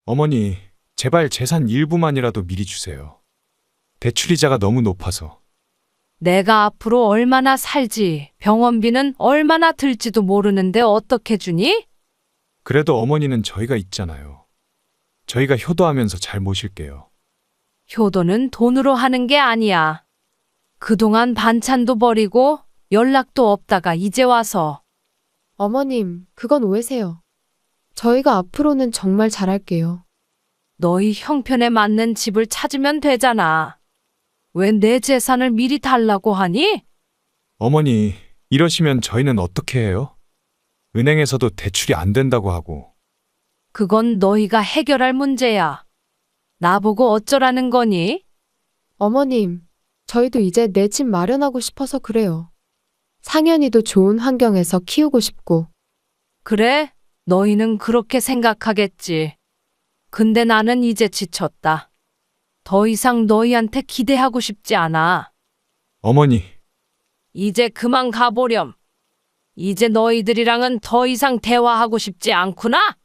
어머니, 제발 재산 일부만이라도 미리 주세요. 대출이자가 너무 높아서. 내가 앞으로 얼마나 살지, 병원비는 얼마나 들지도 모르는데 어떻게 주니? 그래도 어머니는 저희가 있잖아요. 저희가 효도하면서 잘 모실게요. 효도는 돈으로 하는 게 아니야. 그동안 반찬도 버리고 연락도 없다가 이제 와서. 어머님, 그건 오해세요. 저희가 앞으로는 정말 잘할게요. 너희 형편에 맞는 집을 찾으면 되잖아. 왜 내 재산을 미리 달라고 하니? 어머니, 이러시면 저희는 어떻게 해요? 은행에서도 대출이 안 된다고 하고. 그건 너희가 해결할 문제야. 나보고 어쩌라는 거니? 어머님, 저희도 이제 내 집 마련하고 싶어서 그래요. 상현이도 좋은 환경에서 키우고 싶고. 그래, 너희는 그렇게 생각하겠지. 근데 나는 이제 지쳤다. 더 이상 너희한테 기대하고 싶지 않아. 어머니, 이제 그만 가보렴. 이제 너희들이랑은 더 이상 대화하고 싶지 않구나?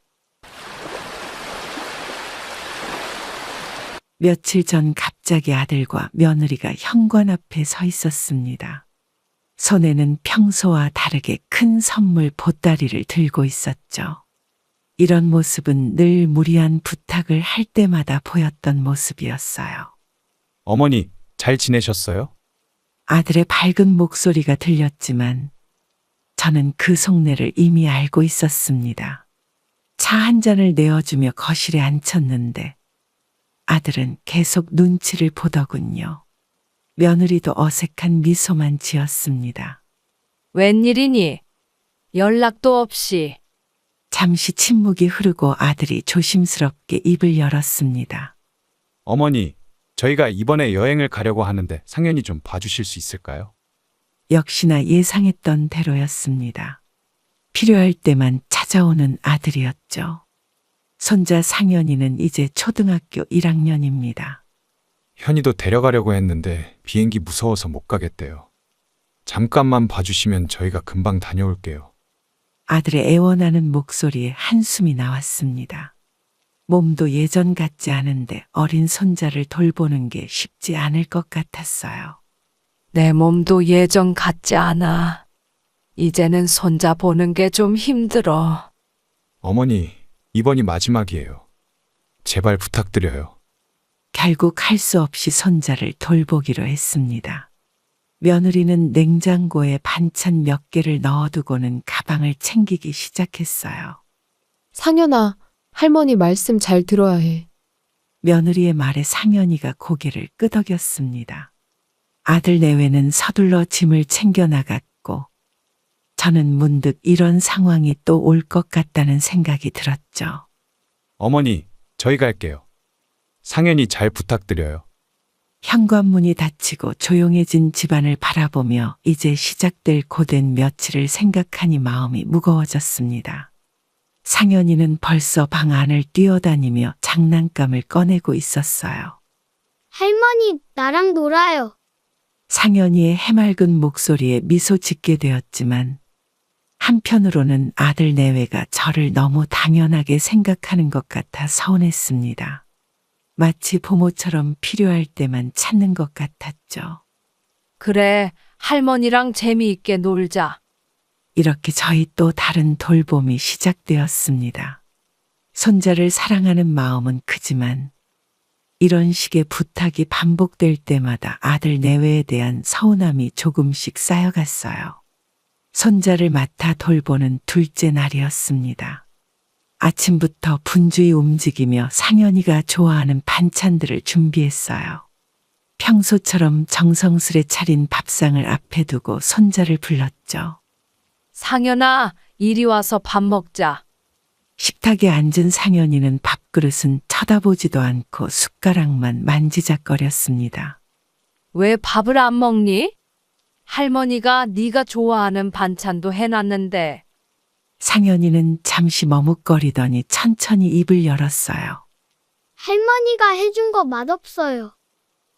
며칠 전 갑자기 아들과 며느리가 현관 앞에 서 있었습니다. 손에는 평소와 다르게 큰 선물 보따리를 들고 있었죠. 이런 모습은 늘 무리한 부탁을 할 때마다 보였던 모습이었어요. 어머니, 잘 지내셨어요? 아들의 밝은 목소리가 들렸지만 저는 그 속내를 이미 알고 있었습니다. 차 한 잔을 내어주며 거실에 앉혔는데 아들은 계속 눈치를 보더군요. 며느리도 어색한 미소만 지었습니다. 웬일이니? 연락도 없이. 잠시 침묵이 흐르고 아들이 조심스럽게 입을 열었습니다. 어머니, 저희가 이번에 여행을 가려고 하는데 상현이 좀 봐주실 수 있을까요? 역시나 예상했던 대로였습니다. 필요할 때만 찾아오는 아들이었죠. 손자 상현이는 이제 초등학교 1학년입니다. 현이도 데려가려고 했는데 비행기 무서워서 못 가겠대요. 잠깐만 봐주시면 저희가 금방 다녀올게요. 아들의 애원하는 목소리에 한숨이 나왔습니다. 몸도 예전 같지 않은데 어린 손자를 돌보는 게 쉽지 않을 것 같았어요. 내 몸도 예전 같지 않아. 이제는 손자 보는 게 좀 힘들어. 어머니, 이번이 마지막이에요. 제발 부탁드려요. 결국 할 수 없이 손자를 돌보기로 했습니다. 며느리는 냉장고에 반찬 몇 개를 넣어두고는 가방을 챙기기 시작했어요. 상현아, 할머니 말씀 잘 들어야 해. 며느리의 말에 상현이가 고개를 끄덕였습니다. 아들 내외는 서둘러 짐을 챙겨 나갔고 저는 문득 이런 상황이 또 올 것 같다는 생각이 들었죠. 어머니, 저희 갈게요. 상현이 잘 부탁드려요. 현관문이 닫히고 조용해진 집안을 바라보며 이제 시작될 고된 며칠을 생각하니 마음이 무거워졌습니다. 상현이는 벌써 방 안을 뛰어다니며 장난감을 꺼내고 있었어요. 할머니, 나랑 놀아요. 상현이의 해맑은 목소리에 미소 짓게 되었지만 한편으로는 아들 내외가 저를 너무 당연하게 생각하는 것 같아 서운했습니다. 마치 부모처럼 필요할 때만 찾는 것 같았죠. 그래, 할머니랑 재미있게 놀자. 이렇게 저희 또 다른 돌봄이 시작되었습니다. 손자를 사랑하는 마음은 크지만 이런 식의 부탁이 반복될 때마다 아들 내외에 대한 서운함이 조금씩 쌓여갔어요. 손자를 맡아 돌보는 둘째 날이었습니다. 아침부터 분주히 움직이며 상현이가 좋아하는 반찬들을 준비했어요. 평소처럼 정성스레 차린 밥상을 앞에 두고 손자를 불렀죠. 상현아, 이리 와서 밥 먹자. 식탁에 앉은 상현이는 밥그릇은 쳐다보지도 않고 숟가락만 만지작거렸습니다. 왜 밥을 안 먹니? 할머니가 네가 좋아하는 반찬도 해놨는데. 상현이는 잠시 머뭇거리더니 천천히 입을 열었어요. 할머니가 해준 거 맛없어요.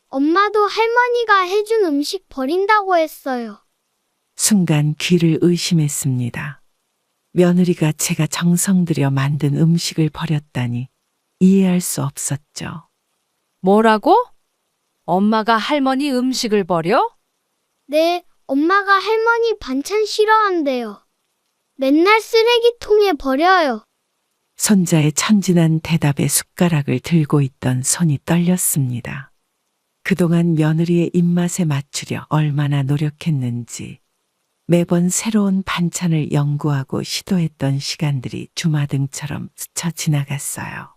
엄마도 할머니가 해준 음식 버린다고 했어요. 순간 귀를 의심했습니다. 며느리가 제가 정성 들여 만든 음식을 버렸다니 이해할 수 없었죠. 뭐라고? 엄마가 할머니 음식을 버려? 네, 엄마가 할머니 반찬 싫어한대요. 맨날 쓰레기통에 버려요. 손자의 천진한 대답에 숟가락을 들고 있던 손이 떨렸습니다. 그동안 며느리의 입맛에 맞추려 얼마나 노력했는지 매번 새로운 반찬을 연구하고 시도했던 시간들이 주마등처럼 스쳐 지나갔어요.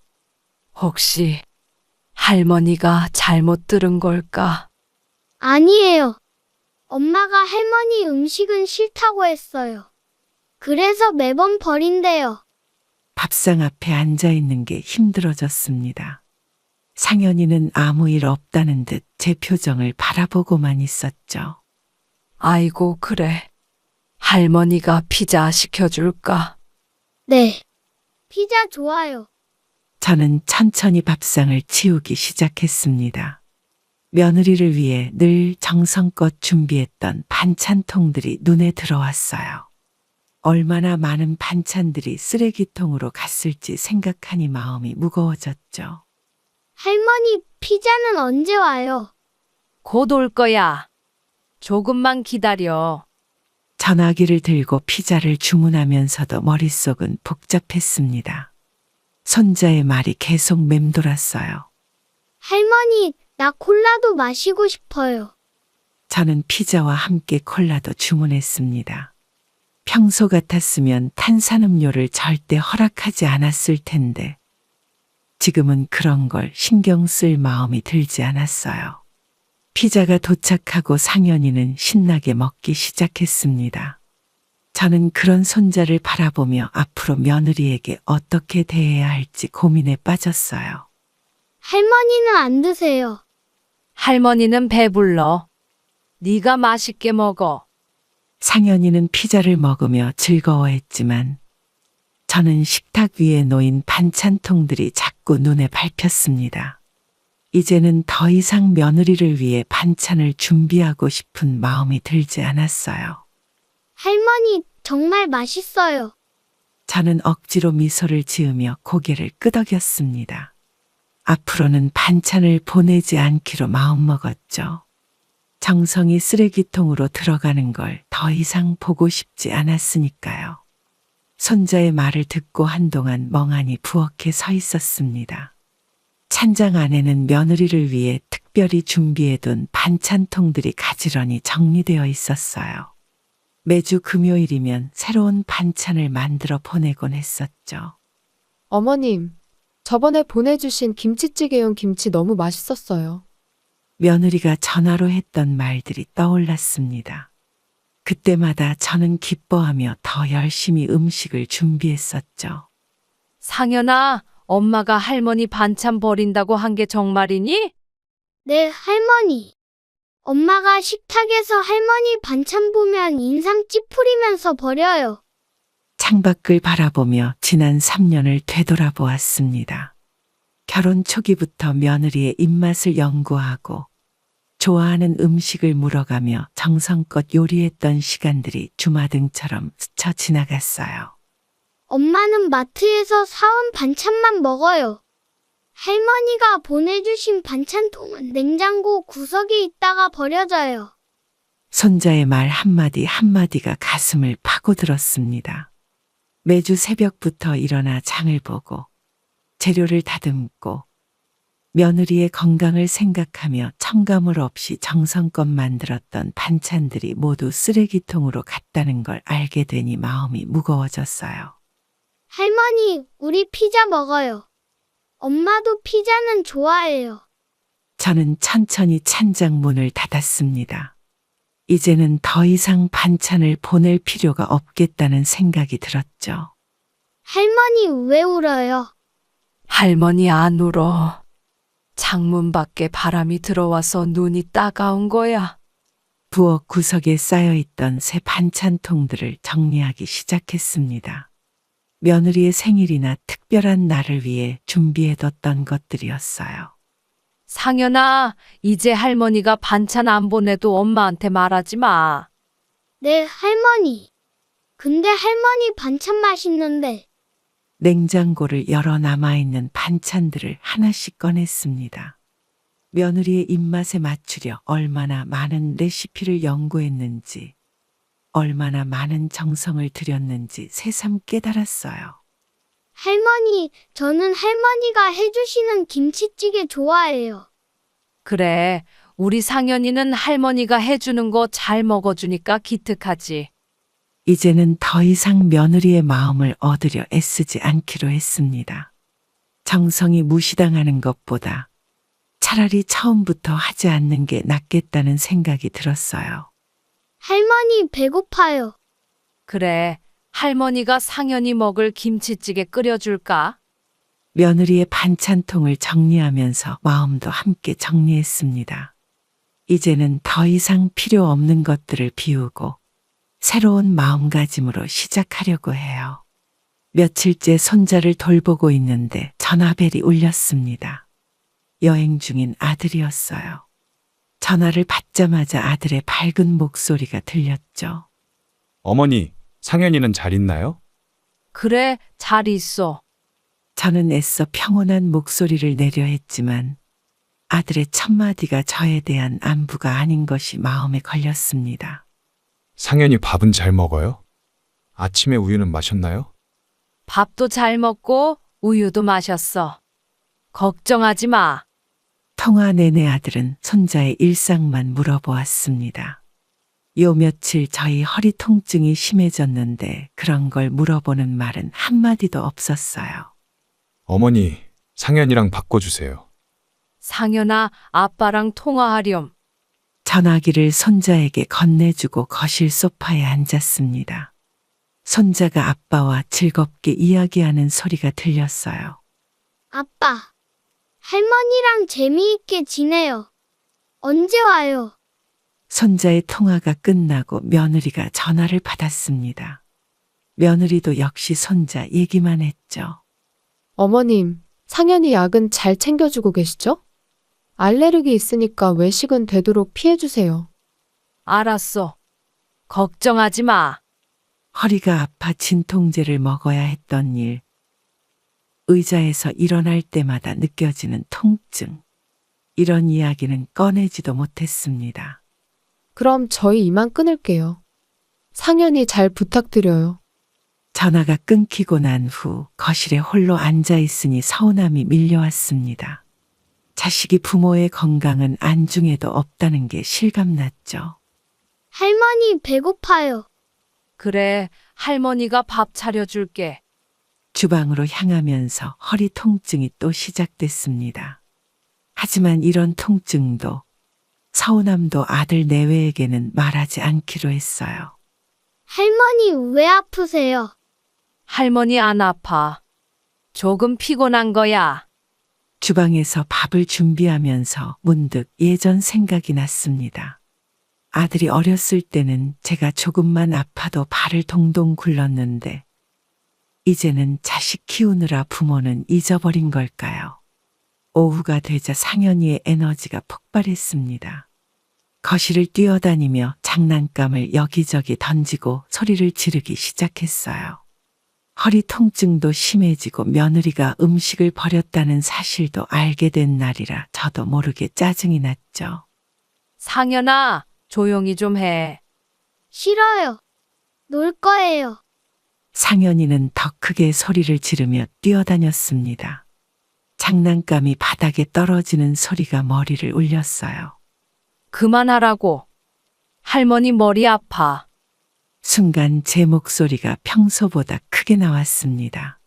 혹시 할머니가 잘못 들은 걸까? 아니에요. 엄마가 할머니 음식은 싫다고 했어요. 그래서 매번 버린대요. 밥상 앞에 앉아 있는 게 힘들어졌습니다. 상현이는 아무 일 없다는 듯 제 표정을 바라보고만 있었죠. 아이고, 그래. 할머니가 피자 시켜줄까? 네. 피자 좋아요. 저는 천천히 밥상을 치우기 시작했습니다. 며느리를 위해 늘 정성껏 준비했던 반찬통들이 눈에 들어왔어요. 얼마나 많은 반찬들이 쓰레기통으로 갔을지 생각하니 마음이 무거워졌죠. 할머니, 피자는 언제 와요? 곧 올 거야. 조금만 기다려. 전화기를 들고 피자를 주문하면서도 머릿속은 복잡했습니다. 손자의 말이 계속 맴돌았어요. 할머니, 나 콜라도 마시고 싶어요. 저는 피자와 함께 콜라도 주문했습니다. 평소 같았으면 탄산음료를 절대 허락하지 않았을 텐데 지금은 그런 걸 신경 쓸 마음이 들지 않았어요. 피자가 도착하고 상현이는 신나게 먹기 시작했습니다. 저는 그런 손자를 바라보며 앞으로 며느리에게 어떻게 대해야 할지 고민에 빠졌어요. 할머니는 안 드세요. 할머니는 배불러. 네가 맛있게 먹어. 상현이는 피자를 먹으며 즐거워했지만 저는 식탁 위에 놓인 반찬통들이 자꾸 눈에 밟혔습니다. 이제는 더 이상 며느리를 위해 반찬을 준비하고 싶은 마음이 들지 않았어요. 할머니, 정말 맛있어요. 저는 억지로 미소를 지으며 고개를 끄덕였습니다. 앞으로는 반찬을 보내지 않기로 마음먹었죠. 정성이 쓰레기통으로 들어가는 걸 더 이상 보고 싶지 않았으니까요. 손자의 말을 듣고 한동안 멍하니 부엌에 서 있었습니다. 찬장 안에는 며느리를 위해 특별히 준비해둔 반찬통들이 가지런히 정리되어 있었어요. 매주 금요일이면 새로운 반찬을 만들어 보내곤 했었죠. 어머님, 저번에 보내주신 김치찌개용 김치 너무 맛있었어요. 며느리가 전화로 했던 말들이 떠올랐습니다. 그때마다 저는 기뻐하며 더 열심히 음식을 준비했었죠. 상현아, 엄마가 할머니 반찬 버린다고 한 게 정말이니? 네, 할머니. 엄마가 식탁에서 할머니 반찬 보면 인상 찌푸리면서 버려요. 창밖을 바라보며 지난 3년을 되돌아보았습니다. 결혼 초기부터 며느리의 입맛을 연구하고 좋아하는 음식을 물어가며 정성껏 요리했던 시간들이 주마등처럼 스쳐 지나갔어요. 엄마는 마트에서 사온 반찬만 먹어요. 할머니가 보내주신 반찬통은 냉장고 구석에 있다가 버려져요. 손자의 말 한마디 한마디가 가슴을 파고들었습니다. 매주 새벽부터 일어나 장을 보고 재료를 다듬고 며느리의 건강을 생각하며 첨가물 없이 정성껏 만들었던 반찬들이 모두 쓰레기통으로 갔다는 걸 알게 되니 마음이 무거워졌어요. 할머니, 우리 피자 먹어요. 엄마도 피자는 좋아해요. 저는 천천히 찬장 문을 닫았습니다. 이제는 더 이상 반찬을 보낼 필요가 없겠다는 생각이 들었죠. 할머니 왜 울어요? 할머니 안 울어. 창문 밖에 바람이 들어와서 눈이 따가운 거야. 부엌 구석에 쌓여있던 새 반찬통들을 정리하기 시작했습니다. 며느리의 생일이나 특별한 날을 위해 준비해뒀던 것들이었어요. 상현아, 이제 할머니가 반찬 안 보내도 엄마한테 말하지 마. 네, 할머니. 근데 할머니 반찬 맛있는데. 냉장고를 열어 남아있는 반찬들을 하나씩 꺼냈습니다. 며느리의 입맛에 맞추려 얼마나 많은 레시피를 연구했는지, 얼마나 많은 정성을 들였는지 새삼 깨달았어요. 할머니, 저는 할머니가 해주시는 김치찌개 좋아해요. 그래, 우리 상현이는 할머니가 해주는 거 잘 먹어주니까 기특하지. 이제는 더 이상 며느리의 마음을 얻으려 애쓰지 않기로 했습니다. 정성이 무시당하는 것보다 차라리 처음부터 하지 않는 게 낫겠다는 생각이 들었어요. 할머니, 배고파요. 그래, 할머니가 상현이 먹을 김치찌개 끓여줄까? 며느리의 반찬통을 정리하면서 마음도 함께 정리했습니다. 이제는 더 이상 필요 없는 것들을 비우고 새로운 마음가짐으로 시작하려고 해요. 며칠째 손자를 돌보고 있는데 전화벨이 울렸습니다. 여행 중인 아들이었어요. 전화를 받자마자 아들의 밝은 목소리가 들렸죠. 어머니, 상현이는 잘 있나요? 그래, 잘 있어. 저는 애써 평온한 목소리를 내려 했지만 아들의 첫마디가 저에 대한 안부가 아닌 것이 마음에 걸렸습니다. 상현이 밥은 잘 먹어요? 아침에 우유는 마셨나요? 밥도 잘 먹고 우유도 마셨어. 걱정하지 마. 통화 내내 아들은 손자의 일상만 물어보았습니다. 요 며칠 저희 허리 통증이 심해졌는데 그런 걸 물어보는 말은 한마디도 없었어요. 어머니, 상현이랑 바꿔주세요. 상현아, 아빠랑 통화하렴. 전화기를 손자에게 건네주고 거실 소파에 앉았습니다. 손자가 아빠와 즐겁게 이야기하는 소리가 들렸어요. 아빠, 할머니랑 재미있게 지내요. 언제 와요? 손자의 통화가 끝나고 며느리가 전화를 받았습니다. 며느리도 역시 손자 얘기만 했죠. 어머님, 상현이 약은 잘 챙겨주고 계시죠? 알레르기 있으니까 외식은 되도록 피해주세요. 알았어. 걱정하지 마. 허리가 아파 진통제를 먹어야 했던 일. 의자에서 일어날 때마다 느껴지는 통증. 이런 이야기는 꺼내지도 못했습니다. 그럼 저희 이만 끊을게요. 상현이 잘 부탁드려요. 전화가 끊기고 난 후 거실에 홀로 앉아 있으니 서운함이 밀려왔습니다. 자식이 부모의 건강은 안중에도 없다는 게 실감났죠. 할머니, 배고파요. 그래, 할머니가 밥 차려줄게. 주방으로 향하면서 허리 통증이 또 시작됐습니다. 하지만 이런 통증도 서운함도 아들 내외에게는 말하지 않기로 했어요. 할머니, 왜 아프세요? 할머니 안 아파. 조금 피곤한 거야. 주방에서 밥을 준비하면서 문득 예전 생각이 났습니다. 아들이 어렸을 때는 제가 조금만 아파도 발을 동동 굴렀는데 이제는 자식 키우느라 부모는 잊어버린 걸까요? 오후가 되자 상현이의 에너지가 폭발했습니다. 거실을 뛰어다니며 장난감을 여기저기 던지고 소리를 지르기 시작했어요. 허리 통증도 심해지고 며느리가 음식을 버렸다는 사실도 알게 된 날이라 저도 모르게 짜증이 났죠. 상현아, 조용히 좀 해. 싫어요. 놀 거예요. 상현이는 더 크게 소리를 지르며 뛰어다녔습니다. 장난감이 바닥에 떨어지는 소리가 머리를 울렸어요. 그만하라고. 할머니 머리 아파. 순간 제 목소리가 평소보다 크게 나왔습니다.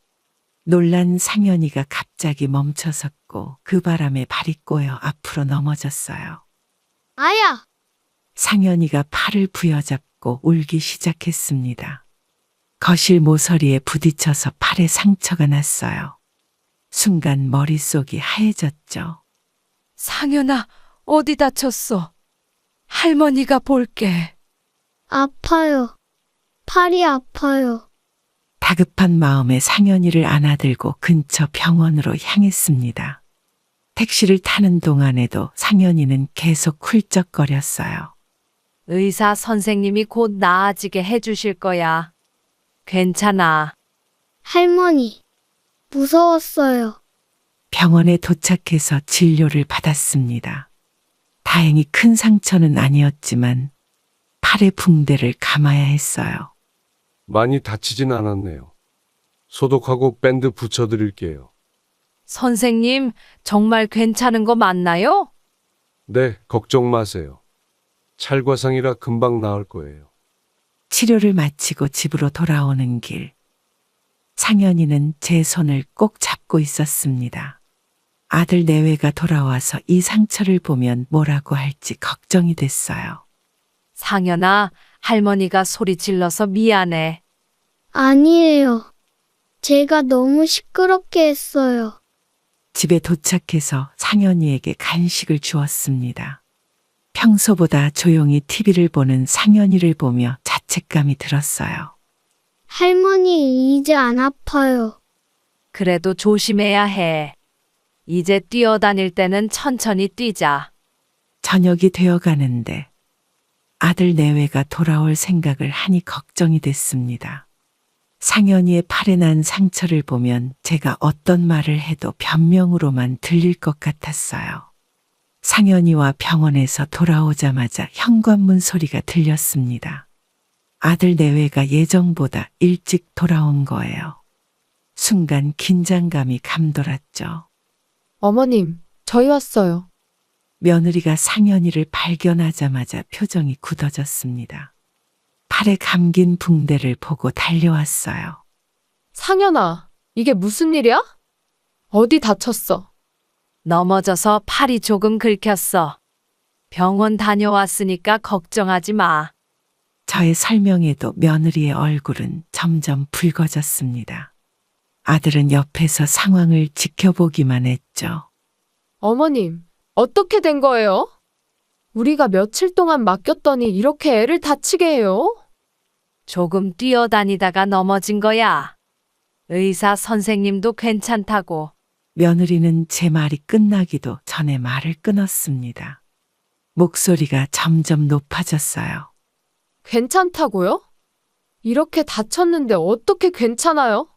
놀란 상현이가 갑자기 멈춰섰고 그 바람에 발이 꼬여 앞으로 넘어졌어요. 아야, 상현이가 팔을 부여잡고 울기 시작했습니다. 거실 모서리에 부딪혀서 팔에 상처가 났어요. 순간 머릿속이 하얘졌죠. 상현아, 어디 다쳤어? 할머니가 볼게. 아파요. 팔이 아파요. 다급한 마음에 상현이를 안아들고 근처 병원으로 향했습니다. 택시를 타는 동안에도 상현이는 계속 훌쩍거렸어요. 의사 선생님이 곧 나아지게 해주실 거야. 괜찮아. 할머니, 무서웠어요. 병원에 도착해서 진료를 받았습니다. 다행히 큰 상처는 아니었지만 팔에 붕대를 감아야 했어요. 많이 다치진 않았네요. 소독하고 밴드 붙여드릴게요. 선생님, 정말 괜찮은 거 맞나요? 네, 걱정 마세요. 찰과상이라 금방 나을 거예요. 치료를 마치고 집으로 돌아오는 길. 상현이는 제 손을 꼭 잡고 있었습니다. 아들 내외가 돌아와서 이 상처를 보면 뭐라고 할지 걱정이 됐어요. 상현아, 할머니가 소리 질러서 미안해. 아니에요. 제가 너무 시끄럽게 했어요. 집에 도착해서 상현이에게 간식을 주었습니다. 평소보다 조용히 TV를 보는 상현이를 보며 자책감이 들었어요. 할머니, 이제 안 아파요. 그래도 조심해야 해. 이제 뛰어다닐 때는 천천히 뛰자. 저녁이 되어 가는데 아들 내외가 돌아올 생각을 하니 걱정이 됐습니다. 상현이의 팔에 난 상처를 보면 제가 어떤 말을 해도 변명으로만 들릴 것 같았어요. 상현이와 병원에서 돌아오자마자 현관문 소리가 들렸습니다. 아들 내외가 예정보다 일찍 돌아온 거예요. 순간 긴장감이 감돌았죠. 어머님, 저희 왔어요. 며느리가 상현이를 발견하자마자 표정이 굳어졌습니다. 팔에 감긴 붕대를 보고 달려왔어요. 상현아, 이게 무슨 일이야? 어디 다쳤어? 넘어져서 팔이 조금 긁혔어. 병원 다녀왔으니까 걱정하지 마. 저의 설명에도 며느리의 얼굴은 점점 붉어졌습니다. 아들은 옆에서 상황을 지켜보기만 했죠. 어머님, 어떻게 된 거예요? 우리가 며칠 동안 맡겼더니 이렇게 애를 다치게 해요? 조금 뛰어다니다가 넘어진 거야. 의사 선생님도 괜찮다고. 며느리는 제 말이 끝나기도 전에 말을 끊었습니다. 목소리가 점점 높아졌어요. 괜찮다고요? 이렇게 다쳤는데 어떻게 괜찮아요?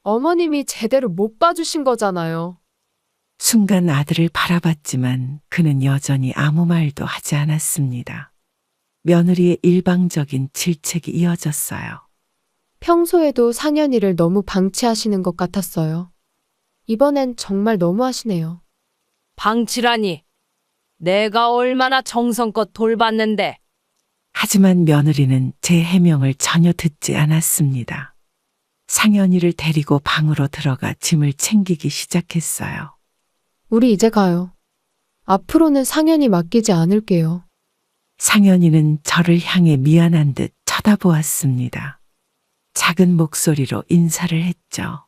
어머님이 제대로 못 봐주신 거잖아요. 순간 아들을 바라봤지만 그는 여전히 아무 말도 하지 않았습니다. 며느리의 일방적인 질책이 이어졌어요. 평소에도 상현이를 너무 방치하시는 것 같았어요. 이번엔 정말 너무하시네요. 방치라니. 내가 얼마나 정성껏 돌봤는데. 하지만 며느리는 제 해명을 전혀 듣지 않았습니다. 상현이를 데리고 방으로 들어가 짐을 챙기기 시작했어요. 우리 이제 가요. 앞으로는 상현이 맡기지 않을게요. 상현이는 저를 향해 미안한 듯 쳐다보았습니다. 작은 목소리로 인사를 했죠.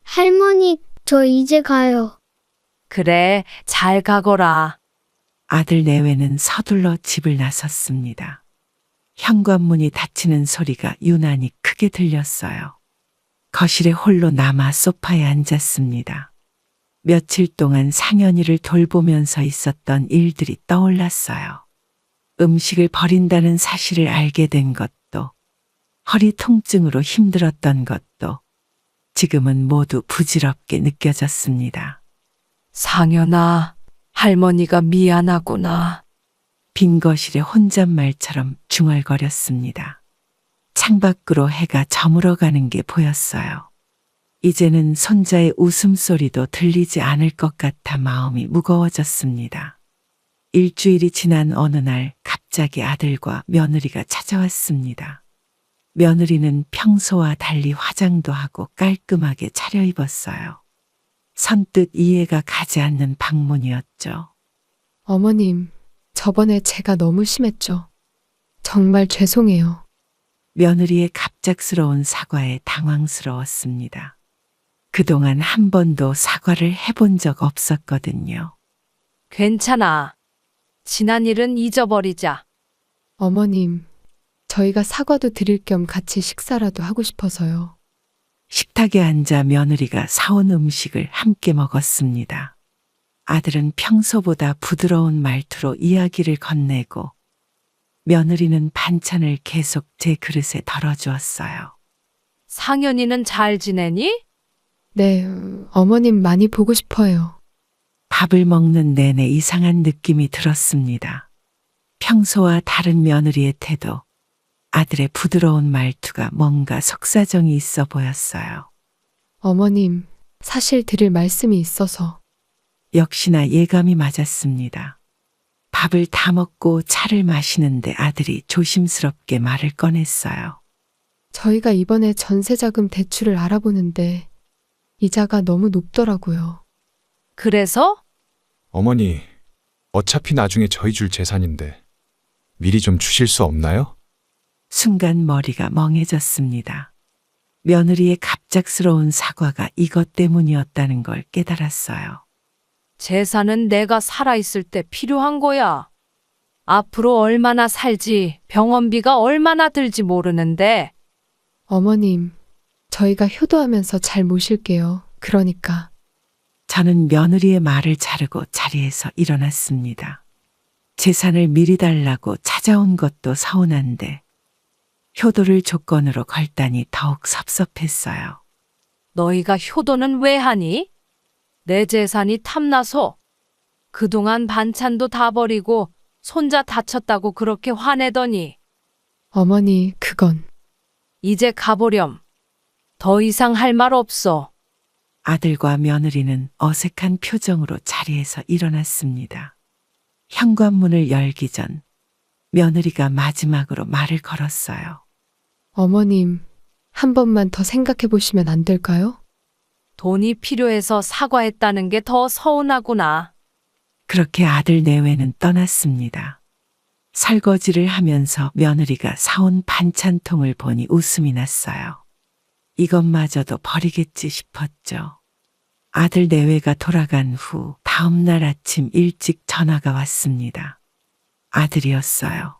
할머니, 저 이제 가요. 그래, 잘 가거라. 아들 내외는 서둘러 집을 나섰습니다. 현관문이 닫히는 소리가 유난히 크게 들렸어요. 거실에 홀로 남아 소파에 앉았습니다. 며칠 동안 상현이를 돌보면서 있었던 일들이 떠올랐어요. 음식을 버린다는 사실을 알게 된 것도, 허리 통증으로 힘들었던 것도, 지금은 모두 부질없게 느껴졌습니다. 상현아, 할머니가 미안하구나. 빈 거실에 혼잣말처럼 중얼거렸습니다. 창밖으로 해가 저물어가는 게 보였어요. 이제는 손자의 웃음소리도 들리지 않을 것 같아 마음이 무거워졌습니다. 일주일이 지난 어느 날 갑자기 아들과 며느리가 찾아왔습니다. 며느리는 평소와 달리 화장도 하고 깔끔하게 차려입었어요. 선뜻 이해가 가지 않는 방문이었죠. 어머님, 저번에 제가 너무 심했죠. 정말 죄송해요. 며느리의 갑작스러운 사과에 당황스러웠습니다. 그동안 한 번도 사과를 해본 적 없었거든요. 괜찮아. 지난 일은 잊어버리자. 어머님, 저희가 사과도 드릴 겸 같이 식사라도 하고 싶어서요. 식탁에 앉아 며느리가 사온 음식을 함께 먹었습니다. 아들은 평소보다 부드러운 말투로 이야기를 건네고 며느리는 반찬을 계속 제 그릇에 덜어주었어요. 상현이는 잘 지내니? 네, 어머님 많이 보고 싶어요. 밥을 먹는 내내 이상한 느낌이 들었습니다. 평소와 다른 며느리의 태도, 아들의 부드러운 말투가 뭔가 속사정이 있어 보였어요. 어머님, 사실 드릴 말씀이 있어서. 역시나 예감이 맞았습니다. 밥을 다 먹고 차를 마시는데 아들이 조심스럽게 말을 꺼냈어요. 저희가 이번에 전세자금 대출을 알아보는데 이자가 너무 높더라고요. 그래서? 어머니, 어차피 나중에 저희 줄 재산인데 미리 좀 주실 수 없나요? 순간 머리가 멍해졌습니다. 며느리의 갑작스러운 사과가 이것 때문이었다는 걸 깨달았어요. 재산은 내가 살아있을 때 필요한 거야. 앞으로 얼마나 살지, 병원비가 얼마나 들지 모르는데. 어머님, 저희가 효도하면서 잘 모실게요. 그러니까. 저는 며느리의 말을 자르고 자리에서 일어났습니다. 재산을 미리 달라고 찾아온 것도 서운한데 효도를 조건으로 걸다니 더욱 섭섭했어요. 너희가 효도는 왜 하니? 내 재산이 탐나서 그동안 반찬도 다 버리고 손자 다쳤다고 그렇게 화내더니 어머니, 그건. 이제 가보렴. 더 이상 할 말 없어. 아들과 며느리는 어색한 표정으로 자리에서 일어났습니다. 현관문을 열기 전 며느리가 마지막으로 말을 걸었어요. 어머님, 한 번만 더 생각해 보시면 안 될까요? 돈이 필요해서 사과했다는 게 더 서운하구나. 그렇게 아들 내외는 떠났습니다. 설거지를 하면서 며느리가 사온 반찬통을 보니 웃음이 났어요. 이것마저도 버리겠지 싶었죠. 아들 내외가 돌아간 후 다음 날 아침 일찍 전화가 왔습니다. 아들이었어요.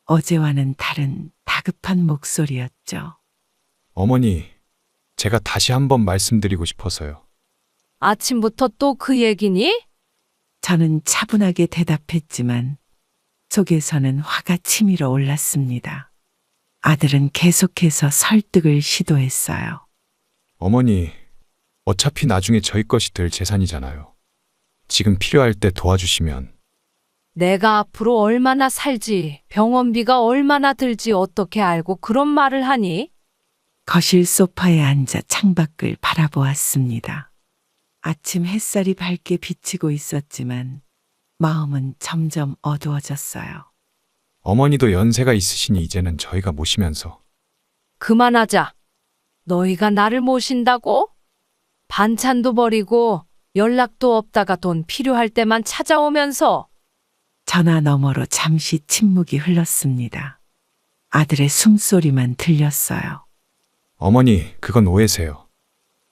어제와는 다른 다급한 목소리였죠. 어머니, 제가 다시 한번 말씀드리고 싶어서요. 아침부터 또 그 얘기니? 저는 차분하게 대답했지만 속에서는 화가 치밀어 올랐습니다. 아들은 계속해서 설득을 시도했어요. 어머니, 어차피 나중에 저희 것이 될 재산이잖아요. 지금 필요할 때 도와주시면. 내가 앞으로 얼마나 살지, 병원비가 얼마나 들지 어떻게 알고 그런 말을 하니? 거실 소파에 앉아 창밖을 바라보았습니다. 아침 햇살이 밝게 비치고 있었지만 마음은 점점 어두워졌어요. 어머니도 연세가 있으시니 이제는 저희가 모시면서. 그만하자. 너희가 나를 모신다고? 반찬도 버리고 연락도 없다가 돈 필요할 때만 찾아오면서. 전화 너머로 잠시 침묵이 흘렀습니다. 아들의 숨소리만 들렸어요. 어머니, 그건 오해세요.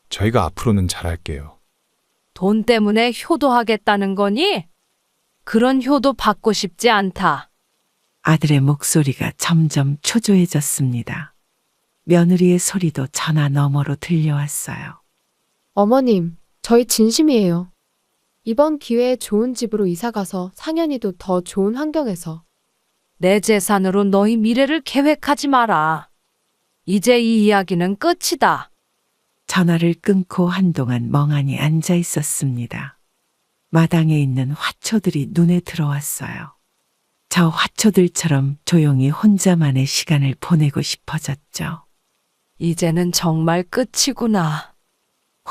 저희가 앞으로는 잘할게요. 돈 때문에 효도하겠다는 거니? 그런 효도 받고 싶지 않다. 아들의 목소리가 점점 초조해졌습니다. 며느리의 소리도 전화 너머로 들려왔어요. 어머님, 저희 진심이에요. 이번 기회에 좋은 집으로 이사가서 상현이도 더 좋은 환경에서. 내 재산으로 너희 미래를 계획하지 마라. 이제 이 이야기는 끝이다. 전화를 끊고 한동안 멍하니 앉아 있었습니다. 마당에 있는 화초들이 눈에 들어왔어요. 저 화초들처럼 조용히 혼자만의 시간을 보내고 싶어졌죠. 이제는 정말 끝이구나.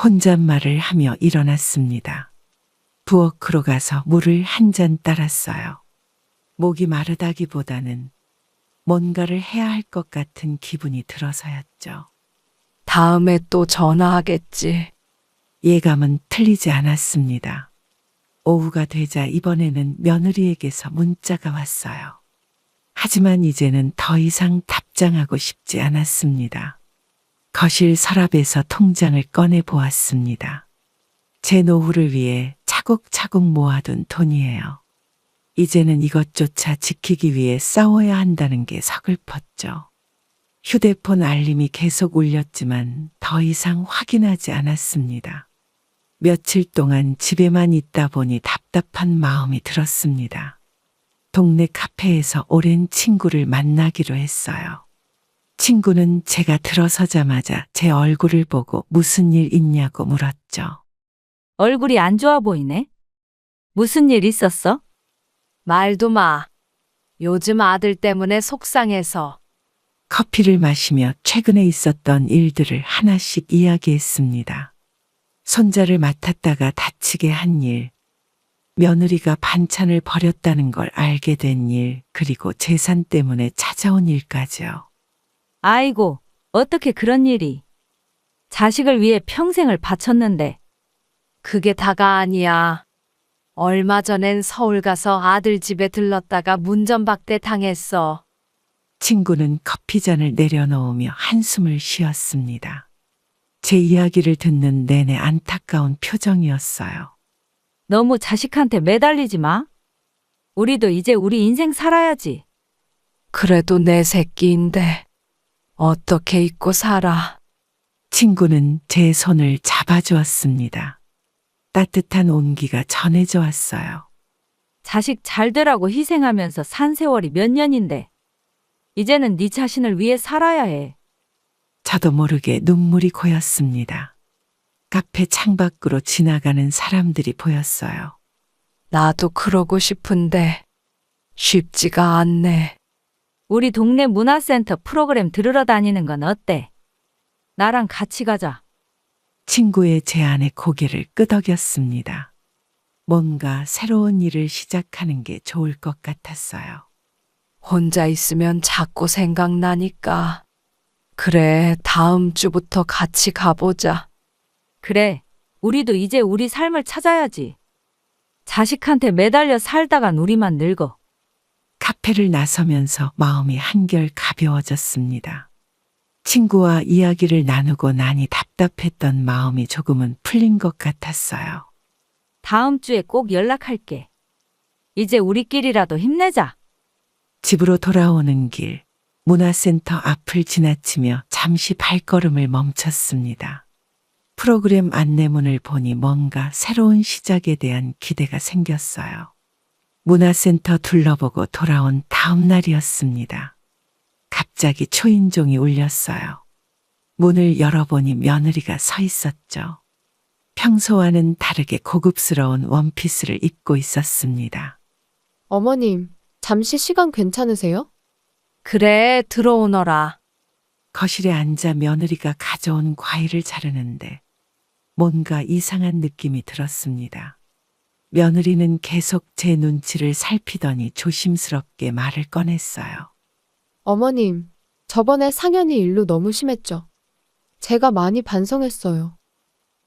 혼잣말을 하며 일어났습니다. 부엌으로 가서 물을 한 잔 따랐어요. 목이 마르다기보다는 뭔가를 해야 할 것 같은 기분이 들어서였죠. 다음에 또 전화하겠지. 예감은 틀리지 않았습니다. 오후가 되자 이번에는 며느리에게서 문자가 왔어요. 하지만 이제는 더 이상 답장하고 싶지 않았습니다. 거실 서랍에서 통장을 꺼내 보았습니다. 제 노후를 위해 차곡차곡 모아둔 돈이에요. 이제는 이것조차 지키기 위해 싸워야 한다는 게 서글펐죠. 휴대폰 알림이 계속 울렸지만 더 이상 확인하지 않았습니다. 며칠 동안 집에만 있다 보니 답답한 마음이 들었습니다. 동네 카페에서 오랜 친구를 만나기로 했어요. 친구는 제가 들어서자마자 제 얼굴을 보고 무슨 일 있냐고 물었죠. 얼굴이 안 좋아 보이네. 무슨 일 있었어? 말도 마. 요즘 아들 때문에 속상해서. 커피를 마시며 최근에 있었던 일들을 하나씩 이야기했습니다. 손자를 맡았다가 다치게 한 일, 며느리가 반찬을 버렸다는 걸 알게 된 일, 그리고 재산 때문에 찾아온 일까지요. 아이고, 어떻게 그런 일이. 자식을 위해 평생을 바쳤는데. 그게 다가 아니야. 얼마 전엔 서울 가서 아들 집에 들렀다가 문전박대 당했어. 친구는 커피잔을 내려놓으며 한숨을 쉬었습니다. 제 이야기를 듣는 내내 안타까운 표정이었어요. 너무 자식한테 매달리지 마. 우리도 이제 우리 인생 살아야지. 그래도 내 새끼인데 어떻게 잊고 살아. 친구는 제 손을 잡아주었습니다. 따뜻한 온기가 전해져 왔어요. 자식 잘 되라고 희생하면서 산 세월이 몇 년인데. 이제는 네 자신을 위해 살아야 해. 저도 모르게 눈물이 고였습니다. 카페 창밖으로 지나가는 사람들이 보였어요. 나도 그러고 싶은데 쉽지가 않네. 우리 동네 문화센터 프로그램 들으러 다니는 건 어때? 나랑 같이 가자. 친구의 제안에 고개를 끄덕였습니다. 뭔가 새로운 일을 시작하는 게 좋을 것 같았어요. 혼자 있으면 자꾸 생각나니까. 그래, 다음 주부터 같이 가보자. 그래, 우리도 이제 우리 삶을 찾아야지. 자식한테 매달려 살다간 우리만 늙어. 카페를 나서면서 마음이 한결 가벼워졌습니다. 친구와 이야기를 나누고 나니 답답했던 마음이 조금은 풀린 것 같았어요. 다음 주에 꼭 연락할게. 이제 우리끼리라도 힘내자. 집으로 돌아오는 길, 문화센터 앞을 지나치며 잠시 발걸음을 멈췄습니다. 프로그램 안내문을 보니 뭔가 새로운 시작에 대한 기대가 생겼어요. 문화센터 둘러보고 돌아온 다음 날이었습니다. 갑자기 초인종이 울렸어요. 문을 열어보니 며느리가 서 있었죠. 평소와는 다르게 고급스러운 원피스를 입고 있었습니다. 어머님, 잠시 시간 괜찮으세요? 그래, 들어오너라. 거실에 앉아 며느리가 가져온 과일을 자르는데 뭔가 이상한 느낌이 들었습니다. 며느리는 계속 제 눈치를 살피더니 조심스럽게 말을 꺼냈어요. 어머님, 저번에 상현이 일로 너무 심했죠? 제가 많이 반성했어요.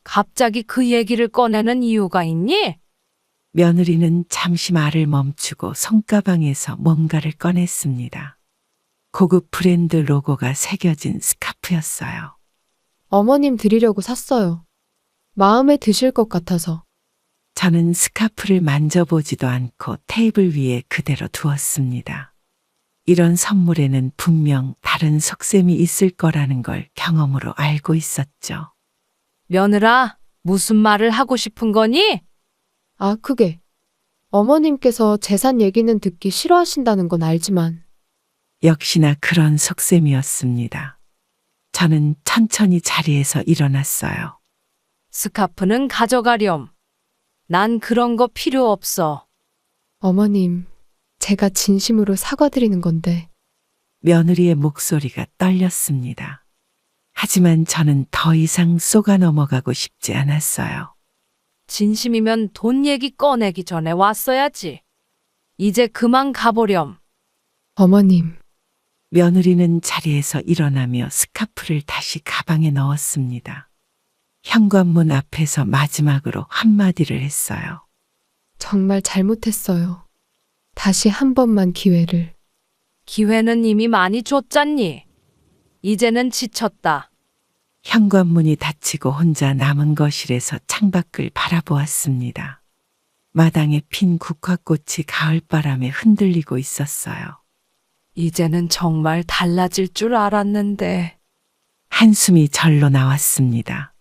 갑자기 그 얘기를 꺼내는 이유가 있니? 며느리는 잠시 말을 멈추고 손가방에서 뭔가를 꺼냈습니다. 고급 브랜드 로고가 새겨진 스카프였어요. 어머님 드리려고 샀어요. 마음에 드실 것 같아서. 저는 스카프를 만져보지도 않고 테이블 위에 그대로 두었습니다. 이런 선물에는 분명 다른 속셈이 있을 거라는 걸 경험으로 알고 있었죠. 며느라, 무슨 말을 하고 싶은 거니? 아, 그게. 어머님께서 재산 얘기는 듣기 싫어하신다는 건 알지만. 역시나 그런 속셈이었습니다. 저는 천천히 자리에서 일어났어요. 스카프는 가져가렴. 난 그런 거 필요 없어. 어머님, 제가 진심으로 사과드리는 건데. 며느리의 목소리가 떨렸습니다. 하지만 저는 더 이상 쏘가 넘어가고 싶지 않았어요. 진심이면 돈 얘기 꺼내기 전에 왔어야지. 이제 그만 가보렴. 어머님, 며느리는 자리에서 일어나며 스카프를 다시 가방에 넣었습니다. 현관문 앞에서 마지막으로 한마디를 했어요. 정말 잘못했어요. 다시 한 번만 기회를. 기회는 이미 많이 줬잖니. 이제는 지쳤다. 현관문이 닫히고 혼자 남은 거실에서 창밖을 바라보았습니다. 마당에 핀 국화꽃이 가을바람에 흔들리고 있었어요. 이제는 정말 달라질 줄 알았는데. 한숨이 절로 나왔습니다.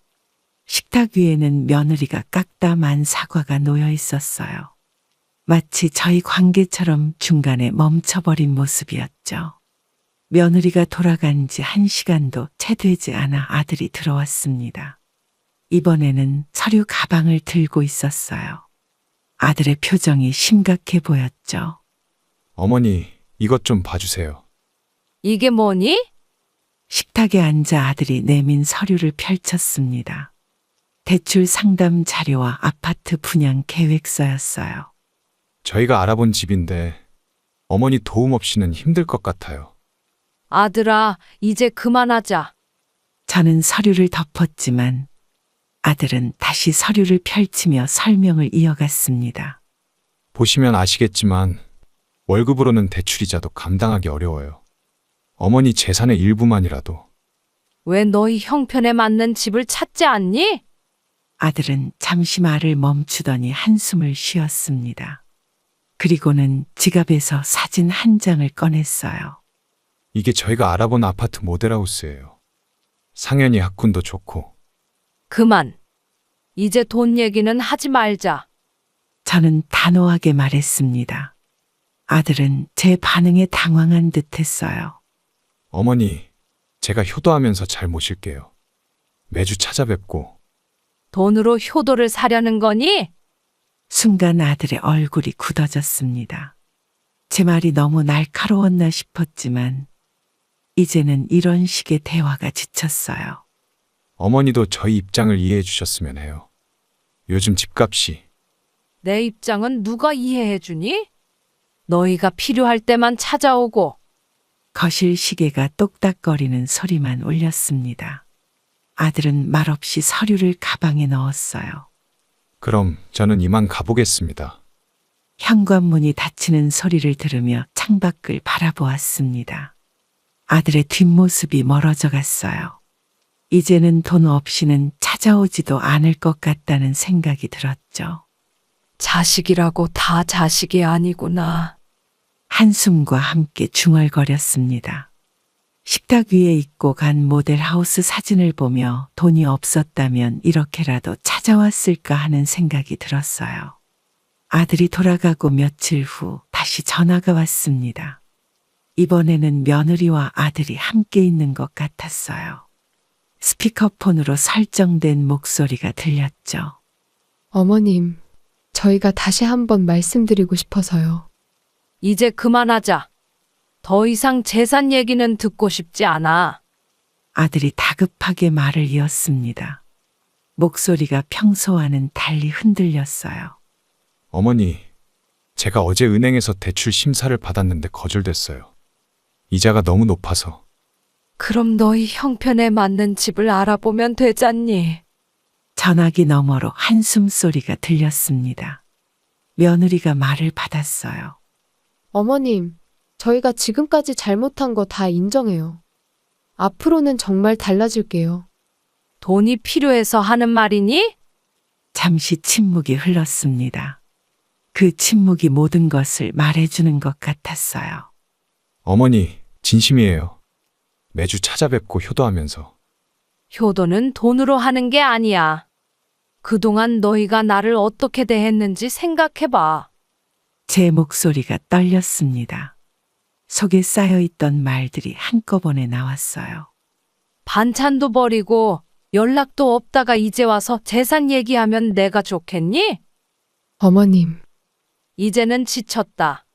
식탁 위에는 며느리가 깎다 만 사과가 놓여 있었어요. 마치 저희 관계처럼 중간에 멈춰버린 모습이었죠. 며느리가 돌아간 지 1시간도 채 되지 않아 아들이 들어왔습니다. 이번에는 서류 가방을 들고 있었어요. 아들의 표정이 심각해 보였죠. 어머니, 이것 좀 봐주세요. 이게 뭐니? 식탁에 앉아 아들이 내민 서류를 펼쳤습니다. 대출 상담 자료와 아파트 분양 계획서였어요. 저희가 알아본 집인데 어머니 도움 없이는 힘들 것 같아요. 아들아, 이제 그만하자. 저는 서류를 덮었지만 아들은 다시 서류를 펼치며 설명을 이어갔습니다. 보시면 아시겠지만 월급으로는 대출이자도 감당하기 어려워요. 어머니 재산의 일부만이라도. 왜 너희 형편에 맞는 집을 찾지 않니? 아들은 잠시 말을 멈추더니 한숨을 쉬었습니다. 그리고는 지갑에서 사진 한 장을 꺼냈어요. 이게 저희가 알아본 아파트 모델하우스예요. 상현이 학군도 좋고. 그만. 이제 돈 얘기는 하지 말자. 저는 단호하게 말했습니다. 아들은 제 반응에 당황한 듯 했어요. 어머니, 제가 효도하면서 잘 모실게요. 매주 찾아뵙고. 돈으로 효도를 사려는 거니? 순간 아들의 얼굴이 굳어졌습니다. 제 말이 너무 날카로웠나 싶었지만 이제는 이런 식의 대화가 지쳤어요. 어머니도 저희 입장을 이해해 주셨으면 해요. 요즘 집값이. 내 입장은 누가 이해해 주니? 너희가 필요할 때만 찾아오고. 거실 시계가 똑딱거리는 소리만 울렸습니다. 아들은 말없이 서류를 가방에 넣었어요. 그럼 저는 이만 가보겠습니다. 현관문이 닫히는 소리를 들으며 창밖을 바라보았습니다. 아들의 뒷모습이 멀어져 갔어요. 이제는 돈 없이는 찾아오지도 않을 것 같다는 생각이 들었죠. 자식이라고 다 자식이 아니구나. 한숨과 함께 중얼거렸습니다. 식탁 위에 입고 간 모델하우스 사진을 보며 돈이 없었다면 이렇게라도 찾아왔을까 하는 생각이 들었어요. 아들이 돌아가고 며칠 후 다시 전화가 왔습니다. 이번에는 며느리와 아들이 함께 있는 것 같았어요. 스피커폰으로 설정된 목소리가 들렸죠. 어머님, 저희가 다시 한번 말씀드리고 싶어서요. 이제 그만하자. 더 이상 재산 얘기는 듣고 싶지 않아. 아들이 다급하게 말을 이었습니다. 목소리가 평소와는 달리 흔들렸어요. 어머니, 제가 어제 은행에서 대출 심사를 받았는데 거절됐어요. 이자가 너무 높아서. 그럼 너희 형편에 맞는 집을 알아보면 되잖니. 전화기 너머로 한숨 소리가 들렸습니다. 며느리가 말을 받았어요. 어머님, 저희가 지금까지 잘못한 거 다 인정해요. 앞으로는 정말 달라질게요. 돈이 필요해서 하는 말이니? 잠시 침묵이 흘렀습니다. 그 침묵이 모든 것을 말해주는 것 같았어요. 어머니, 진심이에요. 매주 찾아뵙고 효도하면서. 효도는 돈으로 하는 게 아니야. 그동안 너희가 나를 어떻게 대했는지 생각해봐. 제 목소리가 떨렸습니다. 속에 쌓여있던 말들이 한꺼번에 나왔어요. 반찬도 버리고 연락도 없다가 이제 와서 재산 얘기하면 내가 좋겠니? 어머님, 이제는 지쳤다.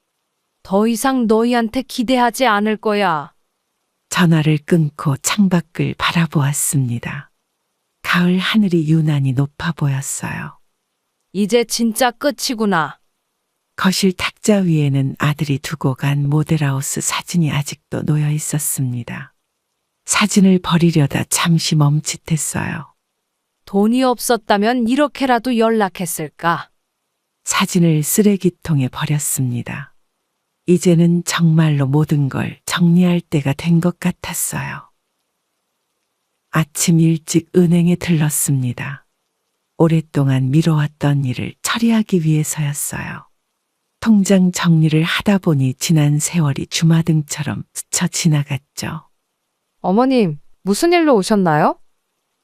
더 이상 너희한테 기대하지 않을 거야. 전화를 끊고 창밖을 바라보았습니다. 가을 하늘이 유난히 높아 보였어요. 이제 진짜 끝이구나. 거실 탁자 위에는 아들이 두고 간 모델하우스 사진이 아직도 놓여 있었습니다. 사진을 버리려다 잠시 멈칫했어요. 돈이 없었다면 이렇게라도 연락했을까? 사진을 쓰레기통에 버렸습니다. 이제는 정말로 모든 걸 정리할 때가 된 것 같았어요. 아침 일찍 은행에 들렀습니다. 오랫동안 미뤄왔던 일을 처리하기 위해서였어요. 통장 정리를 하다 보니 지난 세월이 주마등처럼 스쳐 지나갔죠. 어머님, 무슨 일로 오셨나요?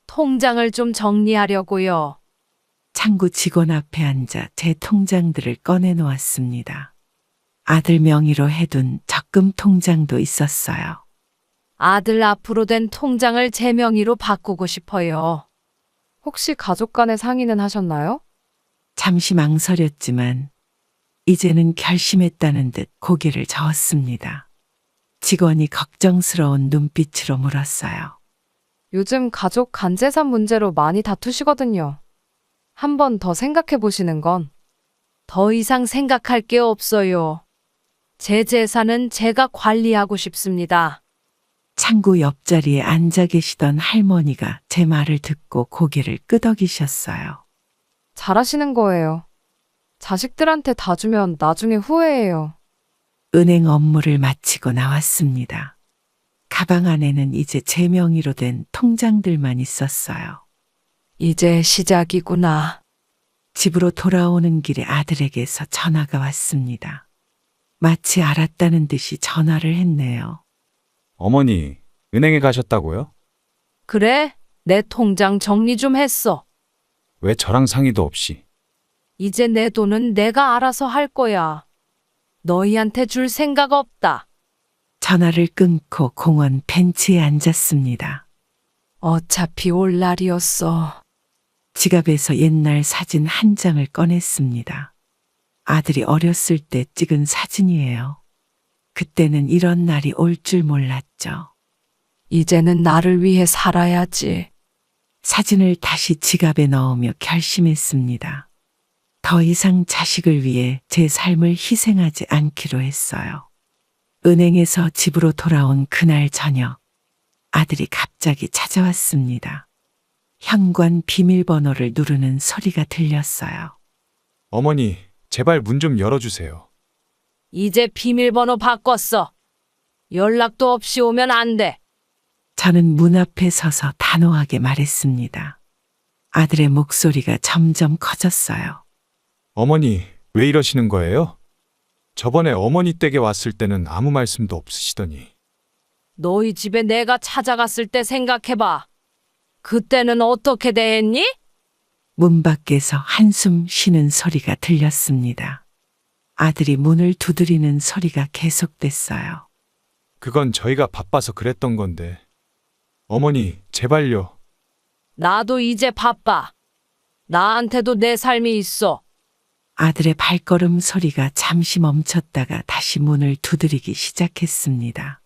통장을 좀 정리하려고요. 창구 직원 앞에 앉아 제 통장들을 꺼내 놓았습니다. 아들 명의로 해둔 적금 통장도 있었어요. 아들 앞으로 된 통장을 제 명의로 바꾸고 싶어요. 혹시 가족 간의 상의는 하셨나요? 잠시 망설였지만 이제는 결심했다는 듯 고개를 저었습니다. 직원이 걱정스러운 눈빛으로 물었어요. 요즘 가족 간재산 문제로 많이 다투시거든요. 한 번 더 생각해 보시는 건 더 이상 생각할 게 없어요. 제 재산은 제가 관리하고 싶습니다. 창구 옆자리에 앉아 계시던 할머니가 제 말을 듣고 고개를 끄덕이셨어요. 잘하시는 거예요. 자식들한테 다 주면 나중에 후회해요. 은행 업무를 마치고 나왔습니다. 가방 안에는 이제 제 명의로 된 통장들만 있었어요. 이제 시작이구나. 집으로 돌아오는 길에 아들에게서 전화가 왔습니다. 마치 알았다는 듯이 전화를 했네요. 어머니, 은행에 가셨다고요? 그래, 내 통장 정리 좀 했어. 왜 저랑 상의도 없이? 이제 내 돈은 내가 알아서 할 거야. 너희한테 줄 생각 없다. 전화를 끊고 공원 벤치에 앉았습니다. 어차피 올 날이었어. 지갑에서 옛날 사진 한 장을 꺼냈습니다. 아들이 어렸을 때 찍은 사진이에요. 그때는 이런 날이 올 줄 몰랐죠. 이제는 나를 위해 살아야지. 사진을 다시 지갑에 넣으며 결심했습니다. 더 이상 자식을 위해 제 삶을 희생하지 않기로 했어요. 은행에서 집으로 돌아온 그날 저녁, 아들이 갑자기 찾아왔습니다. 현관 비밀번호를 누르는 소리가 들렸어요. 어머니, 제발 문 좀 열어주세요. 이제 비밀번호 바꿨어. 연락도 없이 오면 안 돼. 저는 문 앞에 서서 단호하게 말했습니다. 아들의 목소리가 점점 커졌어요. 어머니, 왜 이러시는 거예요? 저번에 어머니 댁에 왔을 때는 아무 말씀도 없으시더니. 너희 집에 내가 찾아갔을 때 생각해봐. 그때는 어떻게 대했니? 문 밖에서 한숨 쉬는 소리가 들렸습니다. 아들이 문을 두드리는 소리가 계속됐어요. 그건 저희가 바빠서 그랬던 건데. 어머니, 제발요. 나도 이제 바빠. 나한테도 내 삶이 있어. 아들의 발걸음 소리가 잠시 멈췄다가 다시 문을 두드리기 시작했습니다.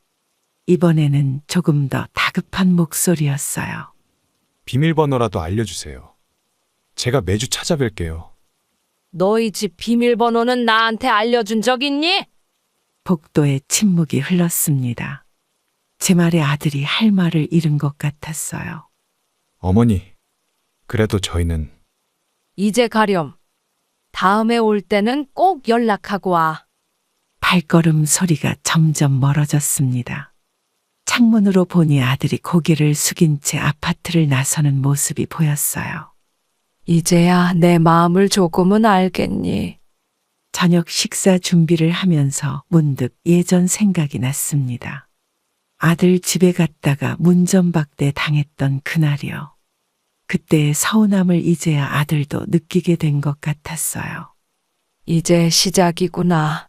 이번에는 조금 더 다급한 목소리였어요. 비밀번호라도 알려주세요. 제가 매주 찾아뵐게요. 너희 집 비밀번호는 나한테 알려준 적 있니? 복도에 침묵이 흘렀습니다. 제 말에 아들이 할 말을 잃은 것 같았어요. 어머니, 그래도 저희는 이제 가렴. 다음에 올 때는 꼭 연락하고 와. 발걸음 소리가 점점 멀어졌습니다. 창문으로 보니 아들이 고개를 숙인 채 아파트를 나서는 모습이 보였어요. 이제야 내 마음을 조금은 알겠니? 저녁 식사 준비를 하면서 문득 예전 생각이 났습니다. 아들 집에 갔다가 문전박대 당했던 그날이요. 그때의 서운함을 이제야 아들도 느끼게 된 것 같았어요. 이제 시작이구나.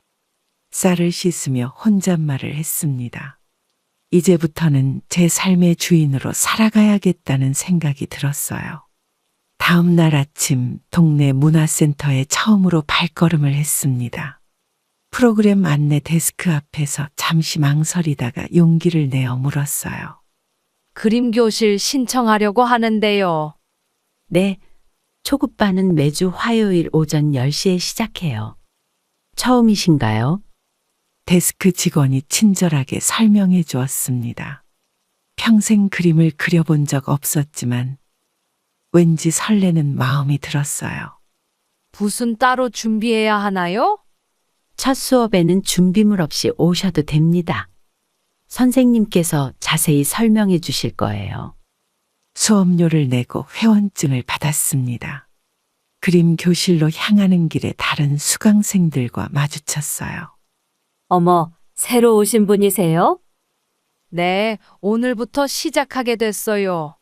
쌀을 씻으며 혼잣말을 했습니다. 이제부터는 제 삶의 주인으로 살아가야겠다는 생각이 들었어요. 다음 날 아침 동네 문화센터에 처음으로 발걸음을 했습니다. 프로그램 안내 데스크 앞에서 잠시 망설이다가 용기를 내어 물었어요. 그림 교실 신청하려고 하는데요. 네, 초급반은 매주 화요일 오전 10시에 시작해요. 처음이신가요? 데스크 직원이 친절하게 설명해 주었습니다. 평생 그림을 그려본 적 없었지만 왠지 설레는 마음이 들었어요. 붓은 따로 준비해야 하나요? 첫 수업에는 준비물 없이 오셔도 됩니다. 선생님께서 자세히 설명해 주실 거예요. 수업료를 내고 회원증을 받았습니다. 그림 교실로 향하는 길에 다른 수강생들과 마주쳤어요. 어머, 새로 오신 분이세요? 네, 오늘부터 시작하게 됐어요.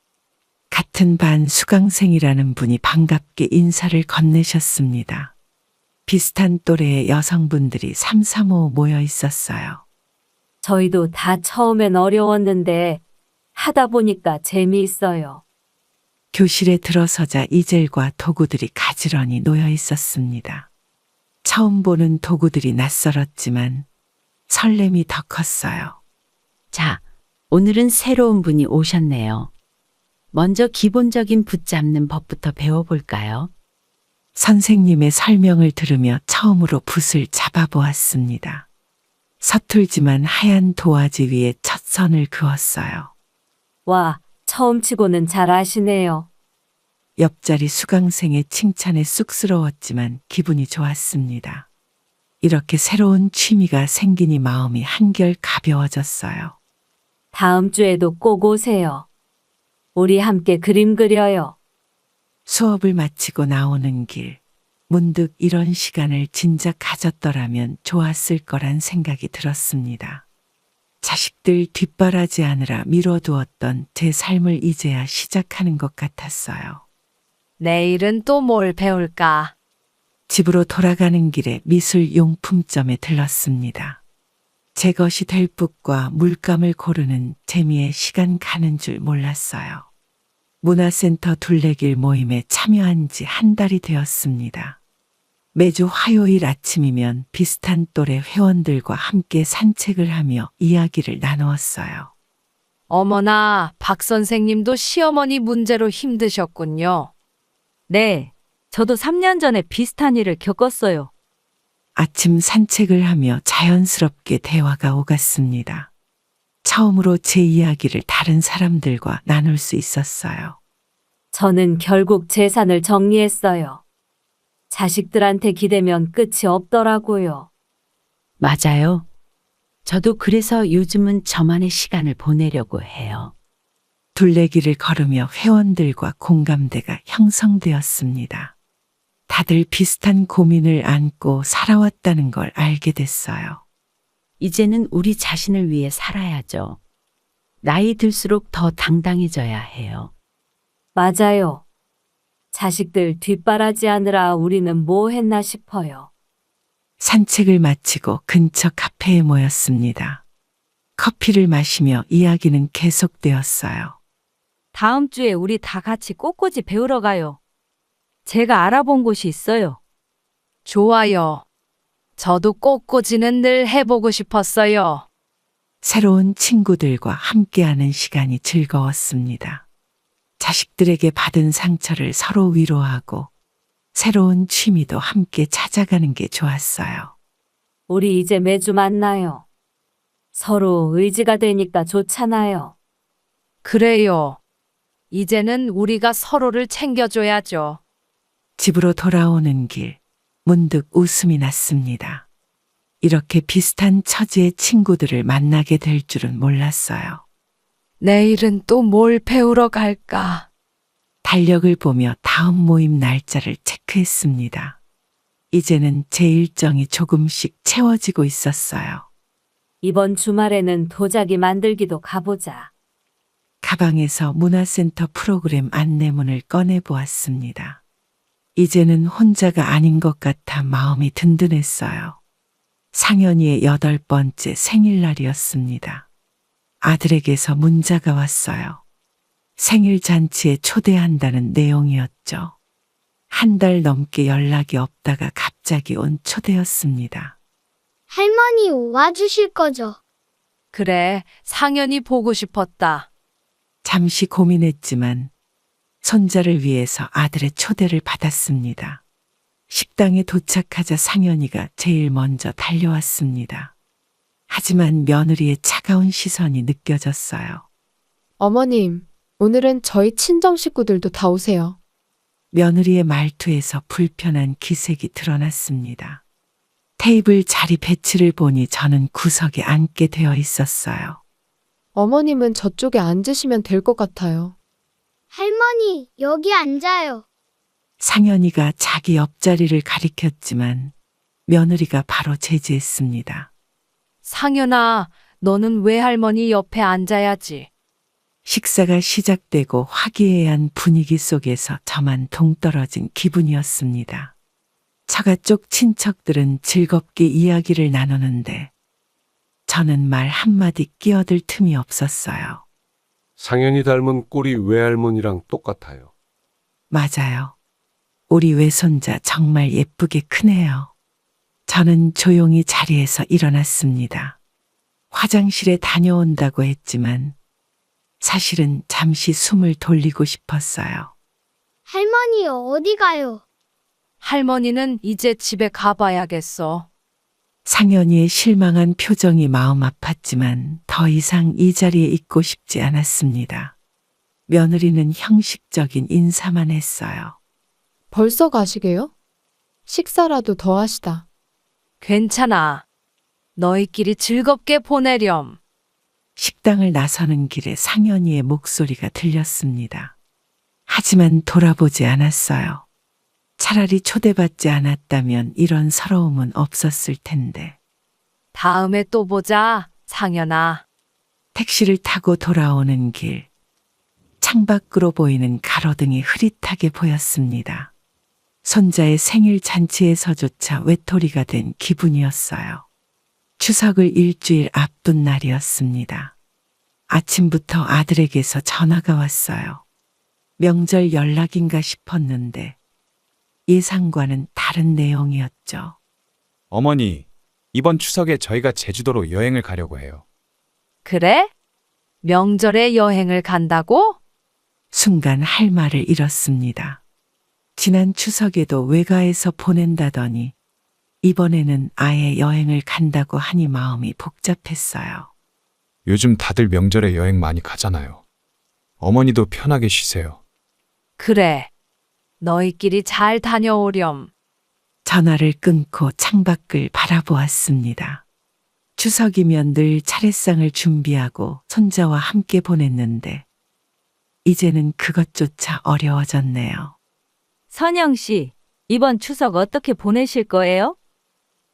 같은 반 수강생이라는 분이 반갑게 인사를 건네셨습니다. 비슷한 또래의 여성분들이 삼삼오오 모여 있었어요. 저희도 다 처음엔 어려웠는데 하다 보니까 재미있어요. 교실에 들어서자 이젤과 도구들이 가지런히 놓여 있었습니다. 처음 보는 도구들이 낯설었지만 설렘이 더 컸어요. 자, 오늘은 새로운 분이 오셨네요. 먼저 기본적인 붓잡는 법부터 배워볼까요? 선생님의 설명을 들으며 처음으로 붓을 잡아보았습니다. 서툴지만 하얀 도화지 위에 첫 선을 그었어요. 와, 처음 치고는 잘 아시네요. 옆자리 수강생의 칭찬에 쑥스러웠지만 기분이 좋았습니다. 이렇게 새로운 취미가 생기니 마음이 한결 가벼워졌어요. 다음 주에도 꼭 오세요. 우리 함께 그림 그려요. 수업을 마치고 나오는 길, 문득 이런 시간을 진작 가졌더라면 좋았을 거란 생각이 들었습니다. 자식들 뒷바라지하느라 미뤄두었던 제 삶을 이제야 시작하는 것 같았어요. 내일은 또 뭘 배울까? 집으로 돌아가는 길에 미술용품점에 들렀습니다. 제 것이 될 붓과 물감을 고르는 재미에 시간 가는 줄 몰랐어요. 문화센터 둘레길 모임에 참여한 지 한 달이 되었습니다. 매주 화요일 아침이면 비슷한 또래 회원들과 함께 산책을 하며 이야기를 나누었어요. 어머나, 박 선생님도 시어머니 문제로 힘드셨군요. 네, 저도 3년 전에 비슷한 일을 겪었어요. 아침 산책을 하며 자연스럽게 대화가 오갔습니다. 처음으로 제 이야기를 다른 사람들과 나눌 수 있었어요. 저는 결국 재산을 정리했어요. 자식들한테 기대면 끝이 없더라고요. 맞아요. 저도 그래서 요즘은 저만의 시간을 보내려고 해요. 둘레길을 걸으며 회원들과 공감대가 형성되었습니다. 다들 비슷한 고민을 안고 살아왔다는 걸 알게 됐어요. 이제는 우리 자신을 위해 살아야죠. 나이 들수록 더 당당해져야 해요. 맞아요. 자식들 뒷바라지하느라 우리는 뭐 했나 싶어요. 산책을 마치고 근처 카페에 모였습니다. 커피를 마시며 이야기는 계속되었어요. 다음 주에 우리 다 같이 꽃꽂이 배우러 가요. 제가 알아본 곳이 있어요. 좋아요. 저도 꽃꽂이는 늘 해보고 싶었어요. 새로운 친구들과 함께하는 시간이 즐거웠습니다. 자식들에게 받은 상처를 서로 위로하고 새로운 취미도 함께 찾아가는 게 좋았어요. 우리 이제 매주 만나요. 서로 의지가 되니까 좋잖아요. 그래요. 이제는 우리가 서로를 챙겨줘야죠. 집으로 돌아오는 길, 문득 웃음이 났습니다. 이렇게 비슷한 처지의 친구들을 만나게 될 줄은 몰랐어요. 내일은 또 뭘 배우러 갈까? 달력을 보며 다음 모임 날짜를 체크했습니다. 이제는 제 일정이 조금씩 채워지고 있었어요. 이번 주말에는 도자기 만들기도 가보자. 가방에서 문화센터 프로그램 안내문을 꺼내 보았습니다. 이제는 혼자가 아닌 것 같아 마음이 든든했어요. 상현이의 8번째 생일날이었습니다. 아들에게서 문자가 왔어요. 생일 잔치에 초대한다는 내용이었죠. 한 달 넘게 연락이 없다가 갑자기 온 초대였습니다. 할머니 와주실 거죠? 그래, 상현이 보고 싶었다. 잠시 고민했지만 손자를 위해서 아들의 초대를 받았습니다. 식당에 도착하자 상현이가 제일 먼저 달려왔습니다. 하지만 며느리의 차가운 시선이 느껴졌어요. 어머님, 오늘은 저희 친정 식구들도 다 오세요. 며느리의 말투에서 불편한 기색이 드러났습니다. 테이블 자리 배치를 보니 저는 구석에 앉게 되어 있었어요. 어머님은 저쪽에 앉으시면 될 것 같아요. 할머니, 여기 앉아요. 상현이가 자기 옆자리를 가리켰지만 며느리가 바로 제지했습니다. 상현아, 너는 외할머니 옆에 앉아야지. 식사가 시작되고 화기애애한 분위기 속에서 저만 동떨어진 기분이었습니다. 처가 쪽 친척들은 즐겁게 이야기를 나누는데 저는 말 한마디 끼어들 틈이 없었어요. 상현이 닮은 꼴이 외할머니랑 똑같아요. 맞아요. 우리 외손자 정말 예쁘게 크네요. 저는 조용히 자리에서 일어났습니다. 화장실에 다녀온다고 했지만 사실은 잠시 숨을 돌리고 싶었어요. 할머니 어디 가요? 할머니는 이제 집에 가봐야겠어. 상현이의 실망한 표정이 마음 아팠지만 더 이상 이 자리에 있고 싶지 않았습니다. 며느리는 형식적인 인사만 했어요. 벌써 가시게요? 식사라도 더 하시다. 괜찮아. 너희끼리 즐겁게 보내렴. 식당을 나서는 길에 상현이의 목소리가 들렸습니다. 하지만 돌아보지 않았어요. 차라리 초대받지 않았다면 이런 서러움은 없었을 텐데. 다음에 또 보자, 상현아. 택시를 타고 돌아오는 길. 창밖으로 보이는 가로등이 흐릿하게 보였습니다. 손자의 생일 잔치에서조차 외톨이가 된 기분이었어요. 추석을 일주일 앞둔 날이었습니다. 아침부터 아들에게서 전화가 왔어요. 명절 연락인가 싶었는데 예상과는 다른 내용이었죠. 어머니, 이번 추석에 저희가 제주도로 여행을 가려고 해요. 그래? 명절에 여행을 간다고? 순간 할 말을 잃었습니다. 지난 추석에도 외가에서 보낸다더니 이번에는 아예 여행을 간다고 하니 마음이 복잡했어요. 요즘 다들 명절에 여행 많이 가잖아요. 어머니도 편하게 쉬세요. 그래. 너희끼리 잘 다녀오렴. 전화를 끊고 창밖을 바라보았습니다. 추석이면 늘 차례상을 준비하고 손자와 함께 보냈는데 이제는 그것조차 어려워졌네요. 선영 씨, 이번 추석 어떻게 보내실 거예요?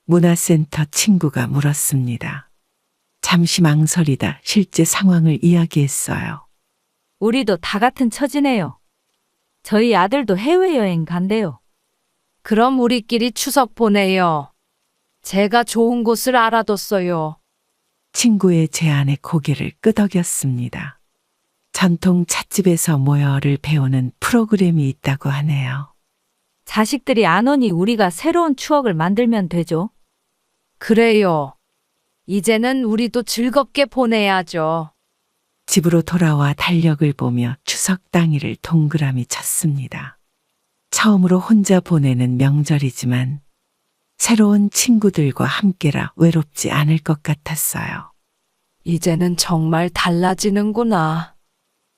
문화센터 친구가 물었습니다. 잠시 망설이다 실제 상황을 이야기했어요. 우리도 다 같은 처지네요. 저희 아들도 해외여행 간대요. 그럼 우리끼리 추석 보내요. 제가 좋은 곳을 알아뒀어요. 친구의 제안에 고개를 끄덕였습니다. 전통 찻집에서 모여를 배우는 프로그램이 있다고 하네요. 자식들이 안 오니 우리가 새로운 추억을 만들면 되죠. 그래요. 이제는 우리도 즐겁게 보내야죠. 집으로 돌아와 달력을 보며 추석 당일을 동그라미 쳤습니다. 처음으로 혼자 보내는 명절이지만 새로운 친구들과 함께라 외롭지 않을 것 같았어요. 이제는 정말 달라지는구나.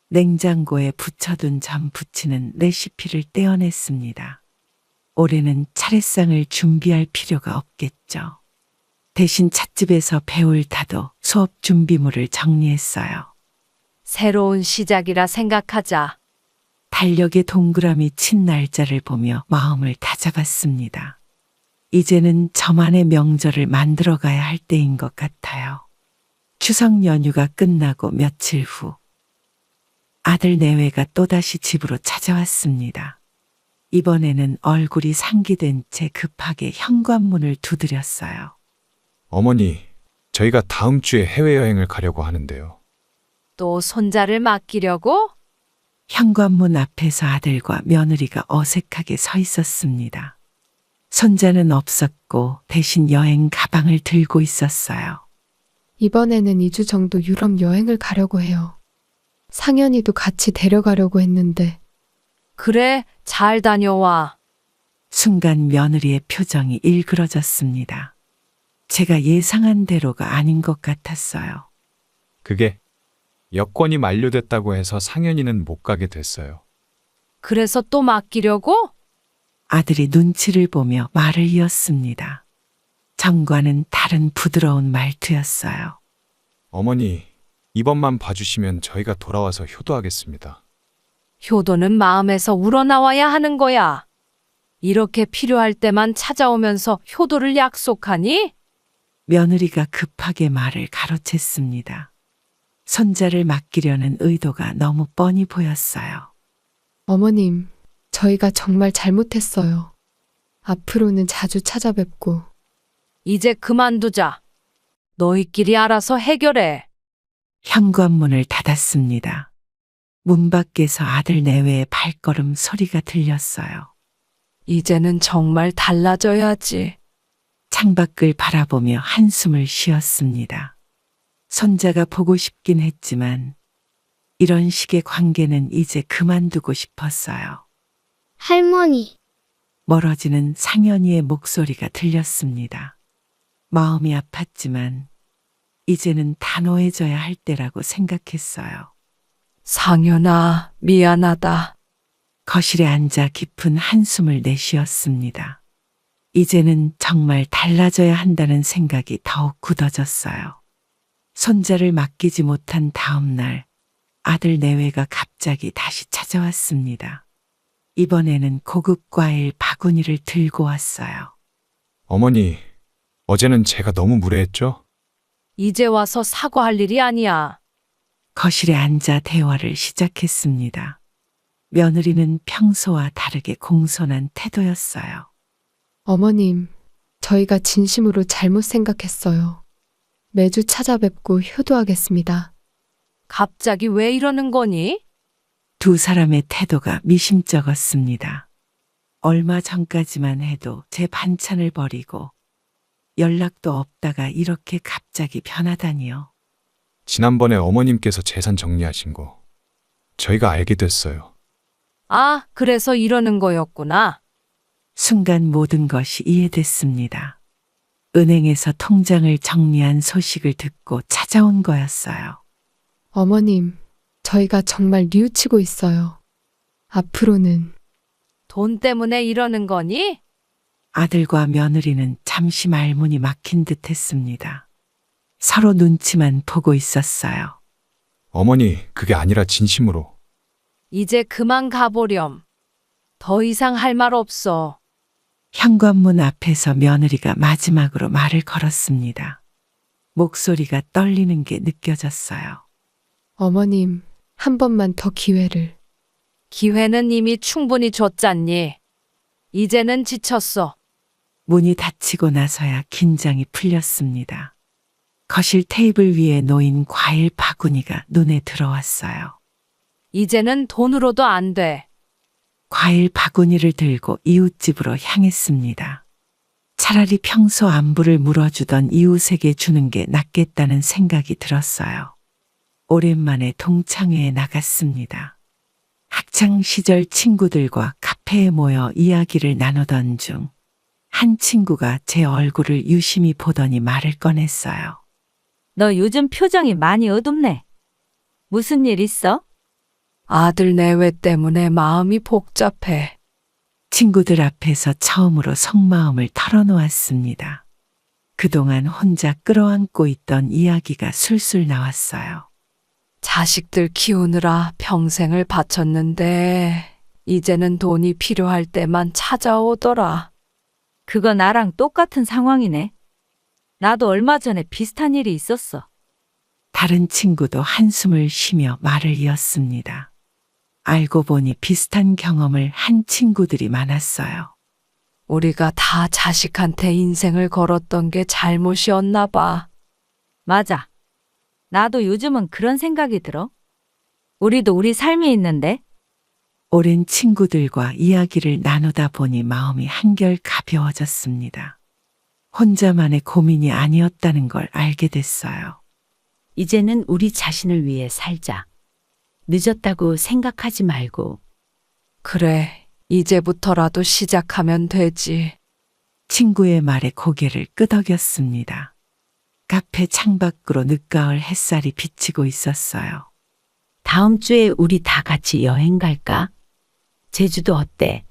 냉장고에 붙여둔 전 부치는 레시피를 떼어냈습니다. 올해는 차례상을 준비할 필요가 없겠죠. 대신 찻집에서 배울 타도 수업 준비물을 정리했어요. 새로운 시작이라 생각하자. 달력에 동그라미 친 날짜를 보며 마음을 다잡았습니다. 이제는 저만의 명절을 만들어가야 할 때인 것 같아요. 추석 연휴가 끝나고 며칠 후 아들 내외가 또다시 집으로 찾아왔습니다. 이번에는 얼굴이 상기된 채 급하게 현관문을 두드렸어요. 어머니, 저희가 다음 주에 해외여행을 가려고 하는데요. 또 손자를 맡기려고? 현관문 앞에서 아들과 며느리가 어색하게 서 있었습니다. 손자는 없었고 대신 여행 가방을 들고 있었어요. 이번에는 2주 정도 유럽 여행을 가려고 해요. 상현이도 같이 데려가려고 했는데 그래, 잘 다녀와. 순간 며느리의 표정이 일그러졌습니다. 제가 예상한 대로가 아닌 것 같았어요. 그게 여권이 만료됐다고 해서 상현이는 못 가게 됐어요. 그래서 또 맡기려고? 아들이 눈치를 보며 말을 이었습니다. 전과는 다른 부드러운 말투였어요. 어머니, 이번만 봐주시면 저희가 돌아와서 효도하겠습니다. 효도는 마음에서 우러나와야 하는 거야. 이렇게 필요할 때만 찾아오면서 효도를 약속하니? 며느리가 급하게 말을 가로챘습니다. 손자를 맡기려는 의도가 너무 뻔히 보였어요. 어머님, 저희가 정말 잘못했어요. 앞으로는 자주 찾아뵙고 이제 그만두자. 너희끼리 알아서 해결해. 현관문을 닫았습니다. 문 밖에서 아들 내외의 발걸음 소리가 들렸어요. 이제는 정말 달라져야지. 창밖을 바라보며 한숨을 쉬었습니다. 손자가 보고 싶긴 했지만 이런 식의 관계는 이제 그만두고 싶었어요. 할머니, 멀어지는 상현이의 목소리가 들렸습니다. 마음이 아팠지만 이제는 단호해져야 할 때라고 생각했어요. 상현아, 미안하다. 거실에 앉아 깊은 한숨을 내쉬었습니다. 이제는 정말 달라져야 한다는 생각이 더욱 굳어졌어요. 손자를 맡기지 못한 다음 날 아들 내외가 갑자기 다시 찾아왔습니다. 이번에는 고급 과일 바구니를 들고 왔어요. 어머니, 어제는 제가 너무 무례했죠? 이제 와서 사과할 일이 아니야. 거실에 앉아 대화를 시작했습니다. 며느리는 평소와 다르게 공손한 태도였어요. 어머님, 저희가 진심으로 잘못 생각했어요. 매주 찾아뵙고 효도하겠습니다. 갑자기 왜 이러는 거니? 두 사람의 태도가 미심쩍었습니다. 얼마 전까지만 해도 제 반찬을 버리고 연락도 없다가 이렇게 갑자기 변하다니요. 지난번에 어머님께서 재산 정리하신 거 저희가 알게 됐어요. 아, 그래서 이러는 거였구나. 순간 모든 것이 이해됐습니다. 은행에서 통장을 정리한 소식을 듣고 찾아온 거였어요. 어머님, 저희가 정말 뉘우치고 있어요. 앞으로는 돈 때문에 이러는 거니? 아들과 며느리는 잠시 말문이 막힌 듯 했습니다. 서로 눈치만 보고 있었어요. 어머니, 그게 아니라 진심으로. 이제 그만 가보렴. 더 이상 할 말 없어. 현관문 앞에서 며느리가 마지막으로 말을 걸었습니다. 목소리가 떨리는 게 느껴졌어요. 어머님, 한 번만 더 기회를. 기회는 이미 충분히 줬잖니. 이제는 지쳤어. 문이 닫히고 나서야 긴장이 풀렸습니다. 거실 테이블 위에 놓인 과일 바구니가 눈에 들어왔어요. 이제는 돈으로도 안 돼. 과일 바구니를 들고 이웃집으로 향했습니다. 차라리 평소 안부를 물어주던 이웃에게 주는 게 낫겠다는 생각이 들었어요. 오랜만에 동창회에 나갔습니다. 학창 시절 친구들과 카페에 모여 이야기를 나누던 중 한 친구가 제 얼굴을 유심히 보더니 말을 꺼냈어요. 너 요즘 표정이 많이 어둡네. 무슨 일 있어? 아들 내외 때문에 마음이 복잡해. 친구들 앞에서 처음으로 속마음을 털어놓았습니다. 그동안 혼자 끌어안고 있던 이야기가 술술 나왔어요. 자식들 키우느라 평생을 바쳤는데 이제는 돈이 필요할 때만 찾아오더라. 그거 나랑 똑같은 상황이네. 나도 얼마 전에 비슷한 일이 있었어. 다른 친구도 한숨을 쉬며 말을 이었습니다. 알고 보니 비슷한 경험을 한 친구들이 많았어요. 우리가 다 자식한테 인생을 걸었던 게 잘못이었나 봐. 맞아. 나도 요즘은 그런 생각이 들어. 우리도 우리 삶이 있는데 오랜 친구들과 이야기를 나누다 보니 마음이 한결 가벼워졌습니다. 혼자만의 고민이 아니었다는 걸 알게 됐어요. 이제는 우리 자신을 위해 살자. 늦었다고 생각하지 말고. 그래, 이제부터라도 시작하면 되지. 친구의 말에 고개를 끄덕였습니다. 카페 창밖으로 늦가을 햇살이 비치고 있었어요. 다음 주에 우리 다 같이 여행 갈까? 제주도 어때?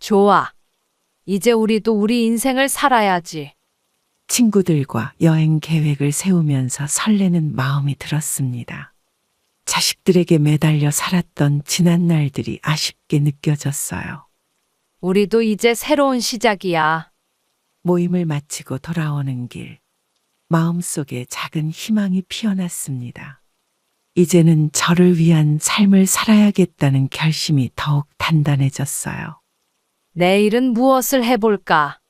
좋아. 이제 우리도 우리 인생을 살아야지. 친구들과 여행 계획을 세우면서 설레는 마음이 들었습니다. 자식들에게 매달려 살았던 지난 날들이 아쉽게 느껴졌어요. 우리도 이제 새로운 시작이야. 모임을 마치고 돌아오는 길, 마음속에 작은 희망이 피어났습니다. 이제는 저를 위한 삶을 살아야겠다는 결심이 더욱 단단해졌어요. 내일은 무엇을 해볼까?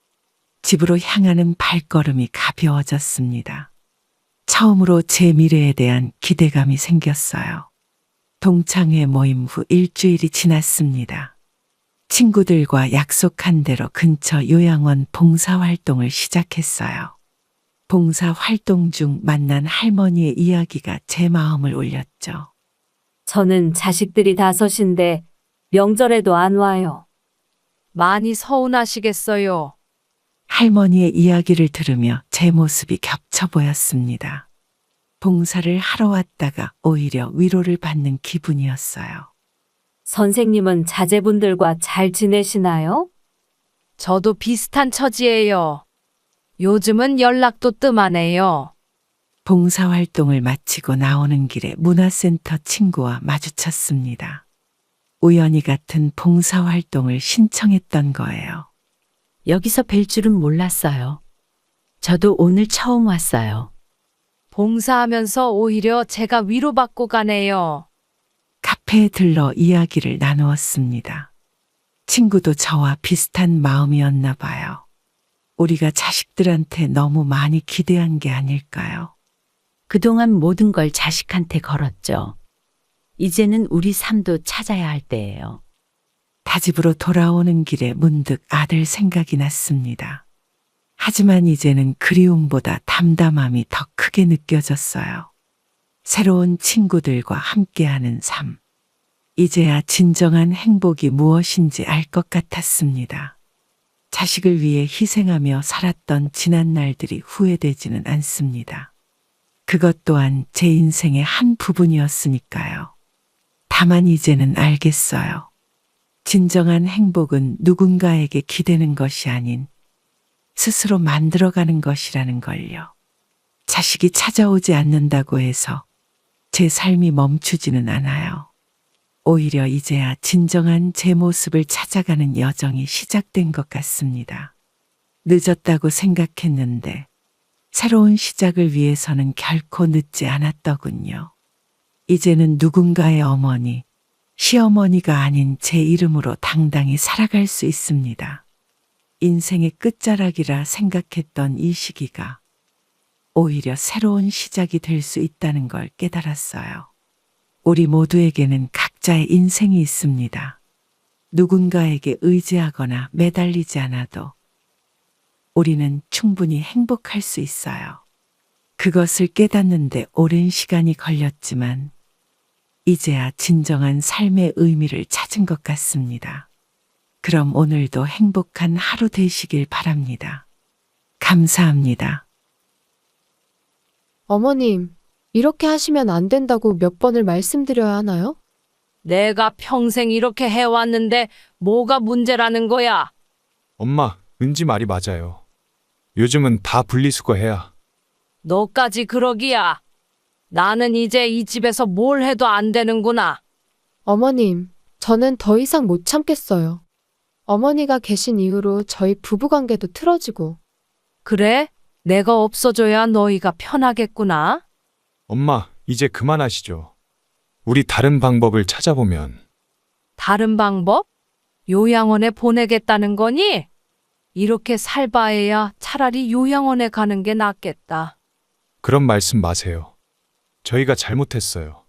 집으로 향하는 발걸음이 가벼워졌습니다. 처음으로 제 미래에 대한 기대감이 생겼어요. 동창회 모임 후 일주일이 지났습니다. 친구들과 약속한 대로 근처 요양원 봉사활동을 시작했어요. 봉사활동 중 만난 할머니의 이야기가 제 마음을 울렸죠. 저는 자식들이 5인데 명절에도 안 와요. 많이 서운하시겠어요. 할머니의 이야기를 들으며 제 모습이 겹쳐 보였습니다. 봉사를 하러 왔다가 오히려 위로를 받는 기분이었어요. 선생님은 자제분들과 잘 지내시나요? 저도 비슷한 처지예요. 요즘은 연락도 뜸하네요. 봉사활동을 마치고 나오는 길에 문화센터 친구와 마주쳤습니다. 우연히 같은 봉사활동을 신청했던 거예요. 여기서 뵐 줄은 몰랐어요. 저도 오늘 처음 왔어요. 봉사하면서 오히려 제가 위로받고 가네요. 카페에 들러 이야기를 나누었습니다. 친구도 저와 비슷한 마음이었나 봐요. 우리가 자식들한테 너무 많이 기대한 게 아닐까요? 그동안 모든 걸 자식한테 걸었죠. 이제는 우리 삶도 찾아야 할 때예요. 다집으로 돌아오는 길에 문득 아들 생각이 났습니다. 하지만 이제는 그리움보다 담담함이 더 크게 느껴졌어요. 새로운 친구들과 함께하는 삶. 이제야 진정한 행복이 무엇인지 알 것 같았습니다. 자식을 위해 희생하며 살았던 지난 날들이 후회되지는 않습니다. 그것 또한 제 인생의 한 부분이었으니까요. 다만 이제는 알겠어요. 진정한 행복은 누군가에게 기대는 것이 아닌 스스로 만들어가는 것이라는 걸요. 자식이 찾아오지 않는다고 해서 제 삶이 멈추지는 않아요. 오히려 이제야 진정한 제 모습을 찾아가는 여정이 시작된 것 같습니다. 늦었다고 생각했는데 새로운 시작을 위해서는 결코 늦지 않았더군요. 이제는 누군가의 어머니, 시어머니가 아닌 제 이름으로 당당히 살아갈 수 있습니다. 인생의 끝자락이라 생각했던 이 시기가 오히려 새로운 시작이 될 수 있다는 걸 깨달았어요. 우리 모두에게는 각자의 인생이 있습니다. 누군가에게 의지하거나 매달리지 않아도 우리는 충분히 행복할 수 있어요. 그것을 깨닫는데 오랜 시간이 걸렸지만 이제야 진정한 삶의 의미를 찾은 것 같습니다. 그럼 오늘도 행복한 하루 되시길 바랍니다. 감사합니다. 어머님, 이렇게 하시면 안 된다고 몇 번을 말씀드려야 하나요? 내가 평생 이렇게 해왔는데 뭐가 문제라는 거야? 엄마, 은지 말이 맞아요. 요즘은 다 분리수거해야. 너까지 그러기야. 나는 이제 이 집에서 뭘 해도 안 되는구나. 어머님, 저는 더 이상 못 참겠어요. 어머니가 계신 이후로 저희 부부관계도 틀어지고. 그래? 내가 없어져야 너희가 편하겠구나. 엄마, 이제 그만하시죠. 우리 다른 방법을 찾아보면. 다른 방법? 요양원에 보내겠다는 거니? 이렇게 살바해야 차라리 요양원에 가는 게 낫겠다. 그런 말씀 마세요. 저희가 잘못했어요.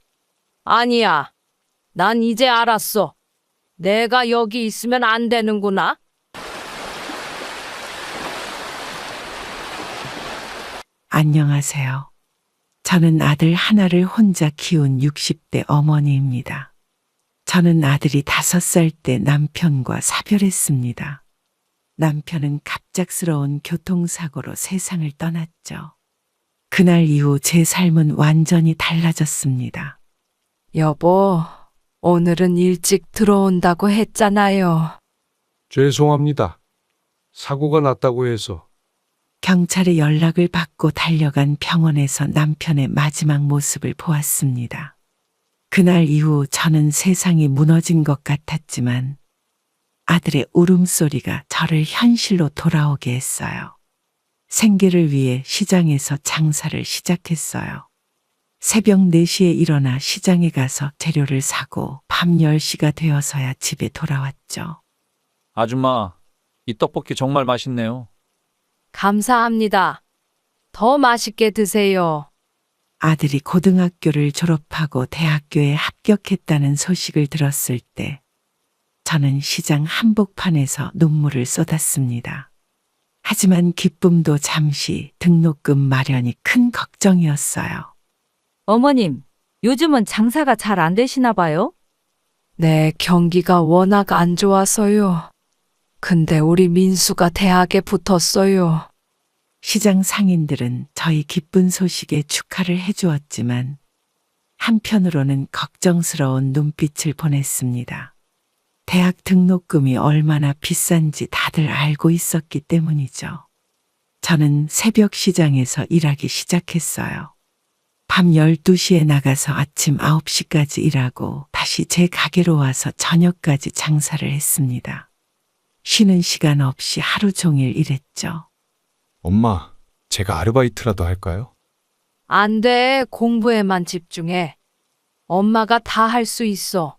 아니야. 난 이제 알았어. 내가 여기 있으면 안 되는구나. 안녕하세요. 저는 아들 하나를 혼자 키운 60대 어머니입니다. 저는 아들이 5살 때 남편과 사별했습니다. 남편은 갑작스러운 교통사고로 세상을 떠났죠. 그날 이후 제 삶은 완전히 달라졌습니다. 여보, 오늘은 일찍 들어온다고 했잖아요. 죄송합니다. 사고가 났다고 해서. 경찰의 연락을 받고 달려간 병원에서 남편의 마지막 모습을 보았습니다. 그날 이후 저는 세상이 무너진 것 같았지만 아들의 울음소리가 저를 현실로 돌아오게 했어요. 생계를 위해 시장에서 장사를 시작했어요. 새벽 4시에 일어나 시장에 가서 재료를 사고 밤 10시가 되어서야 집에 돌아왔죠. 아줌마, 이 떡볶이 정말 맛있네요. 감사합니다. 더 맛있게 드세요. 아들이 고등학교를 졸업하고 대학교에 합격했다는 소식을 들었을 때 저는 시장 한복판에서 눈물을 쏟았습니다. 하지만 기쁨도 잠시, 등록금 마련이 큰 걱정이었어요. 어머님, 요즘은 장사가 잘 안 되시나 봐요? 네, 경기가 워낙 안 좋아서요. 근데 우리 민수가 대학에 붙었어요. 시장 상인들은 저희 기쁜 소식에 축하를 해주었지만 한편으로는 걱정스러운 눈빛을 보냈습니다. 대학 등록금이 얼마나 비싼지 다들 알고 있었기 때문이죠. 저는 새벽 시장에서 일하기 시작했어요. 밤 12시에 나가서 아침 9시까지 일하고 다시 제 가게로 와서 저녁까지 장사를 했습니다. 쉬는 시간 없이 하루 종일 일했죠. 엄마, 제가 아르바이트라도 할까요? 안 돼, 공부에만 집중해. 엄마가 다 할 수 있어.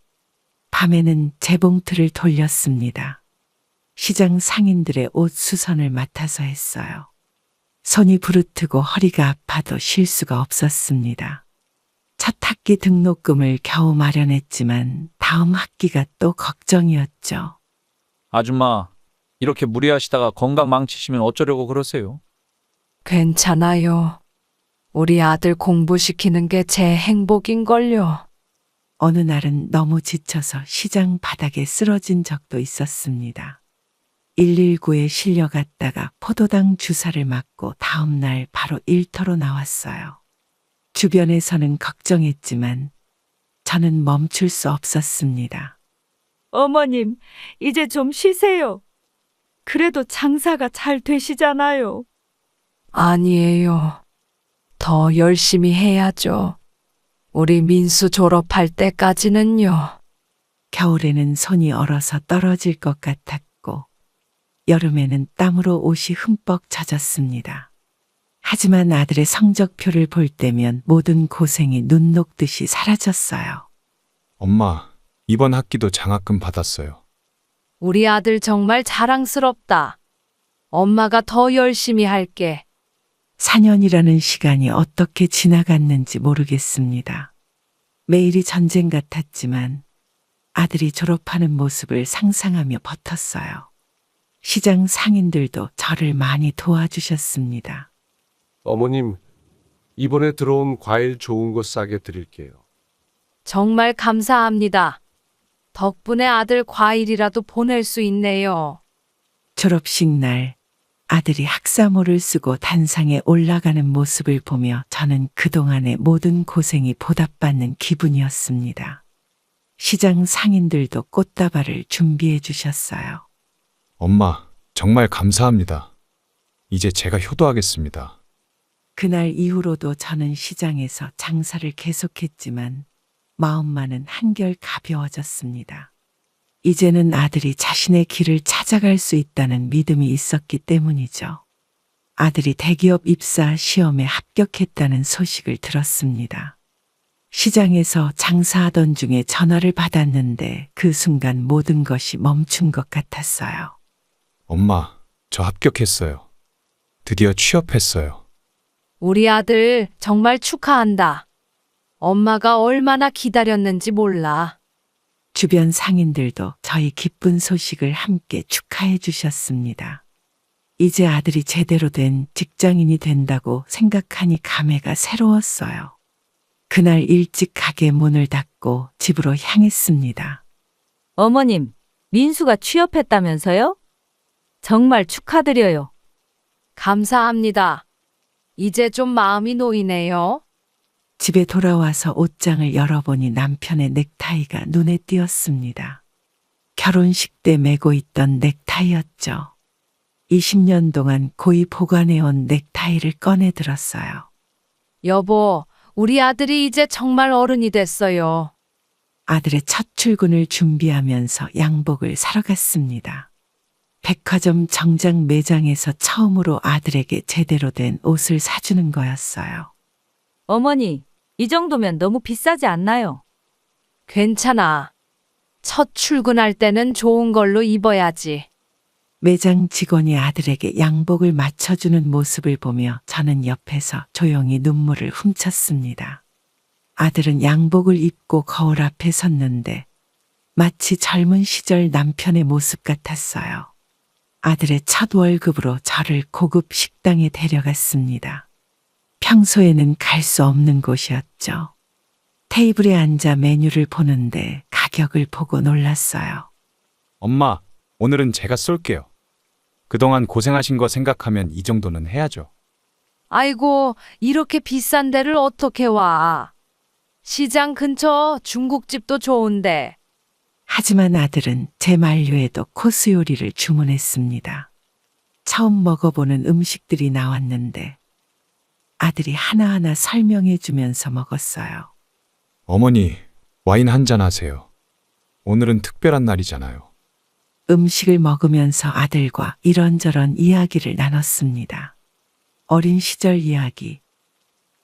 밤에는 재봉틀을 돌렸습니다. 시장 상인들의 옷 수선을 맡아서 했어요. 손이 부르트고 허리가 아파도 쉴 수가 없었습니다. 첫 학기 등록금을 겨우 마련했지만 다음 학기가 또 걱정이었죠. 아줌마, 이렇게 무리하시다가 건강 망치시면 어쩌려고 그러세요? 괜찮아요. 우리 아들 공부시키는 게 제 행복인걸요. 어느 날은 너무 지쳐서 시장 바닥에 쓰러진 적도 있었습니다. 119에 실려갔다가 포도당 주사를 맞고 다음 날 바로 일터로 나왔어요. 주변에서는 걱정했지만 저는 멈출 수 없었습니다. 어머님, 이제 좀 쉬세요. 그래도 장사가 잘 되시잖아요. 아니에요. 더 열심히 해야죠. 우리 민수 졸업할 때까지는요. 겨울에는 손이 얼어서 떨어질 것 같았고 여름에는 땀으로 옷이 흠뻑 젖었습니다. 하지만 아들의 성적표를 볼 때면 모든 고생이 눈 녹듯이 사라졌어요. 엄마, 이번 학기도 장학금 받았어요. 우리 아들 정말 자랑스럽다. 엄마가 더 열심히 할게. 4년이라는 시간이 어떻게 지나갔는지 모르겠습니다. 매일이 전쟁 같았지만 아들이 졸업하는 모습을 상상하며 버텼어요. 시장 상인들도 저를 많이 도와주셨습니다. 어머님, 이번에 들어온 과일 좋은 거 싸게 드릴게요. 정말 감사합니다. 덕분에 아들 과일이라도 보낼 수 있네요. 졸업식 날 아들이 학사모를 쓰고 단상에 올라가는 모습을 보며 저는 그동안의 모든 고생이 보답받는 기분이었습니다. 시장 상인들도 꽃다발을 준비해 주셨어요. 엄마, 정말 감사합니다. 이제 제가 효도하겠습니다. 그날 이후로도 저는 시장에서 장사를 계속했지만 마음만은 한결 가벼워졌습니다. 이제는 아들이 자신의 길을 찾아갈 수 있다는 믿음이 있었기 때문이죠. 아들이 대기업 입사 시험에 합격했다는 소식을 들었습니다. 시장에서 장사하던 중에 전화를 받았는데 그 순간 모든 것이 멈춘 것 같았어요. 엄마, 저 합격했어요. 드디어 취업했어요. 우리 아들 정말 축하한다. 엄마가 얼마나 기다렸는지 몰라. 주변 상인들도 저희 기쁜 소식을 함께 축하해 주셨습니다. 이제 아들이 제대로 된 직장인이 된다고 생각하니 감회가 새로웠어요. 그날 일찍 가게 문을 닫고 집으로 향했습니다. 어머님, 민수가 취업했다면서요? 정말 축하드려요. 감사합니다. 이제 좀 마음이 놓이네요. 집에 돌아와서 옷장을 열어보니 남편의 넥타이가 눈에 띄었습니다. 결혼식 때 메고 있던 넥타이였죠. 20년 동안 고이 보관해온 넥타이를 꺼내 들었어요. 여보, 우리 아들이 이제 정말 어른이 됐어요. 아들의 첫 출근을 준비하면서 양복을 사러 갔습니다. 백화점 정장 매장에서 처음으로 아들에게 제대로 된 옷을 사주는 거였어요. 어머니, 이 정도면 너무 비싸지 않나요? 괜찮아. 첫 출근할 때는 좋은 걸로 입어야지. 매장 직원이 아들에게 양복을 맞춰주는 모습을 보며 저는 옆에서 조용히 눈물을 훔쳤습니다. 아들은 양복을 입고 거울 앞에 섰는데 마치 젊은 시절 남편의 모습 같았어요. 아들의 첫 월급으로 저를 고급 식당에 데려갔습니다. 평소에는 갈 수 없는 곳이었죠. 테이블에 앉아 메뉴를 보는데 가격을 보고 놀랐어요. 엄마, 오늘은 제가 쏠게요. 그동안 고생하신 거 생각하면 이 정도는 해야죠. 아이고, 이렇게 비싼 데를 어떻게 와? 시장 근처 중국집도 좋은데. 하지만 아들은 제 만류에도 코스 요리를 주문했습니다. 처음 먹어보는 음식들이 나왔는데 아들이 하나하나 설명해 주면서 먹었어요. 어머니, 와인 한 잔 하세요. 오늘은 특별한 날이잖아요. 음식을 먹으면서 아들과 이런저런 이야기를 나눴습니다. 어린 시절 이야기,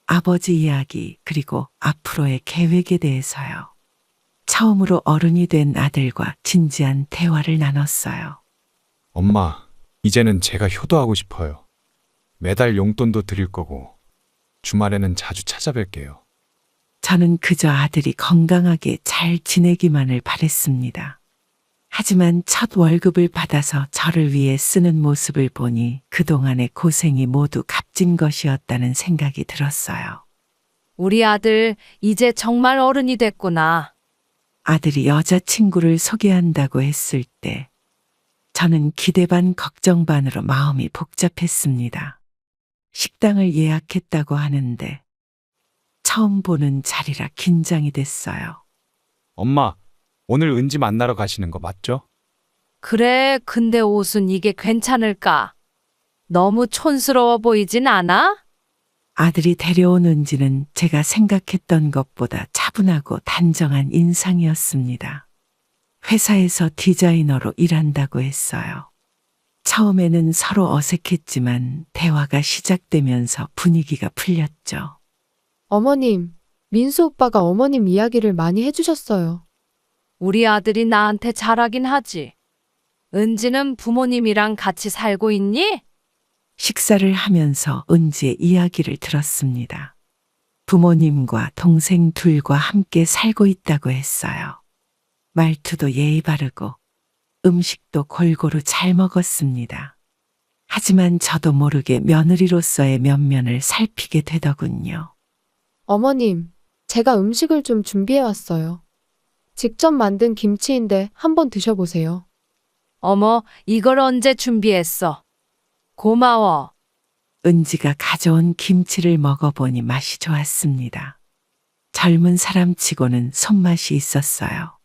아버지 이야기, 그리고 앞으로의 계획에 대해서요. 처음으로 어른이 된 아들과 진지한 대화를 나눴어요. 엄마, 이제는 제가 효도하고 싶어요. 매달 용돈도 드릴 거고 주말에는 자주 찾아뵐게요. 저는 그저 아들이 건강하게 잘 지내기만을 바랬습니다. 하지만 첫 월급을 받아서 저를 위해 쓰는 모습을 보니 그동안의 고생이 모두 값진 것이었다는 생각이 들었어요. 우리 아들 이제 정말 어른이 됐구나. 아들이 여자친구를 소개한다고 했을 때 저는 기대 반 걱정 반으로 마음이 복잡했습니다. 식당을 예약했다고 하는데 처음 보는 자리라 긴장이 됐어요. 엄마, 오늘 은지 만나러 가시는 거 맞죠? 그래, 근데 옷은 이게 괜찮을까? 너무 촌스러워 보이진 않아? 아들이 데려온 은지는 제가 생각했던 것보다 차분하고 단정한 인상이었습니다. 회사에서 디자이너로 일한다고 했어요. 처음에는 서로 어색했지만 대화가 시작되면서 분위기가 풀렸죠. 어머님, 민수 오빠가 어머님 이야기를 많이 해주셨어요. 우리 아들이 나한테 잘하긴 하지. 은지는 부모님이랑 같이 살고 있니? 식사를 하면서 은지의 이야기를 들었습니다. 부모님과 동생 둘과 함께 살고 있다고 했어요. 말투도 예의 바르고 음식도 골고루 잘 먹었습니다. 하지만 저도 모르게 며느리로서의 면면을 살피게 되더군요. 어머님, 제가 음식을 좀 준비해 왔어요. 직접 만든 김치인데 한번 드셔보세요. 어머, 이걸 언제 준비했어? 고마워. 은지가 가져온 김치를 먹어보니 맛이 좋았습니다. 젊은 사람치고는 손맛이 있었어요.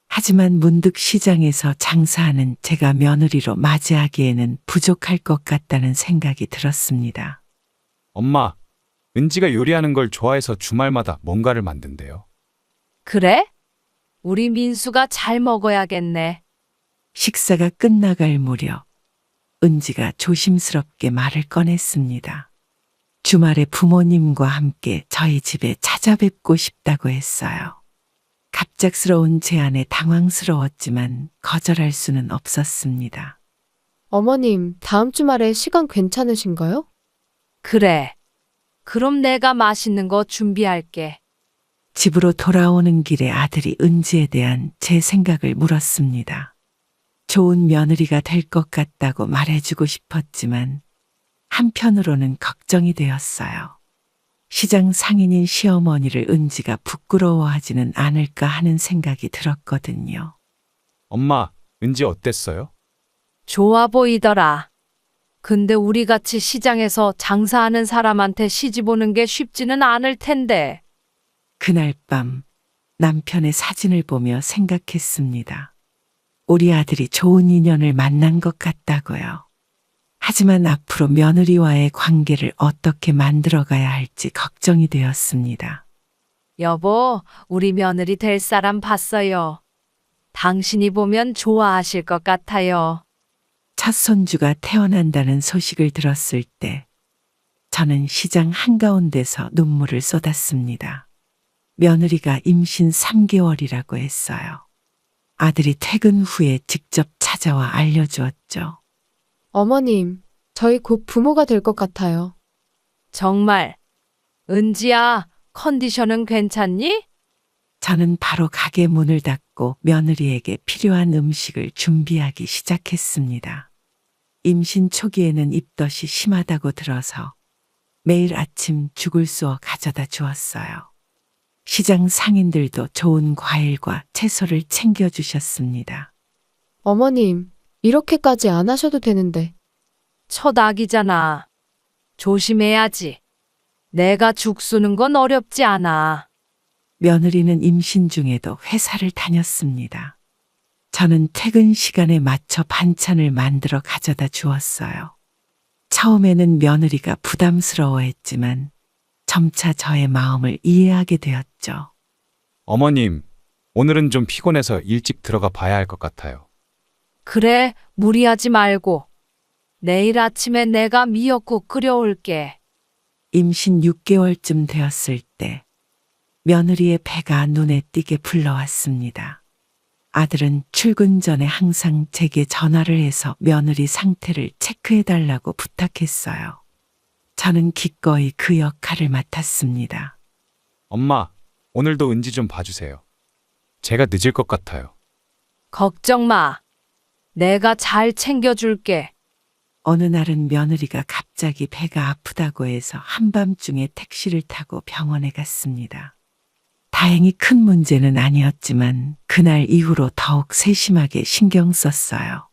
하지만 문득 시장에서 장사하는 제가 며느리로 맞이하기에는 부족할 것 같다는 생각이 들었습니다. 엄마, 은지가 요리하는 걸 좋아해서 주말마다 뭔가를 만든대요. 그래? 우리 민수가 잘 먹어야겠네. 식사가 끝나갈 무렵 은지가 조심스럽게 말을 꺼냈습니다. 주말에 부모님과 함께 저희 집에 찾아뵙고 싶다고 했어요. 갑작스러운 제안에 당황스러웠지만 거절할 수는 없었습니다. 어머님, 다음 주말에 시간 괜찮으신가요? 그래. 그럼 내가 맛있는 거 준비할게. 집으로 돌아오는 길에 아들이 은지에 대한 제 생각을 물었습니다. 좋은 며느리가 될 것 같다고 말해주고 싶었지만 한편으로는 걱정이 되었어요. 시장 상인인 시어머니를 은지가 부끄러워하지는 않을까 하는 생각이 들었거든요. 엄마, 은지 어땠어요? 좋아 보이더라. 근데 우리같이 시장에서 장사하는 사람한테 시집 오는 게 쉽지는 않을 텐데. 그날 밤 남편의 사진을 보며 생각했습니다. 우리 아들이 좋은 인연을 만난 것 같다고요. 하지만 앞으로 며느리와의 관계를 어떻게 만들어가야 할지 걱정이 되었습니다. 여보, 우리 며느리 될 사람 봤어요. 당신이 보면 좋아하실 것 같아요. 첫 손주가 태어난다는 소식을 들었을 때 저는 시장 한가운데서 눈물을 쏟았습니다. 며느리가 임신 3개월이라고 했어요. 아들이 퇴근 후에 직접 찾아와 알려주었죠. 어머님, 저희 곧 부모가 될 것 같아요. 정말. 은지야, 컨디션은 괜찮니? 저는 바로 가게 문을 닫고 며느리에게 필요한 음식을 준비하기 시작했습니다. 임신 초기에는 입덧이 심하다고 들어서 매일 아침 죽을 쏘어 가져다 주었어요. 시장 상인들도 좋은 과일과 채소를 챙겨주셨습니다. 어머님, 이렇게까지 안 하셔도 되는데. 첫 아기잖아. 조심해야지. 내가 죽 쏘는 건 어렵지 않아. 며느리는 임신 중에도 회사를 다녔습니다. 저는 퇴근 시간에 맞춰 반찬을 만들어 가져다 주었어요. 처음에는 며느리가 부담스러워했지만 점차 저의 마음을 이해하게 되었죠. 어머님, 오늘은 좀 피곤해서 일찍 들어가 봐야 할 것 같아요. 그래, 무리하지 말고. 내일 아침에 내가 미역국 끓여올게. 임신 6개월쯤 되었을 때 며느리의 배가 눈에 띄게 불러왔습니다. 아들은 출근 전에 항상 제게 전화를 해서 며느리 상태를 체크해달라고 부탁했어요. 저는 기꺼이 그 역할을 맡았습니다. 엄마, 오늘도 은지 좀 봐주세요. 제가 늦을 것 같아요. 걱정 마. 내가 잘 챙겨줄게. 어느 날은 며느리가 갑자기 배가 아프다고 해서 한밤중에 택시를 타고 병원에 갔습니다. 다행히 큰 문제는 아니었지만 그날 이후로 더욱 세심하게 신경 썼어요.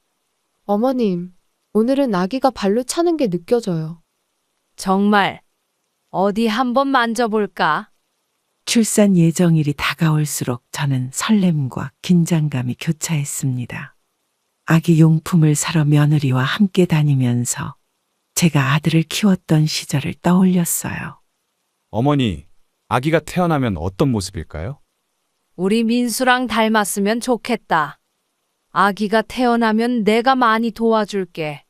어머님, 오늘은 아기가 발로 차는 게 느껴져요. 정말. 어디 한번 만져볼까? 출산 예정일이 다가올수록 저는 설렘과 긴장감이 교차했습니다. 아기 용품을 사러 며느리와 함께 다니면서 제가 아들을 키웠던 시절을 떠올렸어요. 어머니, 아기가 태어나면 어떤 모습일까요? 우리 민수랑 닮았으면 좋겠다. 아기가 태어나면 내가 많이 도와줄게.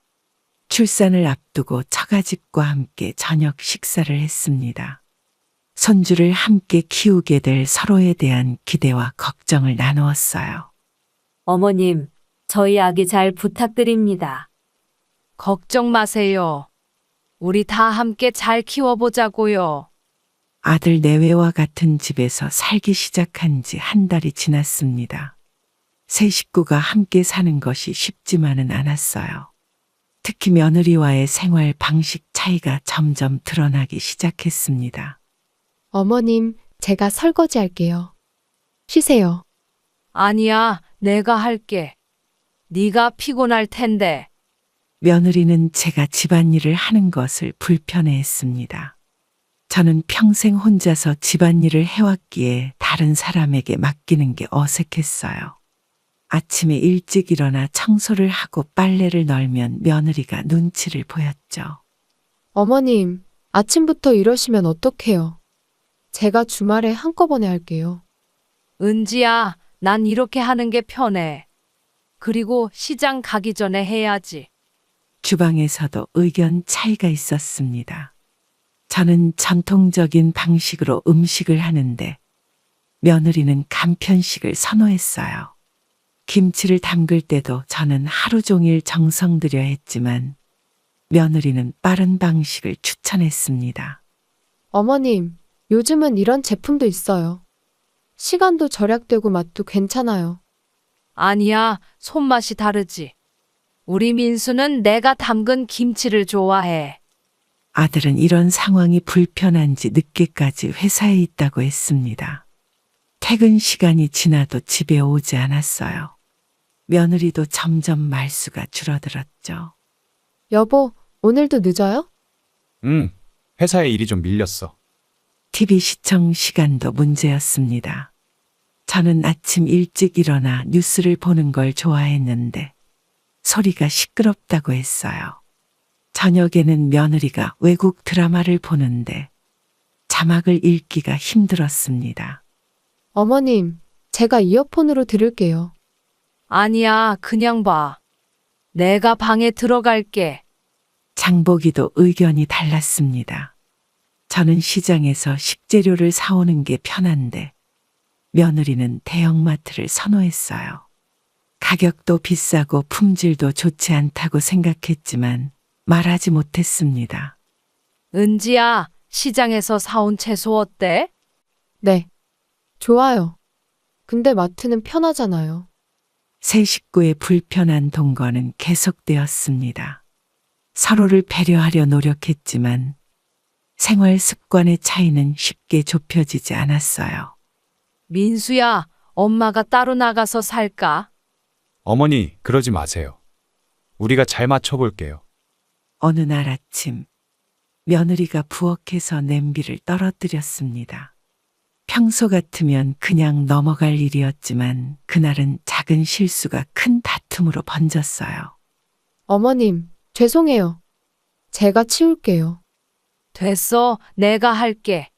출산을 앞두고 처가집과 함께 저녁 식사를 했습니다. 손주를 함께 키우게 될 서로에 대한 기대와 걱정을 나누었어요. 어머님, 저희 아기 잘 부탁드립니다. 걱정 마세요. 우리 다 함께 잘 키워보자고요. 아들 내외와 같은 집에서 살기 시작한 지 한 달이 지났습니다. 세 식구가 함께 사는 것이 쉽지만은 않았어요. 특히 며느리와의 생활 방식 차이가 점점 드러나기 시작했습니다. 어머님, 제가 설거지 할게요. 쉬세요. 아니야, 내가 할게. 네가 피곤할 텐데. 며느리는 제가 집안일을 하는 것을 불편해했습니다. 저는 평생 혼자서 집안일을 해왔기에 다른 사람에게 맡기는 게 어색했어요. 아침에 일찍 일어나 청소를 하고 빨래를 널면 며느리가 눈치를 보였죠. 어머님, 아침부터 이러시면 어떡해요? 제가 주말에 한꺼번에 할게요. 은지야, 난 이렇게 하는 게 편해. 그리고 시장 가기 전에 해야지. 주방에서도 의견 차이가 있었습니다. 저는 전통적인 방식으로 음식을 하는데 며느리는 간편식을 선호했어요. 김치를 담글 때도 저는 하루 종일 정성 들여 했지만 며느리는 빠른 방식을 추천했습니다. 어머님, 요즘은 이런 제품도 있어요. 시간도 절약되고 맛도 괜찮아요. 아니야, 손맛이 다르지. 우리 민수는 내가 담근 김치를 좋아해. 아들은 이런 상황이 불편한지 늦게까지 회사에 있다고 했습니다. 퇴근 시간이 지나도 집에 오지 않았어요. 며느리도 점점 말수가 줄어들었죠. 여보, 오늘도 늦어요? 회사에 일이 좀 밀렸어. TV 시청 시간도 문제였습니다. 저는 아침 일찍 일어나 뉴스를 보는 걸 좋아했는데 소리가 시끄럽다고 했어요. 저녁에는 며느리가 외국 드라마를 보는데 자막을 읽기가 힘들었습니다. 어머님, 제가 이어폰으로 들을게요. 아니야, 그냥 봐. 내가 방에 들어갈게. 장보기도 의견이 달랐습니다. 저는 시장에서 식재료를 사오는 게 편한데 며느리는 대형마트를 선호했어요. 가격도 비싸고 품질도 좋지 않다고 생각했지만 말하지 못했습니다. 은지야, 시장에서 사온 채소 어때? 네. 좋아요. 근데 마트는 편하잖아요. 세 식구의 불편한 동거는 계속되었습니다. 서로를 배려하려 노력했지만 생활 습관의 차이는 쉽게 좁혀지지 않았어요. 민수야, 엄마가 따로 나가서 살까? 어머니, 그러지 마세요. 우리가 잘 맞춰볼게요. 어느 날 아침 며느리가 부엌에서 냄비를 떨어뜨렸습니다. 평소 같으면 그냥 넘어갈 일이었지만 그날은 작은 실수가 큰 다툼으로 번졌어요. 어머님, 죄송해요. 제가 치울게요. 됐어, 내가 할게.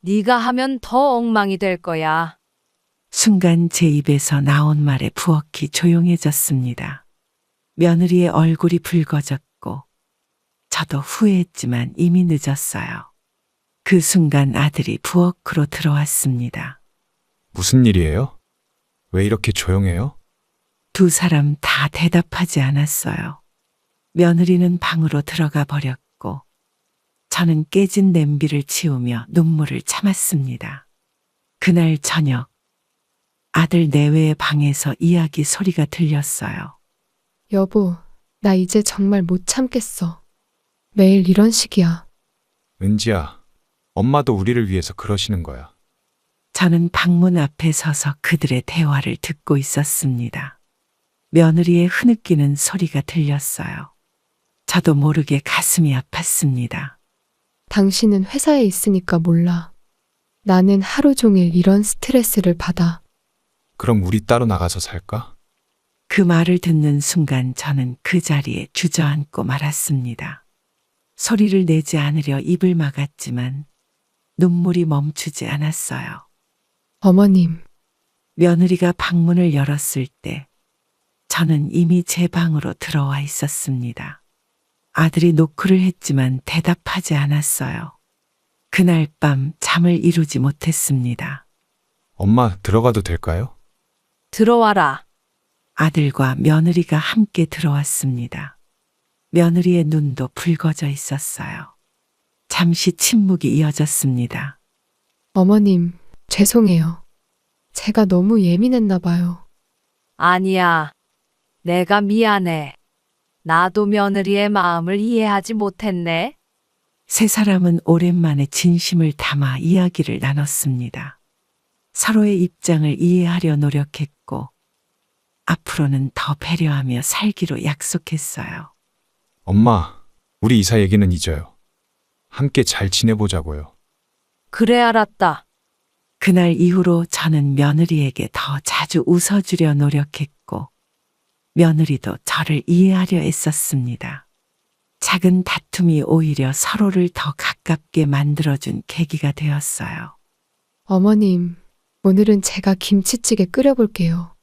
네가 하면 더 엉망이 될 거야. 순간 제 입에서 나온 말에 부엌이 조용해졌습니다. 며느리의 얼굴이 붉어졌고 저도 후회했지만 이미 늦었어요. 그 순간 아들이 부엌으로 들어왔습니다. 무슨 일이에요? 왜 이렇게 조용해요? 두 사람 다 대답하지 않았어요. 며느리는 방으로 들어가 버렸고 저는 깨진 냄비를 치우며 눈물을 참았습니다. 그날 저녁 아들 내외의 방에서 이야기 소리가 들렸어요. 여보, 나 이제 정말 못 참겠어. 매일 이런 식이야. 은지야, 엄마도 우리를 위해서 그러시는 거야. 저는 방문 앞에 서서 그들의 대화를 듣고 있었습니다. 며느리의 흐느끼는 소리가 들렸어요. 저도 모르게 가슴이 아팠습니다. 당신은 회사에 있으니까 몰라. 나는 하루 종일 이런 스트레스를 받아. 그럼 우리 따로 나가서 살까? 그 말을 듣는 순간 저는 그 자리에 주저앉고 말았습니다. 소리를 내지 않으려 입을 막았지만 눈물이 멈추지 않았어요. 어머님, 며느리가 방문을 열었을 때 저는 이미 제 방으로 들어와 있었습니다. 아들이 노크를 했지만 대답하지 않았어요. 그날 밤 잠을 이루지 못했습니다. 엄마, 들어가도 될까요? 들어와라. 아들과 며느리가 함께 들어왔습니다. 며느리의 눈도 붉어져 있었어요. 잠시 침묵이 이어졌습니다. 어머님, 죄송해요. 제가 너무 예민했나 봐요. 아니야. 내가 미안해. 나도 며느리의 마음을 이해하지 못했네. 세 사람은 오랜만에 진심을 담아 이야기를 나눴습니다. 서로의 입장을 이해하려 노력했고 앞으로는 더 배려하며 살기로 약속했어요. 엄마, 우리 이사 얘기는 잊어요. 함께 잘 지내보자고요. 그래, 알았다. 그날 이후로 저는 며느리에게 더 자주 웃어주려 노력했고 며느리도 저를 이해하려 애썼습니다. 작은 다툼이 오히려 서로를 더 가깝게 만들어준 계기가 되었어요. 어머님, 오늘은 제가 김치찌개 끓여볼게요.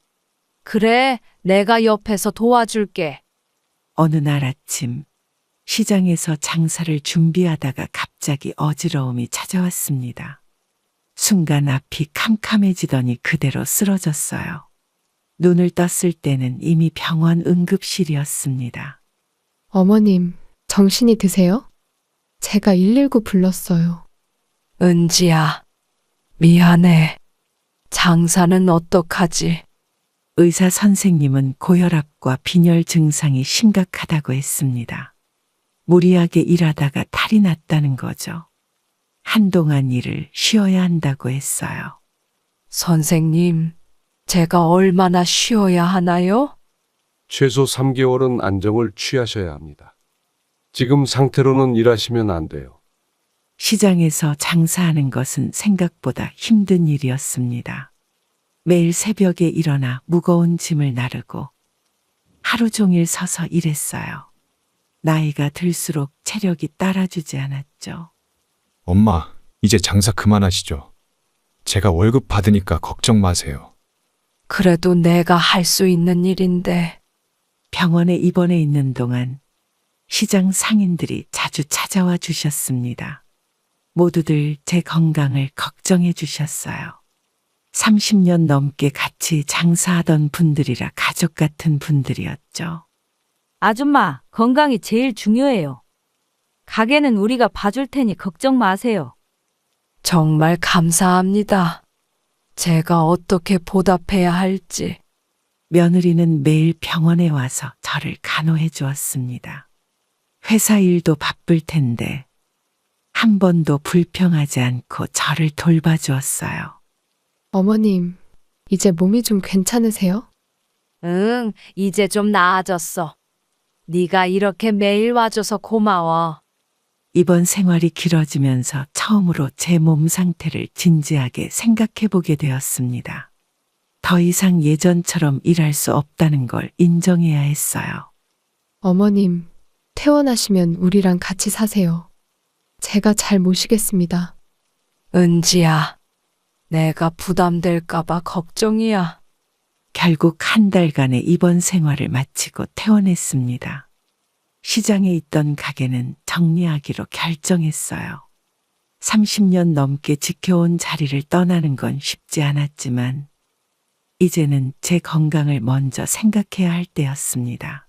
그래, 내가 옆에서 도와줄게. 어느 날 아침 시장에서 장사를 준비하다가 갑자기 어지러움이 찾아왔습니다. 순간 앞이 캄캄해지더니 그대로 쓰러졌어요. 눈을 떴을 때는 이미 병원 응급실이었습니다. 어머님, 정신이 드세요? 제가 119 불렀어요. 은지야, 미안해. 장사는 어떡하지? 의사 선생님은 고혈압과 빈혈 증상이 심각하다고 했습니다. 무리하게 일하다가 탈이 났다는 거죠. 한동안 일을 쉬어야 한다고 했어요. 선생님, 제가 얼마나 쉬어야 하나요? 최소 3개월은 안정을 취하셔야 합니다. 지금 상태로는 일하시면 안 돼요. 시장에서 장사하는 것은 생각보다 힘든 일이었습니다. 매일 새벽에 일어나 무거운 짐을 나르고 하루 종일 서서 일했어요. 나이가 들수록 체력이 따라주지 않았죠. 엄마, 이제 장사 그만하시죠. 제가 월급 받으니까 걱정 마세요. 그래도 내가 할 수 있는 일인데. 병원에 입원해 있는 동안 시장 상인들이 자주 찾아와 주셨습니다. 모두들 제 건강을 걱정해 주셨어요. 30년 넘게 같이 장사하던 분들이라 가족 같은 분들이었죠. 아줌마, 건강이 제일 중요해요. 가게는 우리가 봐줄 테니 걱정 마세요. 정말 감사합니다. 제가 어떻게 보답해야 할지. 며느리는 매일 병원에 와서 저를 간호해 주었습니다. 회사 일도 바쁠 텐데 한 번도 불평하지 않고 저를 돌봐주었어요. 어머님, 이제 몸이 좀 괜찮으세요? 응, 이제 좀 나아졌어. 네가 이렇게 매일 와줘서 고마워. 이번 생활이 길어지면서 처음으로 제 몸 상태를 진지하게 생각해 보게 되었습니다. 더 이상 예전처럼 일할 수 없다는 걸 인정해야 했어요. 어머님, 퇴원하시면 우리랑 같이 사세요. 제가 잘 모시겠습니다. 은지야, 내가 부담될까봐 걱정이야. 결국 한 달간의 입원 생활을 마치고 퇴원했습니다. 시장에 있던 가게는 정리하기로 결정했어요. 30년 넘게 지켜온 자리를 떠나는 건 쉽지 않았지만 이제는 제 건강을 먼저 생각해야 할 때였습니다.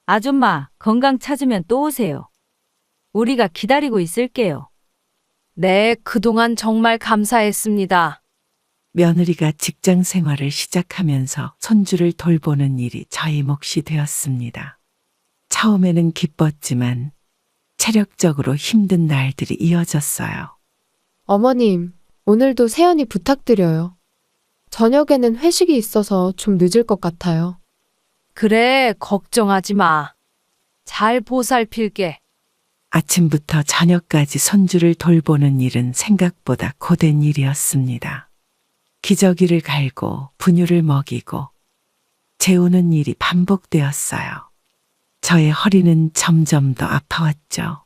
아줌마, 건강 찾으면 또 오세요. 우리가 기다리고 있을게요. 네, 그동안 정말 감사했습니다. 며느리가 직장 생활을 시작하면서 손주를 돌보는 일이 저희 몫이 되었습니다. 처음에는 기뻤지만 체력적으로 힘든 날들이 이어졌어요. 어머님, 오늘도 세연이 부탁드려요. 저녁에는 회식이 있어서 좀 늦을 것 같아요. 그래, 걱정하지 마. 잘 보살필게. 아침부터 저녁까지 손주를 돌보는 일은 생각보다 고된 일이었습니다. 기저귀를 갈고 분유를 먹이고 재우는 일이 반복되었어요. 저의 허리는 점점 더 아파왔죠.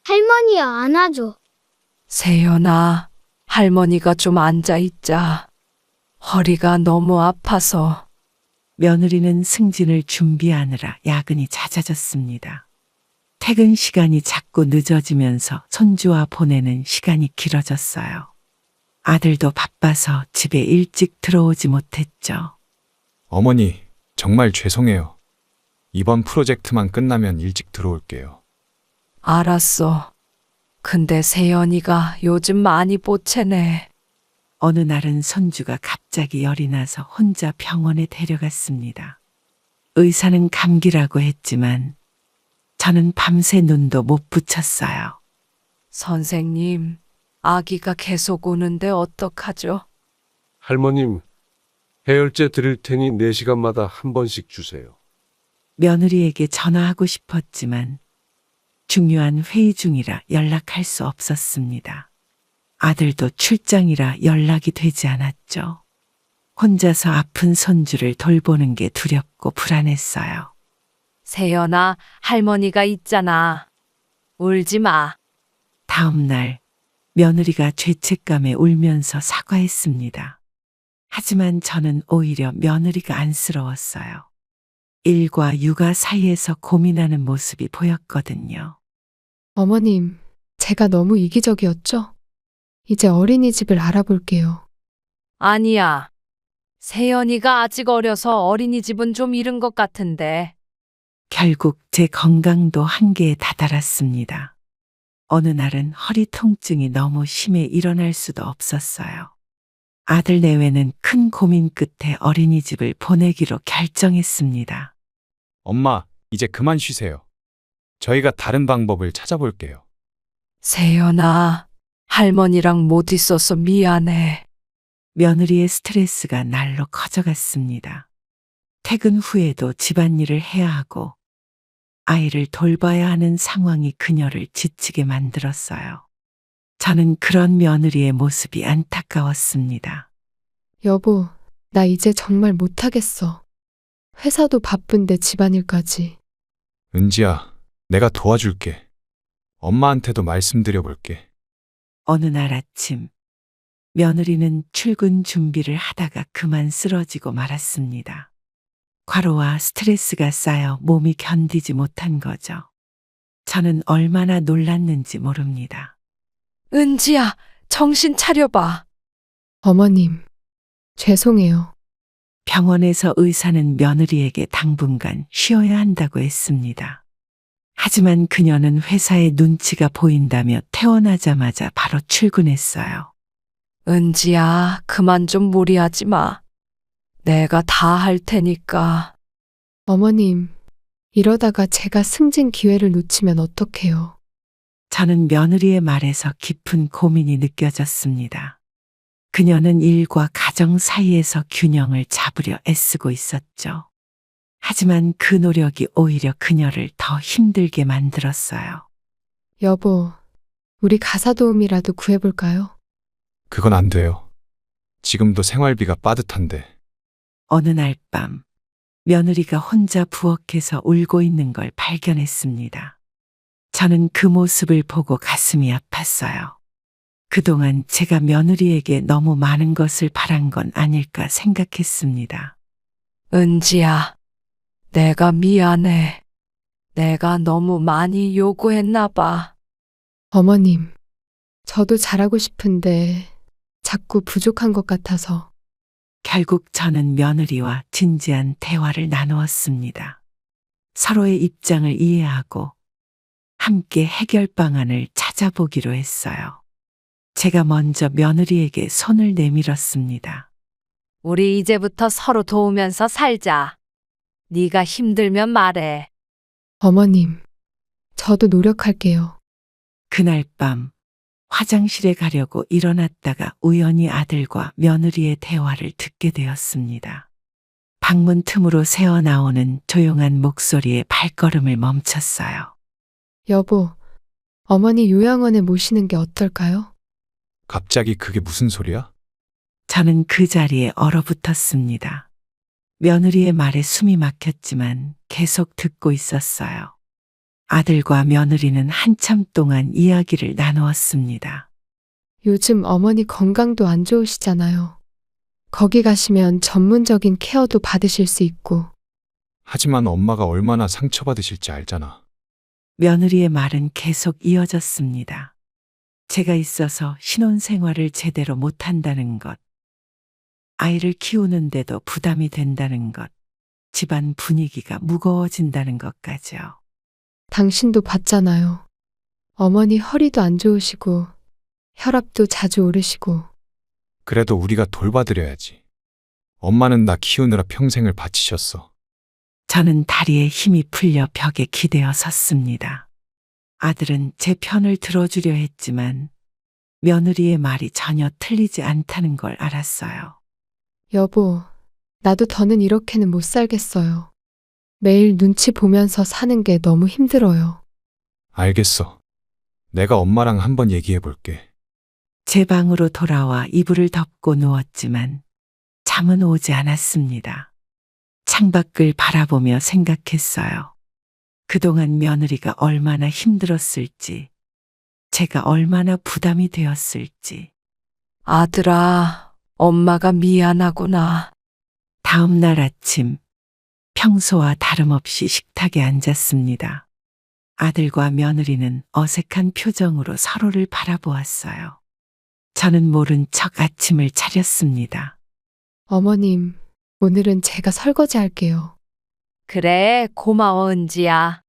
할머니야, 안아줘. 세연아, 할머니가 좀 앉아있자. 허리가 너무 아파서. 며느리는 승진을 준비하느라 야근이 잦아졌습니다. 퇴근 시간이 자꾸 늦어지면서 손주와 보내는 시간이 길어졌어요. 아들도 바빠서 집에 일찍 들어오지 못했죠. 어머니, 정말 죄송해요. 이번 프로젝트만 끝나면 일찍 들어올게요. 알았어. 근데 세연이가 요즘 많이 보채네. 어느 날은 손주가 갑자기 열이 나서 혼자 병원에 데려갔습니다. 의사는 감기라고 했지만 저는 밤새 눈도 못 붙였어요. 선생님, 아기가 계속 우는데 어떡하죠? 할머님, 해열제 드릴 테니 4시간마다 한 번씩 주세요. 며느리에게 전화하고 싶었지만 중요한 회의 중이라 연락할 수 없었습니다. 아들도 출장이라 연락이 되지 않았죠. 혼자서 아픈 손주를 돌보는 게 두렵고 불안했어요. 세연아, 할머니가 있잖아. 울지 마. 다음 날 며느리가 죄책감에 울면서 사과했습니다. 하지만 저는 오히려 며느리가 안쓰러웠어요. 일과 육아 사이에서 고민하는 모습이 보였거든요. 어머님, 제가 너무 이기적이었죠? 이제 어린이집을 알아볼게요. 아니야. 세연이가 아직 어려서 어린이집은 좀 이른 것 같은데. 결국 제 건강도 한계에 다다랐습니다. 어느 날은 허리 통증이 너무 심해 일어날 수도 없었어요. 아들 내외는 큰 고민 끝에 어린이집을 보내기로 결정했습니다. 엄마, 이제 그만 쉬세요. 저희가 다른 방법을 찾아볼게요. 세연아, 할머니랑 못 있어서 미안해. 며느리의 스트레스가 날로 커져갔습니다. 퇴근 후에도 집안일을 해야 하고 아이를 돌봐야 하는 상황이 그녀를 지치게 만들었어요. 저는 그런 며느리의 모습이 안타까웠습니다. 여보, 나 이제 정말 못하겠어. 회사도 바쁜데 집안일까지. 은지야, 내가 도와줄게. 엄마한테도 말씀드려볼게. 어느 날 아침, 며느리는 출근 준비를 하다가 그만 쓰러지고 말았습니다. 과로와 스트레스가 쌓여 몸이 견디지 못한 거죠. 저는 얼마나 놀랐는지 모릅니다. 은지야, 정신 차려봐. 어머님, 죄송해요. 병원에서 의사는 며느리에게 당분간 쉬어야 한다고 했습니다. 하지만 그녀는 회사의 눈치가 보인다며 퇴원하자마자 바로 출근했어요. 은지야, 그만 좀 무리하지 마. 내가 다 할 테니까. 어머님, 이러다가 제가 승진 기회를 놓치면 어떡해요? 저는 며느리의 말에서 깊은 고민이 느껴졌습니다. 그녀는 일과 가정 사이에서 균형을 잡으려 애쓰고 있었죠. 하지만 그 노력이 오히려 그녀를 더 힘들게 만들었어요. 여보, 우리 가사 도우미라도 구해볼까요? 그건 안 돼요. 지금도 생활비가 빠듯한데. 어느 날 밤, 며느리가 혼자 부엌에서 울고 있는 걸 발견했습니다. 저는 그 모습을 보고 가슴이 아팠어요. 그동안 제가 며느리에게 너무 많은 것을 바란 건 아닐까 생각했습니다. 은지야, 내가 미안해. 내가 너무 많이 요구했나 봐. 어머님, 저도 잘하고 싶은데 자꾸 부족한 것 같아서. 결국 저는 며느리와 진지한 대화를 나누었습니다. 서로의 입장을 이해하고 함께 해결 방안을 찾아보기로 했어요. 제가 먼저 며느리에게 손을 내밀었습니다. 우리 이제부터 서로 도우면서 살자. 네가 힘들면 말해. 어머님, 저도 노력할게요. 그날 밤 화장실에 가려고 일어났다가 우연히 아들과 며느리의 대화를 듣게 되었습니다. 방문 틈으로 새어나오는 조용한 목소리에 발걸음을 멈췄어요. 여보, 어머니 요양원에 모시는 게 어떨까요? 갑자기 그게 무슨 소리야? 저는 그 자리에 얼어붙었습니다. 며느리의 말에 숨이 막혔지만 계속 듣고 있었어요. 아들과 며느리는 한참 동안 이야기를 나누었습니다. 요즘 어머니 건강도 안 좋으시잖아요. 거기 가시면 전문적인 케어도 받으실 수 있고. 하지만 엄마가 얼마나 상처받으실지 알잖아. 며느리의 말은 계속 이어졌습니다. 제가 있어서 신혼생활을 제대로 못한다는 것, 아이를 키우는데도 부담이 된다는 것, 집안 분위기가 무거워진다는 것까지요. 당신도 봤잖아요. 어머니 허리도 안 좋으시고 혈압도 자주 오르시고. 그래도 우리가 돌봐드려야지. 엄마는 나 키우느라 평생을 바치셨어. 저는 다리에 힘이 풀려 벽에 기대어 섰습니다. 아들은 제 편을 들어주려 했지만 며느리의 말이 전혀 틀리지 않다는 걸 알았어요. 여보, 나도 더는 이렇게는 못 살겠어요. 매일 눈치 보면서 사는 게 너무 힘들어요. 알겠어. 내가 엄마랑 한번 얘기해 볼게. 제 방으로 돌아와 이불을 덮고 누웠지만 잠은 오지 않았습니다. 창밖을 바라보며 생각했어요. 그동안 며느리가 얼마나 힘들었을지, 제가 얼마나 부담이 되었을지. 아들아, 엄마가 미안하구나. 다음 날 아침, 평소와 다름없이 식탁에 앉았습니다. 아들과 며느리는 어색한 표정으로 서로를 바라보았어요. 저는 모른 척 아침을 차렸습니다. 어머님, 오늘은 제가 설거지 할게요. 그래, 고마워, 은지야.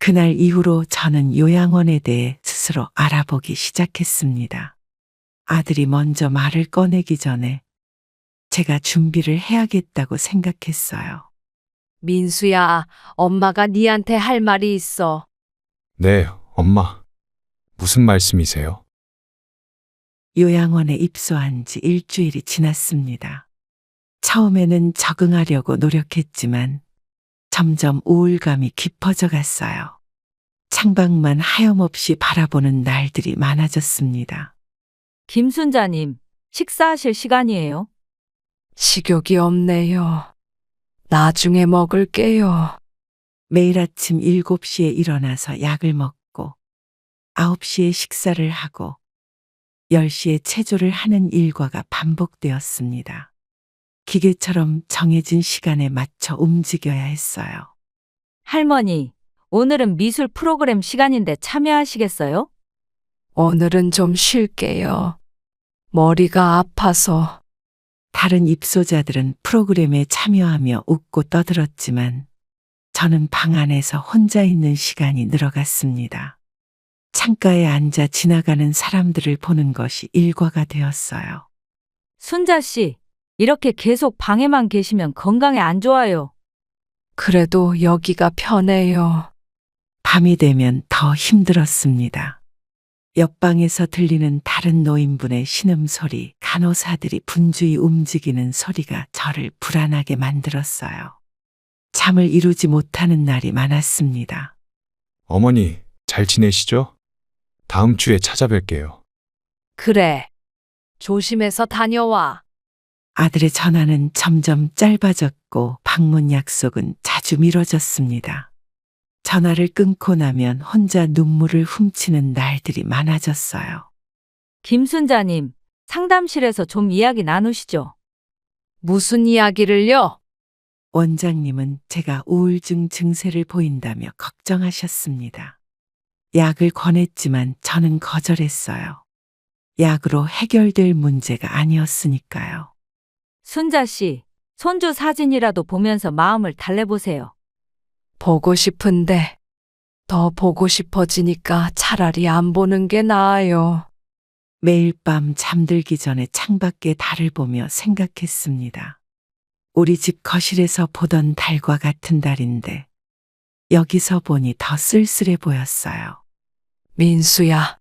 그날 이후로 저는 요양원에 대해 스스로 알아보기 시작했습니다. 아들이 먼저 말을 꺼내기 전에 제가 준비를 해야겠다고 생각했어요. 민수야, 엄마가 니한테 할 말이 있어. 네, 엄마. 무슨 말씀이세요? 요양원에 입소한 지 일주일이 지났습니다. 처음에는 적응하려고 노력했지만 점점 우울감이 깊어져 갔어요. 창밖만 하염없이 바라보는 날들이 많아졌습니다. 김순자님, 식사하실 시간이에요. 식욕이 없네요. 나중에 먹을게요. 매일 아침 7시에 일어나서 약을 먹고 9시에 식사를 하고 10시에 체조를 하는 일과가 반복되었습니다. 기계처럼 정해진 시간에 맞춰 움직여야 했어요. 할머니, 오늘은 미술 프로그램 시간인데 참여하시겠어요? 오늘은 좀 쉴게요. 머리가 아파서. 다른 입소자들은 프로그램에 참여하며 웃고 떠들었지만 저는 방 안에서 혼자 있는 시간이 늘어갔습니다. 창가에 앉아 지나가는 사람들을 보는 것이 일과가 되었어요. 순자 씨, 이렇게 계속 방에만 계시면 건강에 안 좋아요. 그래도 여기가 편해요. 밤이 되면 더 힘들었습니다. 옆방에서 들리는 다른 노인분의 신음소리, 간호사들이 분주히 움직이는 소리가 저를 불안하게 만들었어요. 잠을 이루지 못하는 날이 많았습니다. 어머니, 잘 지내시죠? 다음 주에 찾아뵐게요. 그래. 조심해서 다녀와. 아들의 전화는 점점 짧아졌고 방문 약속은 자주 미뤄졌습니다. 전화를 끊고 나면 혼자 눈물을 훔치는 날들이 많아졌어요. 김순자님, 상담실에서 좀 이야기 나누시죠. 무슨 이야기를요? 원장님은 제가 우울증 증세를 보인다며 걱정하셨습니다. 약을 권했지만 저는 거절했어요. 약으로 해결될 문제가 아니었으니까요. 순자 씨, 손주 사진이라도 보면서 마음을 달래보세요. 보고 싶은데 더 보고 싶어지니까 차라리 안 보는 게 나아요. 매일 밤 잠들기 전에 창밖에 달을 보며 생각했습니다. 우리 집 거실에서 보던 달과 같은 달인데 여기서 보니 더 쓸쓸해 보였어요. 민수야,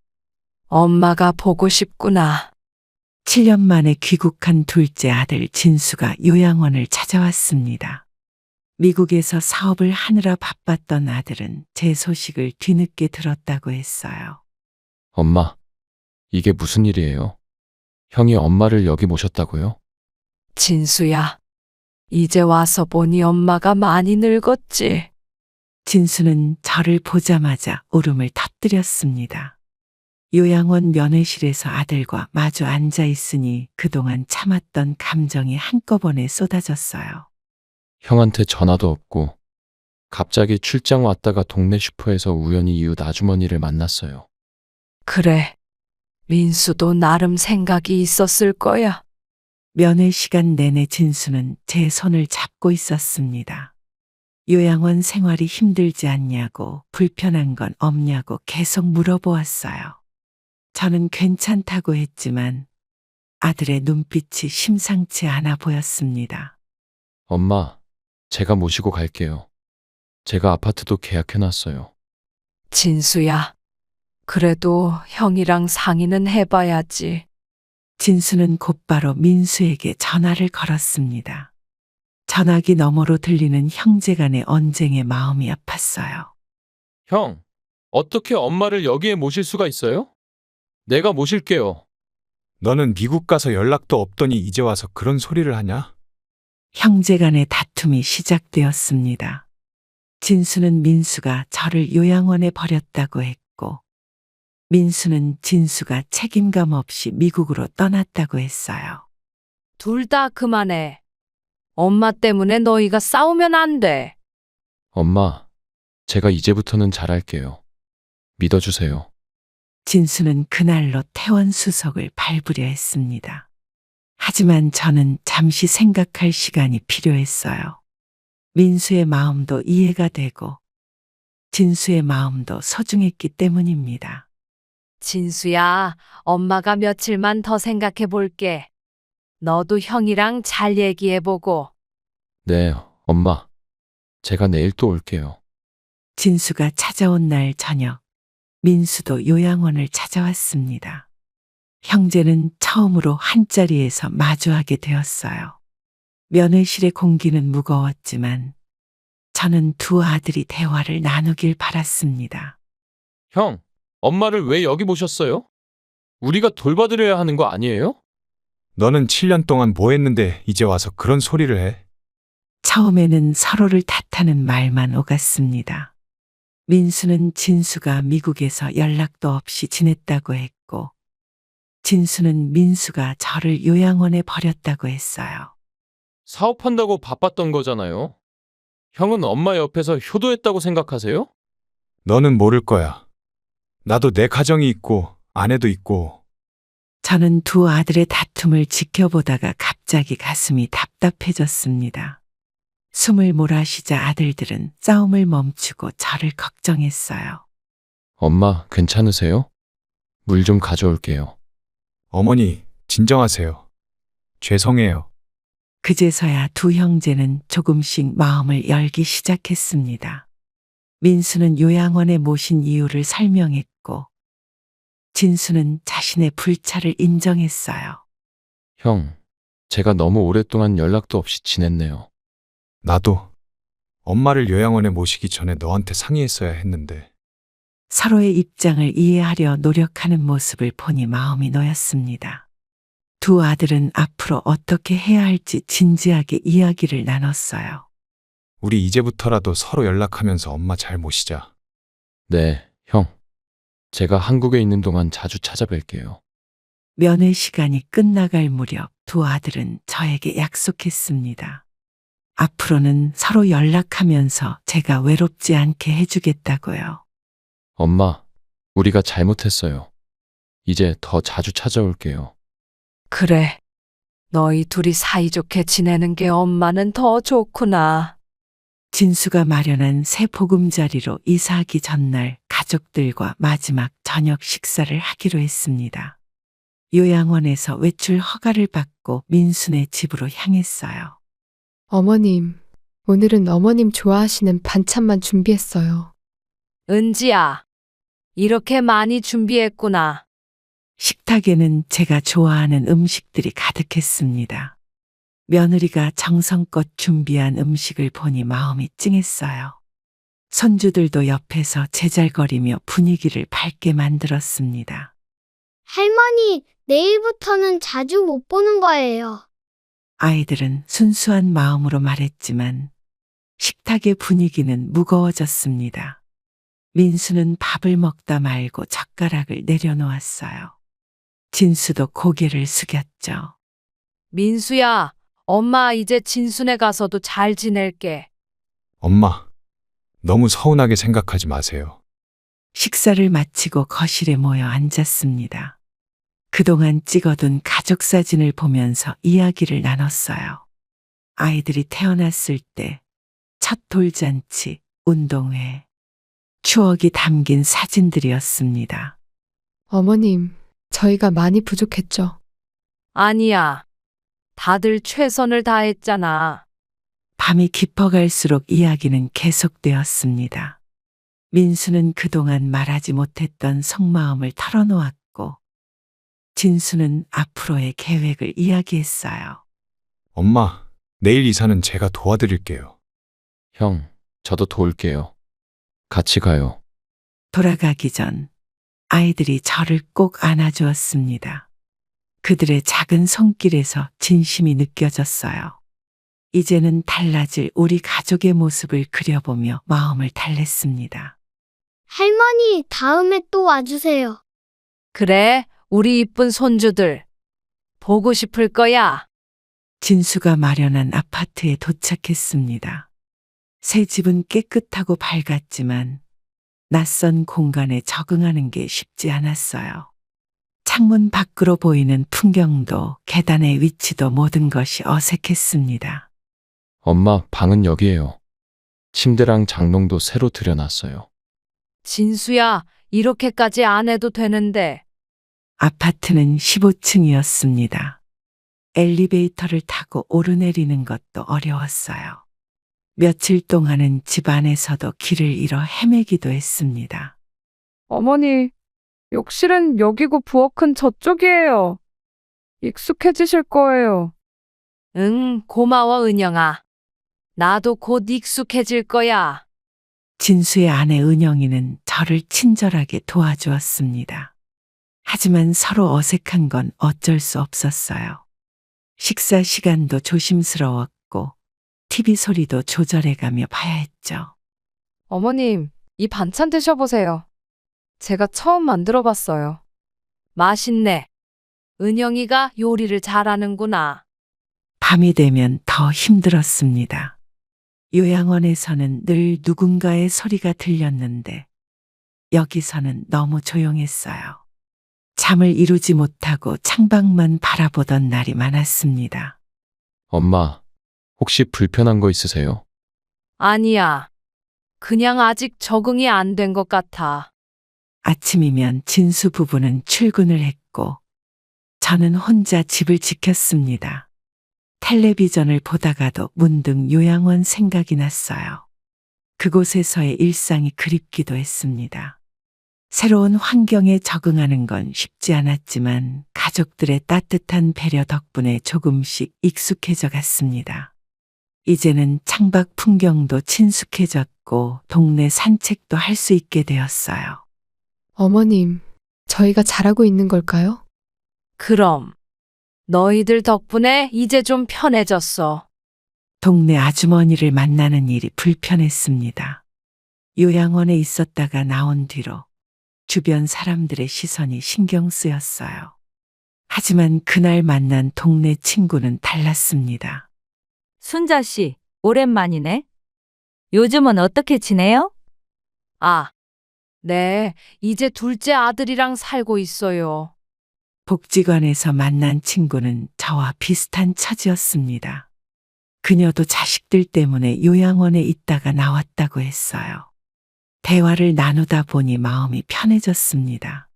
엄마가 보고 싶구나. 7년 만에 귀국한 둘째 아들 진수가 요양원을 찾아왔습니다. 미국에서 사업을 하느라 바빴던 아들은 제 소식을 뒤늦게 들었다고 했어요. 엄마, 이게 무슨 일이에요? 형이 엄마를 여기 모셨다고요? 진수야, 이제 와서 보니 엄마가 많이 늙었지. 진수는 저를 보자마자 울음을 터뜨렸습니다. 요양원 면회실에서 아들과 마주 앉아 있으니 그동안 참았던 감정이 한꺼번에 쏟아졌어요. 형한테 전화도 없고 갑자기 출장 왔다가 동네 슈퍼에서 우연히 이웃 아주머니를 만났어요. 그래, 민수도 나름 생각이 있었을 거야. 면회 시간 내내 진수는 제 손을 잡고 있었습니다. 요양원 생활이 힘들지 않냐고, 불편한 건 없냐고 계속 물어보았어요. 저는 괜찮다고 했지만 아들의 눈빛이 심상치 않아 보였습니다. 엄마, 제가 모시고 갈게요. 제가 아파트도 계약해놨어요. 진수야, 그래도 형이랑 상의는 해봐야지. 진수는 곧바로 민수에게 전화를 걸었습니다. 전화기 너머로 들리는 형제 간의 언쟁에 마음이 아팠어요. 형, 어떻게 엄마를 여기에 모실 수가 있어요? 내가 모실게요. 너는 미국 가서 연락도 없더니 이제 와서 그런 소리를 하냐? 형제 간의 다툼이 시작되었습니다. 진수는 민수가 저를 요양원에 버렸다고 했고, 민수는 진수가 책임감 없이 미국으로 떠났다고 했어요. 둘 다 그만해. 엄마 때문에 너희가 싸우면 안 돼. 엄마, 제가 이제부터는 잘할게요. 믿어주세요. 진수는 그날로 퇴원 수속을 밟으려 했습니다. 하지만 저는 잠시 생각할 시간이 필요했어요. 민수의 마음도 이해가 되고 진수의 마음도 소중했기 때문입니다. 진수야, 엄마가 며칠만 더 생각해 볼게. 너도 형이랑 잘 얘기해보고. 네, 엄마. 제가 내일 또 올게요. 진수가 찾아온 날 저녁, 민수도 요양원을 찾아왔습니다. 형제는 처음으로 한자리에서 마주하게 되었어요. 면회실의 공기는 무거웠지만 저는 두 아들이 대화를 나누길 바랐습니다. 형, 엄마를 왜 여기 모셨어요? 우리가 돌봐드려야 하는 거 아니에요? 너는 7년 동안 뭐 했는데 이제 와서 그런 소리를 해? 처음에는 서로를 탓하는 말만 오갔습니다. 민수는 진수가 미국에서 연락도 없이 지냈다고 했고, 진수는 민수가 저를 요양원에 버렸다고 했어요. 사업한다고 바빴던 거잖아요. 형은 엄마 옆에서 효도했다고 생각하세요? 너는 모를 거야. 나도 내 가정이 있고 아내도 있고. 저는 두 아들의 다툼을 지켜보다가 갑자기 갑자기 가슴이 답답해졌습니다. 숨을 몰아쉬자 아들들은 싸움을 멈추고 저를 걱정했어요. 엄마, 괜찮으세요? 물 좀 가져올게요. 어머니, 진정하세요. 죄송해요. 그제서야 두 형제는 조금씩 마음을 열기 시작했습니다. 민수는 요양원에 모신 이유를 설명했고, 진수는 자신의 불찰을 인정했어요. 형, 제가 너무 오랫동안 연락도 없이 지냈네요. 나도 엄마를 요양원에 모시기 전에 너한테 상의했어야 했는데. 서로의 입장을 이해하려 노력하는 모습을 보니 마음이 놓였습니다. 두 아들은 앞으로 어떻게 해야 할지 진지하게 이야기를 나눴어요. 우리 이제부터라도 서로 연락하면서 엄마 잘 모시자. 네, 형. 제가 한국에 있는 동안 자주 찾아뵐게요. 면회 시간이 끝나갈 무렵 두 아들은 저에게 약속했습니다. 앞으로는 서로 연락하면서 제가 외롭지 않게 해주겠다고요. 엄마, 우리가 잘못했어요. 이제 더 자주 찾아올게요. 그래. 너희 둘이 사이좋게 지내는 게 엄마는 더 좋구나. 진수가 마련한 새 보금자리로 이사하기 전날 가족들과 마지막 저녁 식사를 하기로 했습니다. 요양원에서 외출 허가를 받고 민수네 집으로 향했어요. 어머님, 오늘은 어머님 좋아하시는 반찬만 준비했어요. 은지야, 이렇게 많이 준비했구나. 식탁에는 제가 좋아하는 음식들이 가득했습니다. 며느리가 정성껏 준비한 음식을 보니 마음이 찡했어요. 손주들도 옆에서 제잘거리며 분위기를 밝게 만들었습니다. 할머니, 내일부터는 자주 못 보는 거예요. 아이들은 순수한 마음으로 말했지만 식탁의 분위기는 무거워졌습니다. 민수는 밥을 먹다 말고 젓가락을 내려놓았어요. 진수도 고개를 숙였죠. 민수야, 엄마 이제 진순에 가서도 잘 지낼게. 엄마, 너무 서운하게 생각하지 마세요. 식사를 마치고 거실에 모여 앉았습니다. 그동안 찍어둔 가족 사진을 보면서 이야기를 나눴어요. 아이들이 태어났을 때, 첫 돌잔치, 운동회, 추억이 담긴 사진들이었습니다. 어머님, 저희가 많이 부족했죠? 아니야. 다들 최선을 다했잖아. 밤이 깊어갈수록 이야기는 계속되었습니다. 민수는 그동안 말하지 못했던 속마음을 털어놓았고, 진수는 앞으로의 계획을 이야기했어요. 엄마, 내일 이사는 제가 도와드릴게요. 형, 저도 도울게요. 같이 가요. 돌아가기 전 아이들이 저를 꼭 안아주었습니다. 그들의 작은 손길에서 진심이 느껴졌어요. 이제는 달라질 우리 가족의 모습을 그려보며 마음을 달랬습니다. 할머니, 다음에 또 와주세요. 그래, 우리 이쁜 손주들. 보고 싶을 거야. 진수가 마련한 아파트에 도착했습니다. 새 집은 깨끗하고 밝았지만 낯선 공간에 적응하는 게 쉽지 않았어요. 창문 밖으로 보이는 풍경도 계단의 위치도 모든 것이 어색했습니다. 엄마, 방은 여기예요. 침대랑 장롱도 새로 들여놨어요. 진수야, 이렇게까지 안 해도 되는데. 아파트는 15층이었습니다. 엘리베이터를 타고 오르내리는 것도 어려웠어요. 며칠 동안은 집 안에서도 길을 잃어 헤매기도 했습니다. 어머니, 욕실은 여기고 부엌은 저쪽이에요. 익숙해지실 거예요. 응, 고마워, 은영아. 나도 곧 익숙해질 거야. 진수의 아내 은영이는 저를 친절하게 도와주었습니다. 하지만 서로 어색한 건 어쩔 수 없었어요. 식사 시간도 조심스러웠고 TV 소리도 조절해가며 봐야 했죠. 어머님, 이 반찬 드셔보세요. 제가 처음 만들어 봤어요. 맛있네. 은영이가 요리를 잘하는구나. 밤이 되면 더 힘들었습니다. 요양원에서는 늘 누군가의 소리가 들렸는데 여기서는 너무 조용했어요. 잠을 이루지 못하고 창밖만 바라보던 날이 많았습니다. 엄마, 혹시 불편한 거 있으세요? 아니야. 그냥 아직 적응이 안 된 것 같아. 아침이면 진수 부부는 출근을 했고 저는 혼자 집을 지켰습니다. 텔레비전을 보다가도 문득 요양원 생각이 났어요. 그곳에서의 일상이 그립기도 했습니다. 새로운 환경에 적응하는 건 쉽지 않았지만 가족들의 따뜻한 배려 덕분에 조금씩 익숙해져 갔습니다. 이제는 창밖 풍경도 친숙해졌고 동네 산책도 할 수 있게 되었어요. 어머님, 저희가 잘하고 있는 걸까요? 그럼 너희들 덕분에 이제 좀 편해졌어. 동네 아주머니를 만나는 일이 불편했습니다. 요양원에 있었다가 나온 뒤로 주변 사람들의 시선이 신경 쓰였어요. 하지만 그날 만난 동네 친구는 달랐습니다. 순자 씨, 오랜만이네. 요즘은 어떻게 지내요? 아, 네. 이제 둘째 아들이랑 살고 있어요. 복지관에서 만난 친구는 저와 비슷한 처지였습니다. 그녀도 자식들 때문에 요양원에 있다가 나왔다고 했어요. 대화를 나누다 보니 마음이 편해졌습니다.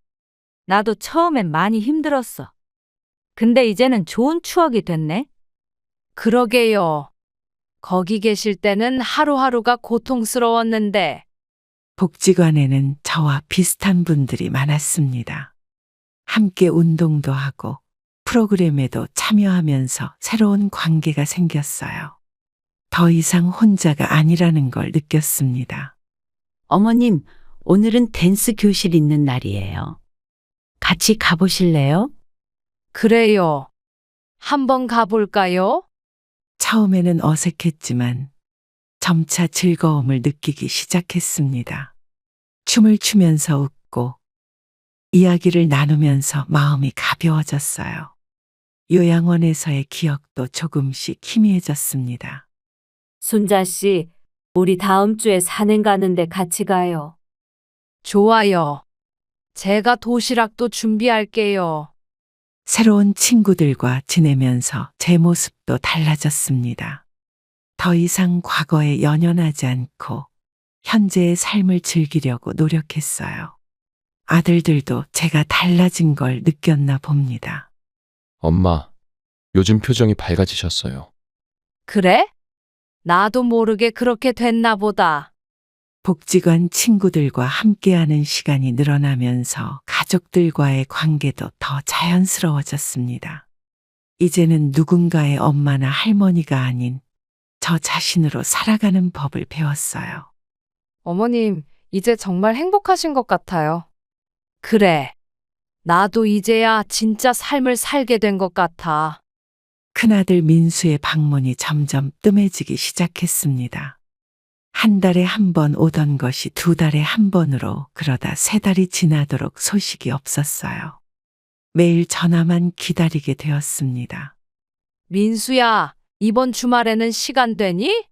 나도 처음엔 많이 힘들었어. 근데 이제는 좋은 추억이 됐네. 그러게요. 거기 계실 때는 하루하루가 고통스러웠는데, 복지관에는 저와 비슷한 분들이 많았습니다. 함께 운동도 하고 프로그램에도 참여하면서 새로운 관계가 생겼어요. 더 이상 혼자가 아니라는 걸 느꼈습니다. 어머님, 오늘은 댄스 교실 있는 날이에요. 같이 가보실래요? 그래요. 한번 가볼까요? 처음에는 어색했지만 점차 즐거움을 느끼기 시작했습니다. 춤을 추면서 웃고 이야기를 나누면서 마음이 가벼워졌어요. 요양원에서의 기억도 조금씩 희미해졌습니다. 순자 씨, 우리 다음 주에 산행 가는데 같이 가요. 좋아요. 제가 도시락도 준비할게요. 새로운 친구들과 지내면서 제 모습도 달라졌습니다. 더 이상 과거에 연연하지 않고 현재의 삶을 즐기려고 노력했어요. 아들들도 제가 달라진 걸 느꼈나 봅니다. 엄마, 요즘 표정이 밝아지셨어요. 그래? 나도 모르게 그렇게 됐나 보다. 복지관 친구들과 함께하는 시간이 늘어나면서 가족들과의 관계도 더 자연스러워졌습니다. 이제는 누군가의 엄마나 할머니가 아닌 저 자신으로 살아가는 법을 배웠어요. 어머님, 이제 정말 행복하신 것 같아요. 그래. 나도 이제야 진짜 삶을 살게 된 것 같아. 큰아들 민수의 방문이 점점 뜸해지기 시작했습니다. 한 달에 한 번 오던 것이 2달에 한 번으로 그러다 3달이 지나도록 소식이 없었어요. 매일 전화만 기다리게 되었습니다. 민수야, 이번 주말에는 시간 되니?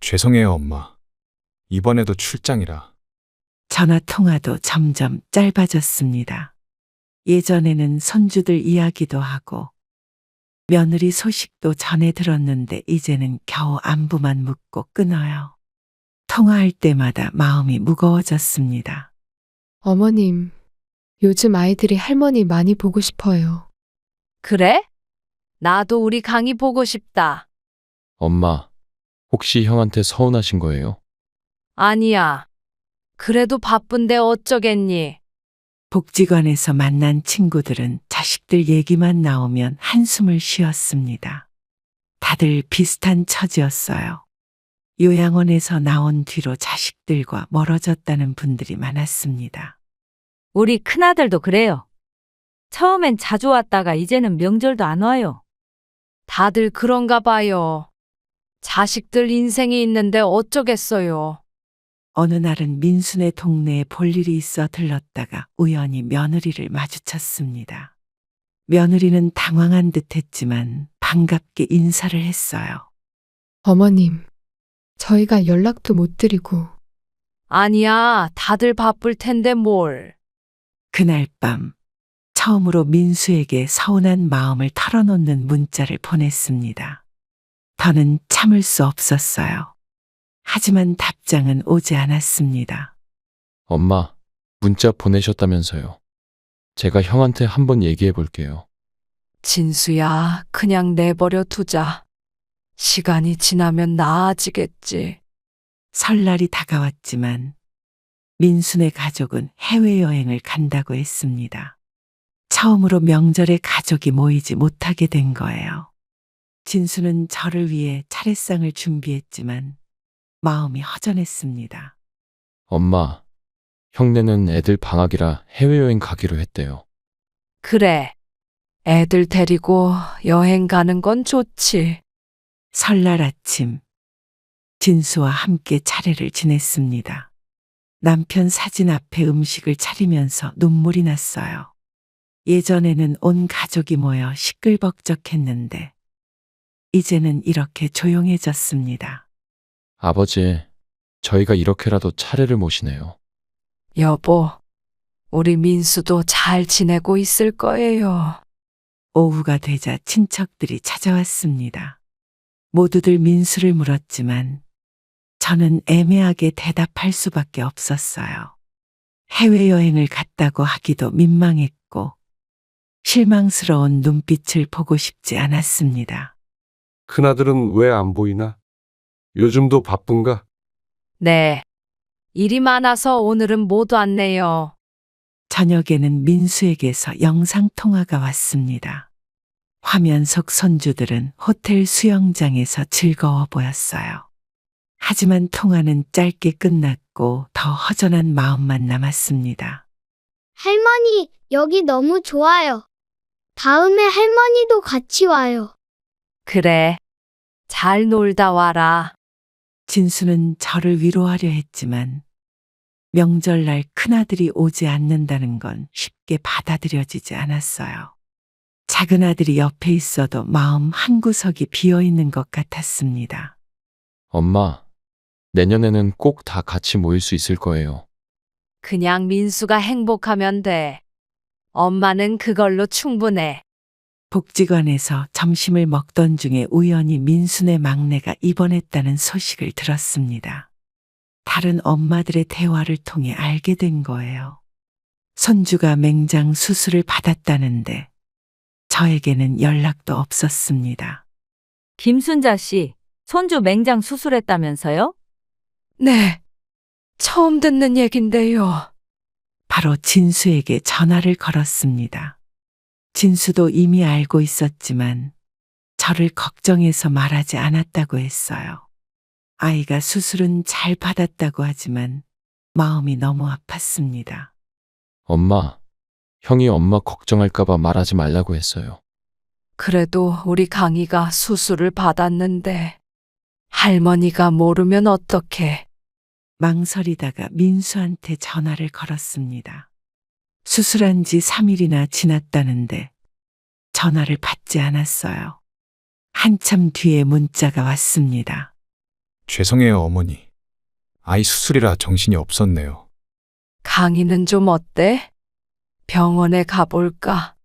죄송해요, 엄마. 이번에도 출장이라. 전화 통화도 점점 짧아졌습니다. 예전에는 손주들 이야기도 하고 며느리 소식도 전해 들었는데 이제는 겨우 안부만 묻고 끊어요. 통화할 때마다 마음이 무거워졌습니다. 어머님, 요즘 아이들이 할머니 많이 보고 싶어요. 그래? 나도 우리 강이 보고 싶다. 엄마, 혹시 형한테 서운하신 거예요? 아니야. 그래도 바쁜데 어쩌겠니? 복지관에서 만난 친구들은 자식들 얘기만 나오면 한숨을 쉬었습니다. 다들 비슷한 처지였어요. 요양원에서 나온 뒤로 자식들과 멀어졌다는 분들이 많았습니다. 우리 큰아들도 그래요. 처음엔 자주 왔다가 이제는 명절도 안 와요. 다들 그런가 봐요. 자식들 인생이 있는데 어쩌겠어요. 어느 날은 민수네 동네에 볼 일이 있어 들렀다가 우연히 며느리를 마주쳤습니다. 며느리는 당황한 듯 했지만 반갑게 인사를 했어요. 어머님, 저희가 연락도 못 드리고. 아니야, 다들 바쁠 텐데 뭘. 그날 밤 처음으로 민수에게 서운한 마음을 털어놓는 문자를 보냈습니다. 더는 참을 수 없었어요. 하지만 답장은 오지 않았습니다. 엄마, 문자 보내셨다면서요. 제가 형한테 한번 얘기해 볼게요. 진수야, 그냥 내버려 두자. 시간이 지나면 나아지겠지. 설날이 다가왔지만 민수네 가족은 해외여행을 간다고 했습니다. 처음으로 명절에 가족이 모이지 못하게 된 거예요. 진수는 저를 위해 차례상을 준비했지만 마음이 허전했습니다. 엄마, 형네는 애들 방학이라 해외여행 가기로 했대요. 그래. 애들 데리고 여행 가는 건 좋지. 설날 아침 진수와 함께 차례를 지냈습니다. 남편 사진 앞에 음식을 차리면서 눈물이 났어요. 예전에는 온 가족이 모여 시끌벅적했는데 이제는 이렇게 조용해졌습니다. 아버지, 저희가 이렇게라도 차례를 모시네요. 여보, 우리 민수도 잘 지내고 있을 거예요. 오후가 되자 친척들이 찾아왔습니다. 모두들 민수를 물었지만 저는 애매하게 대답할 수밖에 없었어요. 해외여행을 갔다고 하기도 민망했고 실망스러운 눈빛을 보고 싶지 않았습니다. 큰아들은 왜 안 보이나? 요즘도 바쁜가? 네. 일이 많아서 오늘은 못 왔네요. 저녁에는 민수에게서 영상통화가 왔습니다. 화면 속 손주들은 호텔 수영장에서 즐거워 보였어요. 하지만 통화는 짧게 끝났고 더 허전한 마음만 남았습니다. 할머니, 여기 너무 좋아요. 다음에 할머니도 같이 와요. 그래. 잘 놀다 와라. 진수는 저를 위로하려 했지만 명절날 큰아들이 오지 않는다는 건 쉽게 받아들여지지 않았어요. 작은 아들이 옆에 있어도 마음 한구석이 비어있는 것 같았습니다. 엄마, 내년에는 꼭 다 같이 모일 수 있을 거예요. 그냥 민수가 행복하면 돼. 엄마는 그걸로 충분해. 복지관에서 점심을 먹던 중에 우연히 민수네 막내가 입원했다는 소식을 들었습니다. 다른 엄마들의 대화를 통해 알게 된 거예요. 손주가 맹장 수술을 받았다는데 저에게는 연락도 없었습니다. 김순자 씨, 손주 맹장 수술했다면서요? 네. 처음 듣는 얘긴데요. 바로 진수에게 전화를 걸었습니다. 진수도 이미 알고 있었지만 저를 걱정해서 말하지 않았다고 했어요. 아이가 수술은 잘 받았다고 하지만 마음이 너무 아팠습니다. 엄마, 형이 엄마 걱정할까봐 말하지 말라고 했어요. 그래도 우리 강희가 수술을 받았는데 할머니가 모르면 어떡해. 망설이다가 민수한테 전화를 걸었습니다. 수술한 지 3일이나 지났다는데 전화를 받지 않았어요. 한참 뒤에 문자가 왔습니다. 죄송해요, 어머니. 아이 수술이라 정신이 없었네요. 강희는 좀 어때? 병원에 가볼까?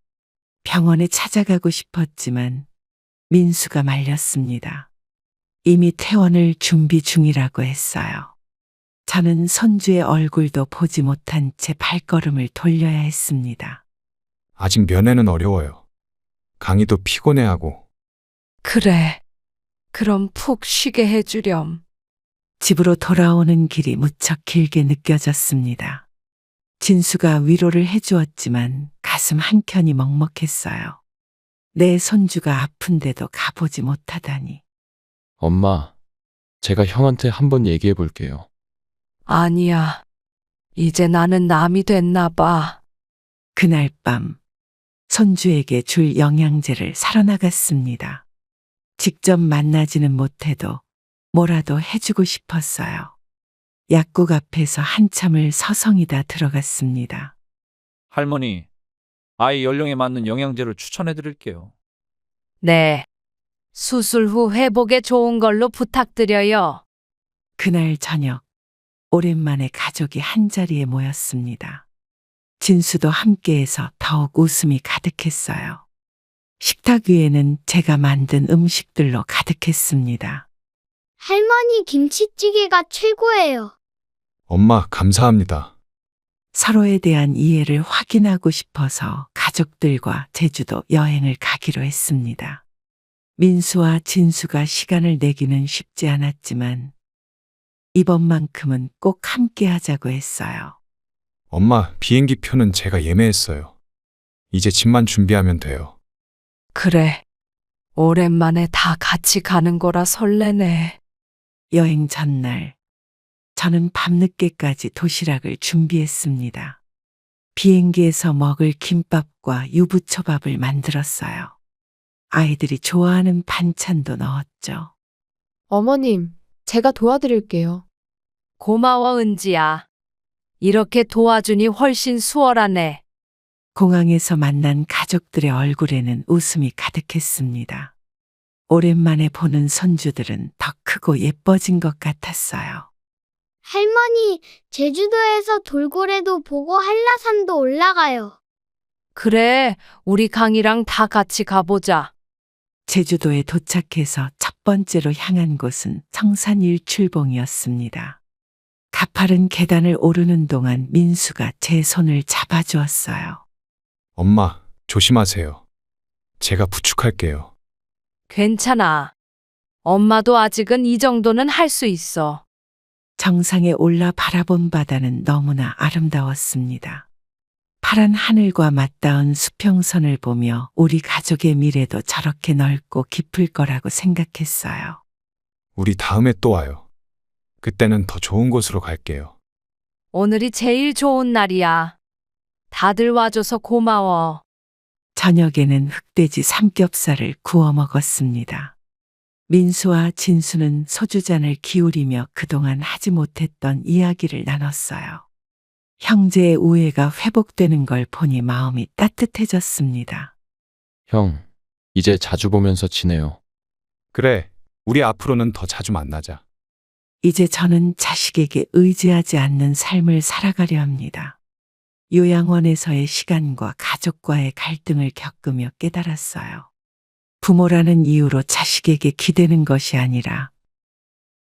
병원에 찾아가고 싶었지만 민수가 말렸습니다. 이미 퇴원을 준비 중이라고 했어요. 저는 손주의 얼굴도 보지 못한 채 발걸음을 돌려야 했습니다. 아직 면회는 어려워요. 강희도 피곤해하고. 그래. 그럼 푹 쉬게 해주렴. 집으로 돌아오는 길이 무척 길게 느껴졌습니다. 진수가 위로를 해주었지만 가슴 한켠이 먹먹했어요. 내 손주가 아픈데도 가보지 못하다니. 엄마, 제가 형한테 한번 얘기해 볼게요. 아니야. 이제 나는 남이 됐나 봐. 그날 밤 손주에게 줄 영양제를 사러 나갔습니다. 직접 만나지는 못해도 뭐라도 해주고 싶었어요. 약국 앞에서 한참을 서성이다 들어갔습니다. 할머니, 아이 연령에 맞는 영양제를 추천해 드릴게요. 네. 수술 후 회복에 좋은 걸로 부탁드려요. 그날 저녁 오랜만에 가족이 한자리에 모였습니다. 진수도 함께해서 더욱 웃음이 가득했어요. 식탁 위에는 제가 만든 음식들로 가득했습니다. 할머니 김치찌개가 최고예요. 엄마, 감사합니다. 서로에 대한 이해를 확인하고 싶어서 가족들과 제주도 여행을 가기로 했습니다. 민수와 진수가 시간을 내기는 쉽지 않았지만 이번만큼은 꼭 함께 하자고 했어요. 엄마, 비행기 표는 제가 예매했어요. 이제 짐만 준비하면 돼요. 그래. 오랜만에 다 같이 가는 거라 설레네. 여행 전날 저는 밤늦게까지 도시락을 준비했습니다. 비행기에서 먹을 김밥과 유부초밥을 만들었어요. 아이들이 좋아하는 반찬도 넣었죠. 어머님, 제가 도와드릴게요. 고마워, 은지야. 이렇게 도와주니 훨씬 수월하네. 공항에서 만난 가족들의 얼굴에는 웃음이 가득했습니다. 오랜만에 보는 손주들은 더 크고 예뻐진 것 같았어요. 할머니, 제주도에서 돌고래도 보고 한라산도 올라가요. 그래, 우리 강이랑 다 같이 가보자. 제주도에 도착해서 첫 번째로 향한 곳은 성산 일출봉이었습니다. 가파른 계단을 오르는 동안 민수가 제 손을 잡아주었어요. 엄마, 조심하세요. 제가 부축할게요. 괜찮아. 엄마도 아직은 이 정도는 할 수 있어. 정상에 올라 바라본 바다는 너무나 아름다웠습니다. 파란 하늘과 맞닿은 수평선을 보며 우리 가족의 미래도 저렇게 넓고 깊을 거라고 생각했어요. 우리 다음에 또 와요. 그때는 더 좋은 곳으로 갈게요. 오늘이 제일 좋은 날이야. 다들 와줘서 고마워. 저녁에는 흑돼지 삼겹살을 구워 먹었습니다. 민수와 진수는 소주잔을 기울이며 그동안 하지 못했던 이야기를 나눴어요. 형제의 우애가 회복되는 걸 보니 마음이 따뜻해졌습니다. 형, 이제 자주 보면서 지내요. 그래, 우리 앞으로는 더 자주 만나자. 이제 저는 자식에게 의지하지 않는 삶을 살아가려 합니다. 요양원에서의 시간과 가족과의 갈등을 겪으며 깨달았어요. 부모라는 이유로 자식에게 기대는 것이 아니라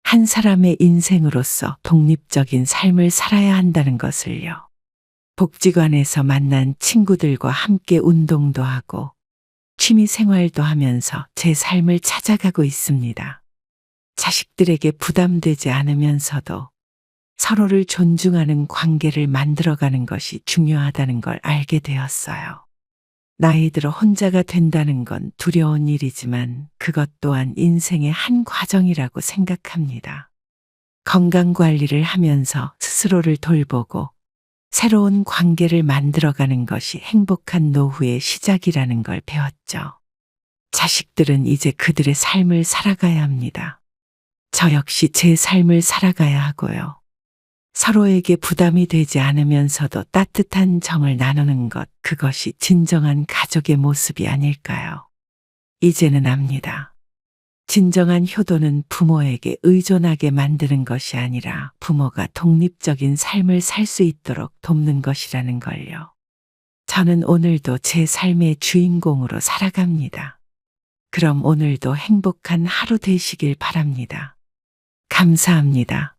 한 사람의 인생으로서 독립적인 삶을 살아야 한다는 것을요. 복지관에서 만난 친구들과 함께 운동도 하고 취미 생활도 하면서 제 삶을 찾아가고 있습니다. 자식들에게 부담되지 않으면서도 서로를 존중하는 관계를 만들어가는 것이 중요하다는 걸 알게 되었어요. 나이 들어 혼자가 된다는 건 두려운 일이지만 그것 또한 인생의 한 과정이라고 생각합니다. 건강 관리를 하면서 스스로를 돌보고 새로운 관계를 만들어가는 것이 행복한 노후의 시작이라는 걸 배웠죠. 자식들은 이제 그들의 삶을 살아가야 합니다. 저 역시 제 삶을 살아가야 하고요. 서로에게 부담이 되지 않으면서도 따뜻한 정을 나누는 것, 그것이 진정한 가족의 모습이 아닐까요? 이제는 압니다. 진정한 효도는 부모에게 의존하게 만드는 것이 아니라 부모가 독립적인 삶을 살 수 있도록 돕는 것이라는 걸요. 저는 오늘도 제 삶의 주인공으로 살아갑니다. 그럼 오늘도 행복한 하루 되시길 바랍니다. 감사합니다.